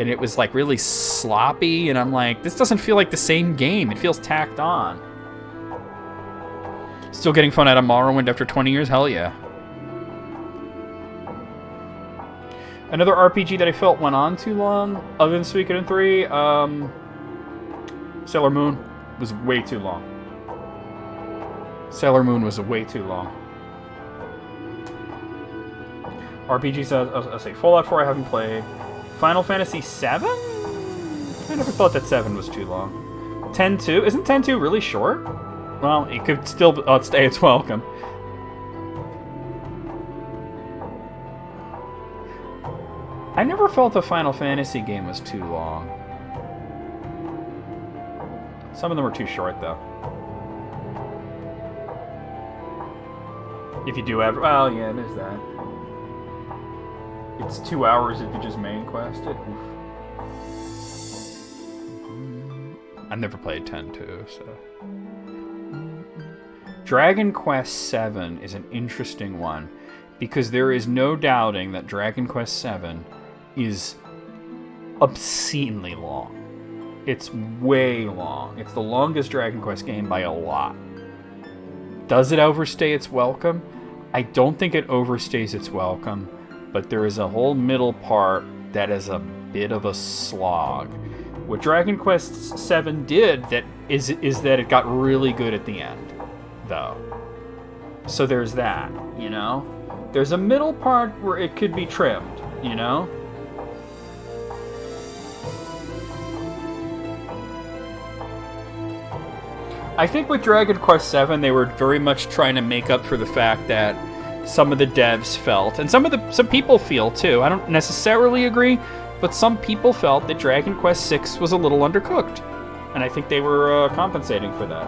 [SPEAKER 1] it was like really sloppy, and I'm like, this doesn't feel like the same game. It feels tacked on. Still getting fun out of Morrowind after 20 years? Hell yeah. Another RPG that I felt went on too long, other than Suikoden 3, Sailor Moon was way too long. Sailor Moon was way too long. RPGs, I'll say Fallout 4 I haven't played. Final Fantasy 7? I never thought that 7 was too long. 10-2? Isn't 10-2 really short? Well, it could still stay its welcome. I never felt a Final Fantasy game was too long. Some of them were too short, though. If you do ever... Well, yeah, there's that. It's 2 hours if you just main quest it. I've never played 10-2, so... Dragon Quest VII is an interesting one, because there is no doubting that Dragon Quest VII is obscenely long. It's way long. It's the longest Dragon Quest game by a lot. Does it overstay its welcome? I don't think it overstays its welcome, but there is a whole middle part that is a bit of a slog. What Dragon Quest VII did is that it got really good at the end, though. So there's that, you know? There's a middle part where it could be trimmed, you know? I think with Dragon Quest VII, they were very much trying to make up for the fact that some of the devs felt, and some people feel too, I don't necessarily agree, but some people felt that Dragon Quest VI was a little undercooked. And I think they were compensating for that.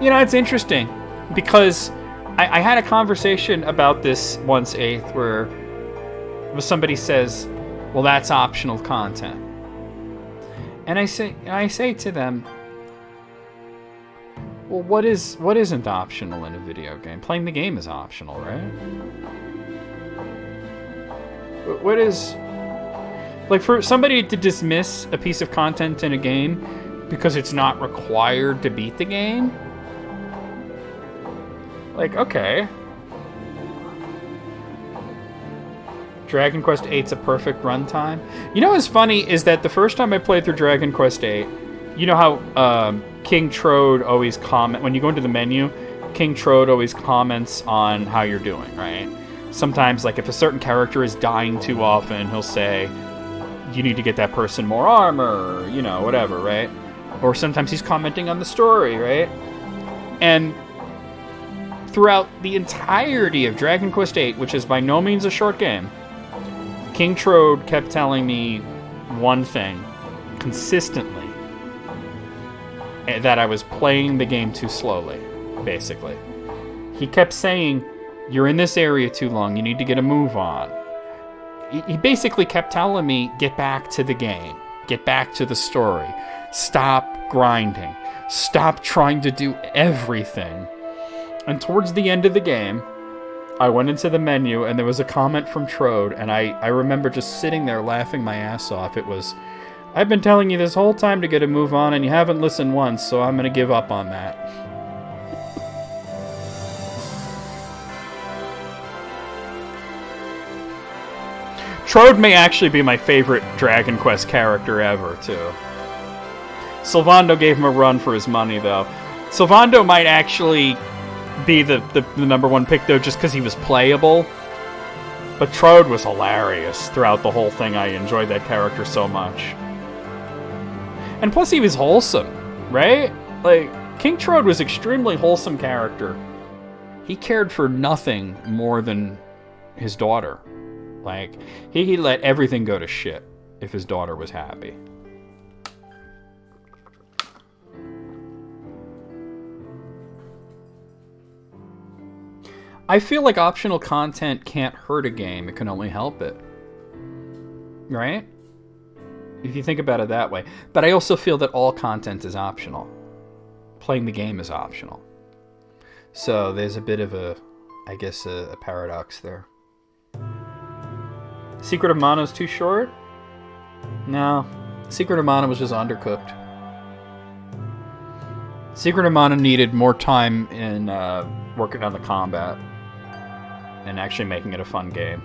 [SPEAKER 1] You know, it's interesting because I had a conversation about this once, Eighth, where somebody says, well, that's optional content. And I say to them, well, what isn't optional in a video game? Playing the game is optional, right? What is... Like, for somebody to dismiss a piece of content in a game because it's not required to beat the game? Like, okay. Dragon Quest VIII's a perfect runtime. You know what's funny is that the first time I played through Dragon Quest VIII, you know how King Trode always when you go into the menu, King Trode always comments on how you're doing, right? Sometimes, like, if a certain character is dying too often, he'll say, you need to get that person more armor, or, you know, whatever, right? Or sometimes he's commenting on the story, right? And throughout the entirety of Dragon Quest VIII, which is by no means a short game, King Trode kept telling me one thing consistently, that I was playing the game too slowly, basically. He kept saying, you're in this area too long, you need to get a move on. He basically kept telling me, get back to the game, get back to the story, stop grinding, stop trying to do everything. And towards the end of the game, I went into the menu and there was a comment from Trode, and I remember just sitting there laughing my ass off. It was, I've been telling you this whole time to get a move on and you haven't listened once, so I'm going to give up on that. Trode may actually be my favorite Dragon Quest character ever, too. Sylvando gave him a run for his money, though. Sylvando might actually be the number one pick, though, just because he was playable. But Trode was hilarious throughout the whole thing. I enjoyed that character so much. And plus, he was wholesome, right? Like, King Trode was extremely wholesome character. He cared for nothing more than his daughter. Like, he let everything go to shit if his daughter was happy. I feel like optional content can't hurt a game, it can only help it. Right? If you think about it that way. But I also feel that all content is optional. Playing the game is optional. So there's a bit of a, I guess, a paradox there. Secret of Mana is too short? No. Secret of Mana was just undercooked. Secret of Mana needed more time in working on the combat and actually making it a fun game.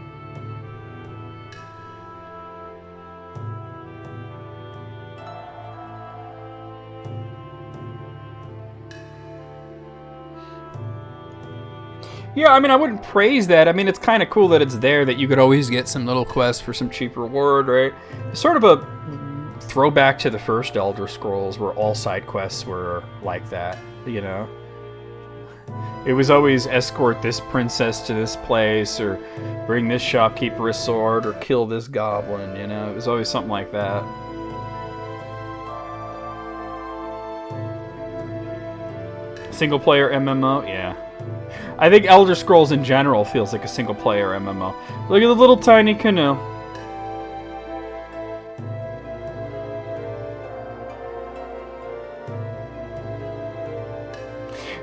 [SPEAKER 1] Yeah, I mean, I wouldn't praise that. I mean, it's kind of cool that it's there, that you could always get some little quests for some cheap reward, right? It's sort of a throwback to the first Elder Scrolls, where all side quests were like that, you know? It was always escort this princess to this place, or bring this shopkeeper a sword, or kill this goblin, you know? It was always something like that. Single-player MMO? Yeah. I think Elder Scrolls in general feels like a single-player MMO. Look at the little tiny canoe.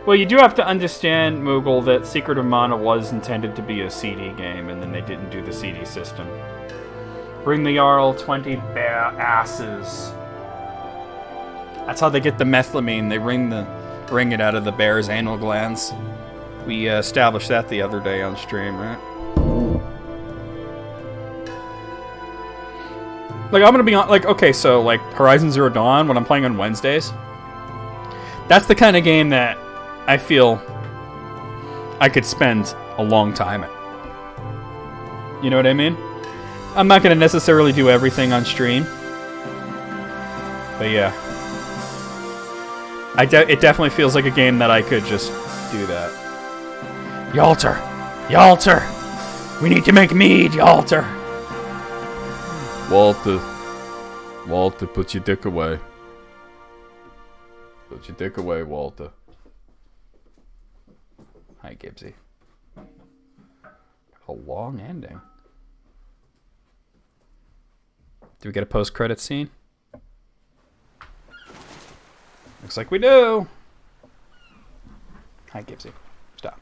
[SPEAKER 1] Well, you do have to understand, Moogle, that Secret of Mana was intended to be a CD game, and then they didn't do the CD system. Bring the Jarl 20 bear asses. That's how they get the methylamine. They wring it out of the bear's anal glands. We established that the other day on stream, right? Like, I'm gonna be on, like, okay, so, like, Horizon Zero Dawn, when I'm playing on Wednesdays, that's the kind of game that I feel I could spend a long time at. You know what I mean? I'm not gonna necessarily do everything on stream, but yeah. It definitely feels like a game that I could just do that. Yalter! Yalter! We need to make mead, Yalter!
[SPEAKER 17] Walter, put your dick away. Put your dick away, Walter.
[SPEAKER 1] Hi, Gibbsy. A long ending. Do we get a post-credit scene? Looks like we do. Hi, Gibbsy. Stop.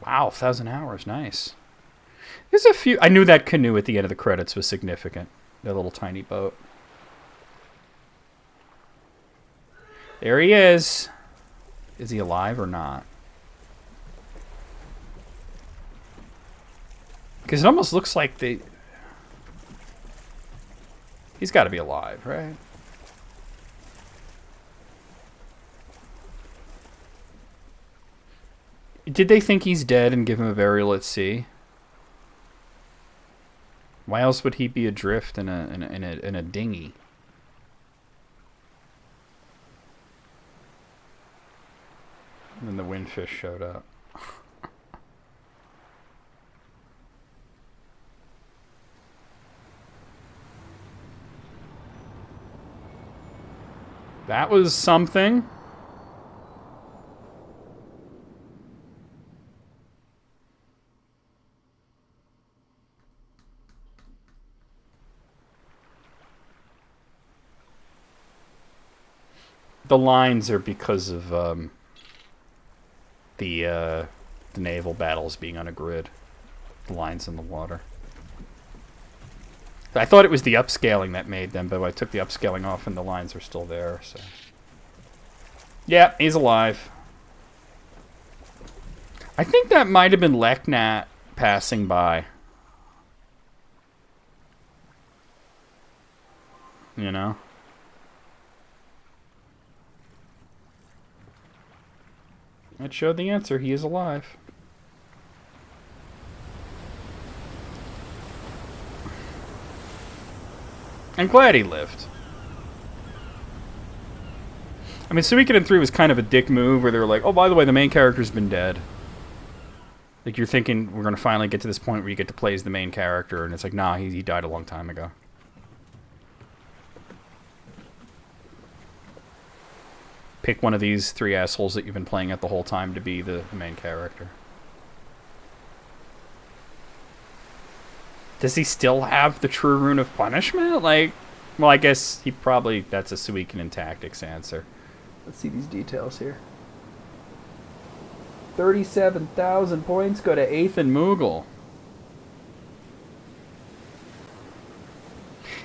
[SPEAKER 1] Wow, 1,000 hours. Nice. There's a few... I knew that canoe at the end of the credits was significant. That little tiny boat. There he is. Is he alive or not? Because it almost looks like they... He's got to be alive, right? Did they think he's dead and give him a burial at sea? Why else would he be adrift in a dinghy? And then the windfish showed up. That was something. The lines are because of the naval battles being on a grid. The lines in the water. I thought it was the upscaling that made them, but I took the upscaling off and the lines are still there. So, yeah, he's alive. I think that might have been Leknat passing by. You know? It showed the answer. He is alive. I'm glad he lived. I mean, Suikoden 3 was kind of a dick move where they were like, oh, by the way, the main character's been dead. Like, you're thinking we're going to finally get to this point where you get to play as the main character, and it's like, nah, he died a long time ago. Pick one of these 3 assholes that you've been playing at the whole time to be the main character. Does he still have the true rune of punishment? Like, well, I guess he probably... That's a Suikoden Tactics answer. Let's see these details here. 37,000 points go to Ethan Moogle.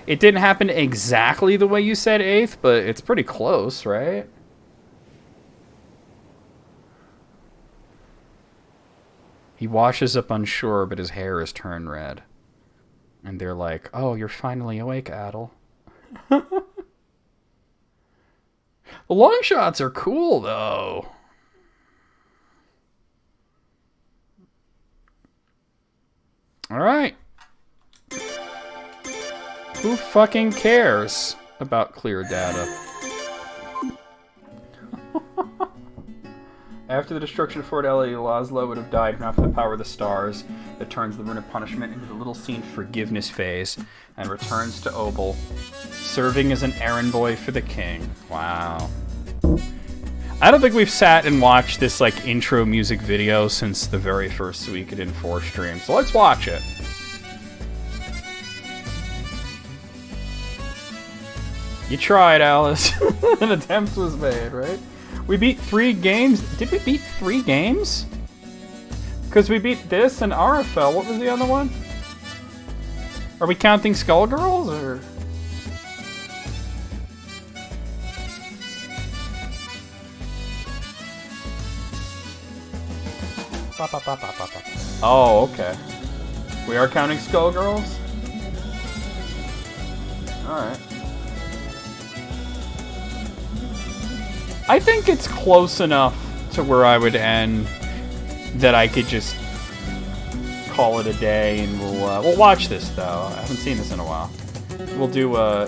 [SPEAKER 1] It didn't happen exactly the way you said, Eighth, but it's pretty close, right? He washes up on shore, but his hair is turned red. And they're like, oh, you're finally awake, Adel. The long shots are cool, though. All right. Who fucking cares about clear data? After the destruction of Fort Ellie, Laszlo would have died from after the power of the stars that turns the rune of punishment into the little scene forgiveness phase and returns to Obel, serving as an errand boy for the king. Wow. I don't think we've sat and watched this like intro music video since the very first Suikoden IV stream, so let's watch it. You tried, Alice. An attempt was made, right? We beat 3 games. Did we beat 3 games? Because we beat this and RFL. What was the other one? Are we counting Skullgirls or? Oh, okay. We are counting Skullgirls? Alright. I think it's close enough to where I would end that I could just call it a day, and we'll watch this though. I haven't seen this in a while. We'll do a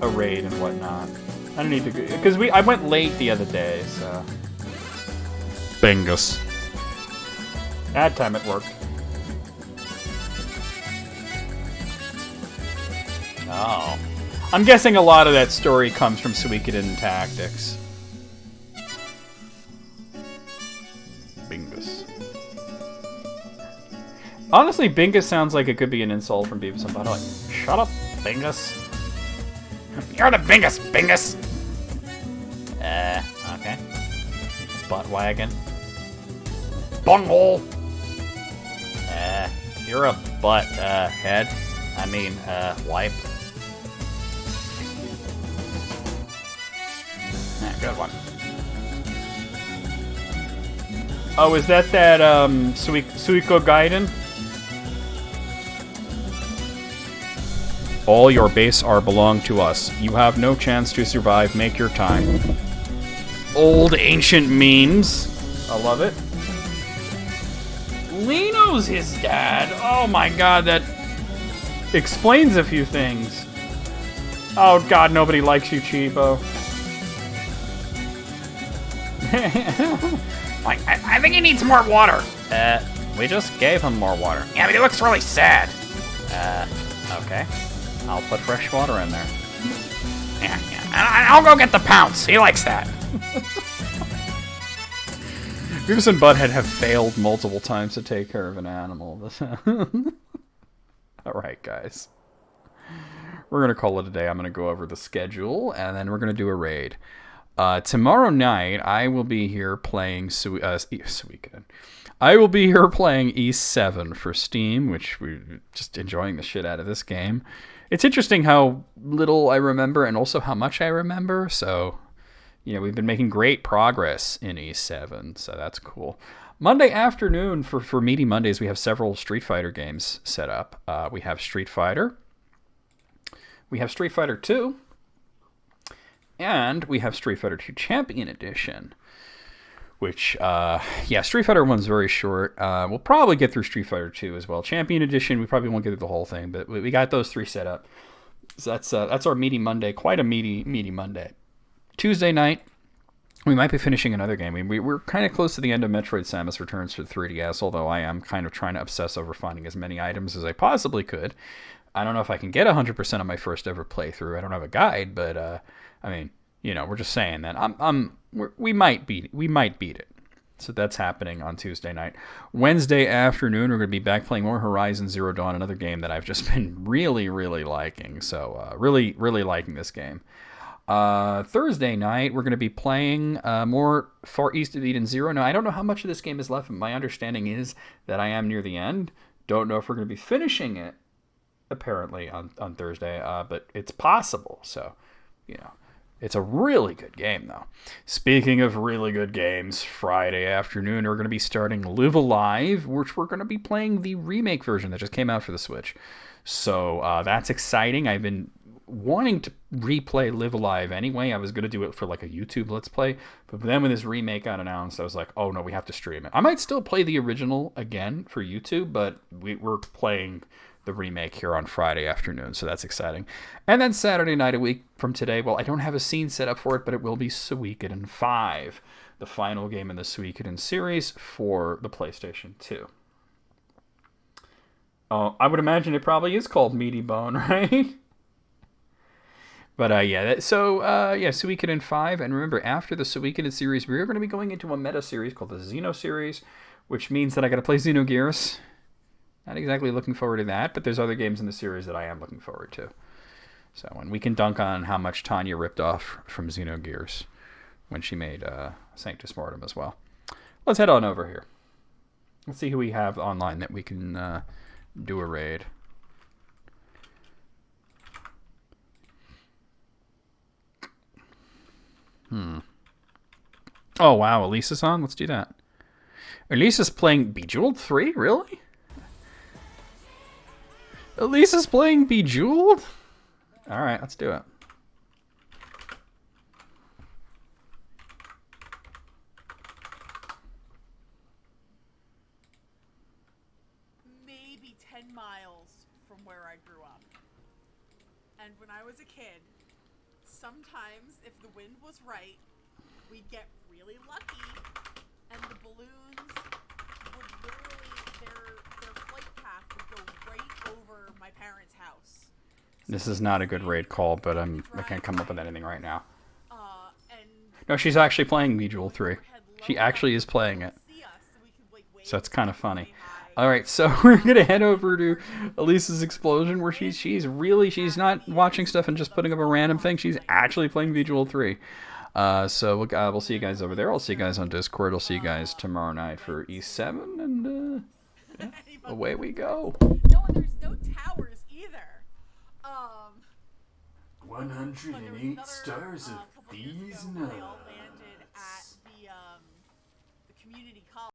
[SPEAKER 1] raid and whatnot. I don't need to, because I went late the other day, so. Bingus. Ad time at work. Oh. I'm guessing a lot of that story comes from Suikoden Tactics. Bingus. Honestly, Bingus sounds like it could be an insult from Beavis and Butthead. Like, shut up, Bingus. You're the Bingus, Bingus! Okay. Butt wagon. Bunghole! You're a butt, head. I mean, wipe. Good one. Oh, is that Suikoden? All your base are belong to us. You have no chance to survive. Make your time. Old ancient memes. I love it. Lino's his dad. Oh my god, that explains a few things. Oh god, nobody likes you, Chibo. Like, I think he needs more water. We just gave him more water. Yeah, but he looks really sad. Okay. I'll put fresh water in there. Yeah. I'll go get the pounce. He likes that. Beavis and Butthead have failed multiple times to take care of an animal. Alright, guys. We're going to call it a day. I'm going to go over the schedule, and then we're going to do a raid. Tomorrow night, I will be here playing Suikoden. I will be here playing E7 for Steam, which we're just enjoying the shit out of this game. It's interesting how little I remember and also how much I remember. So, you know, we've been making great progress in E7, so that's cool. Monday afternoon for Meaty Mondays, we have several Street Fighter games set up. We have Street Fighter. We have Street Fighter 2. And we have Street Fighter 2 Champion Edition, which, Street Fighter 1's very short. We'll probably get through Street Fighter 2 as well. Champion Edition, we probably won't get through the whole thing, but we got those three set up. So that's our Meaty Monday, quite a meaty Monday. Tuesday night, we might be finishing another game. We're kind of close to the end of Metroid Samus Returns for 3DS, although I am kind of trying to obsess over finding as many items as I possibly could. I don't know if I can get 100% on my first ever playthrough. I don't have a guide, but I mean, you know, we're just saying that we might beat it. So that's happening on Tuesday night. Wednesday afternoon, we're going to be back playing more Horizon Zero Dawn, another game that I've just been really, really liking. So really, really liking this game. Thursday night, we're going to be playing more Far East of Eden Zero. Now, I don't know how much of this game is left. My understanding is that I am near the end. Don't know if we're going to be finishing it, apparently, on Thursday, but it's possible. So, you know. It's a really good game, though. Speaking of really good games, Friday afternoon, we're going to be starting Live Alive, which we're going to be playing the remake version that just came out for the Switch. So that's exciting. I've been wanting to replay Live Alive anyway. I was going to do it for like a YouTube Let's Play. But then when this remake got announced, I was like, oh no, we have to stream it. I might still play the original again for YouTube, but we're playing the remake here on Friday afternoon, so that's exciting. And then Saturday night, a week from today, well, I don't have a scene set up for it, but it will be Suikoden V, the final game in the Suikoden series for the PlayStation 2. I would imagine it probably is called Meaty Bone, right? But Suikoden 5, and remember, after the Suikoden series, we're going to be going into a meta series called the Xeno series, which means that I got to play Xenogears. Not exactly looking forward to that, but there's other games in the series that I am looking forward to. So, and we can dunk on how much Tanya ripped off from Xenogears when she made Sanctus Mortem as well. Let's head on over here. Let's see who we have online that we can do a raid. Oh, wow, Elisa's on? Let's do that. Elisa's playing Bejeweled 3? Really? Elisa's playing Bejeweled? Alright, let's do it.
[SPEAKER 17] Maybe 10 miles from where I grew up. And when I was a kid, sometimes if the wind was right, we'd get really lucky and the balloons would literally, their flight path would go right over my parents' house.
[SPEAKER 1] This is not a good raid call, but I can't come up with anything right now. No, she's actually playing Medieval 3. She actually is playing it. So it's kind of funny. Alright, so we're going to head over to Elisa's explosion, where she's not watching stuff and just putting up a random thing. She's actually playing Medieval 3. So we'll see you guys over there. I'll see you guys on Discord. I'll see you guys tomorrow night for E7, and yeah, away we go.
[SPEAKER 17] No, and there's no towers either.
[SPEAKER 1] 108 stars of these nuts.
[SPEAKER 17] Landed at the community college.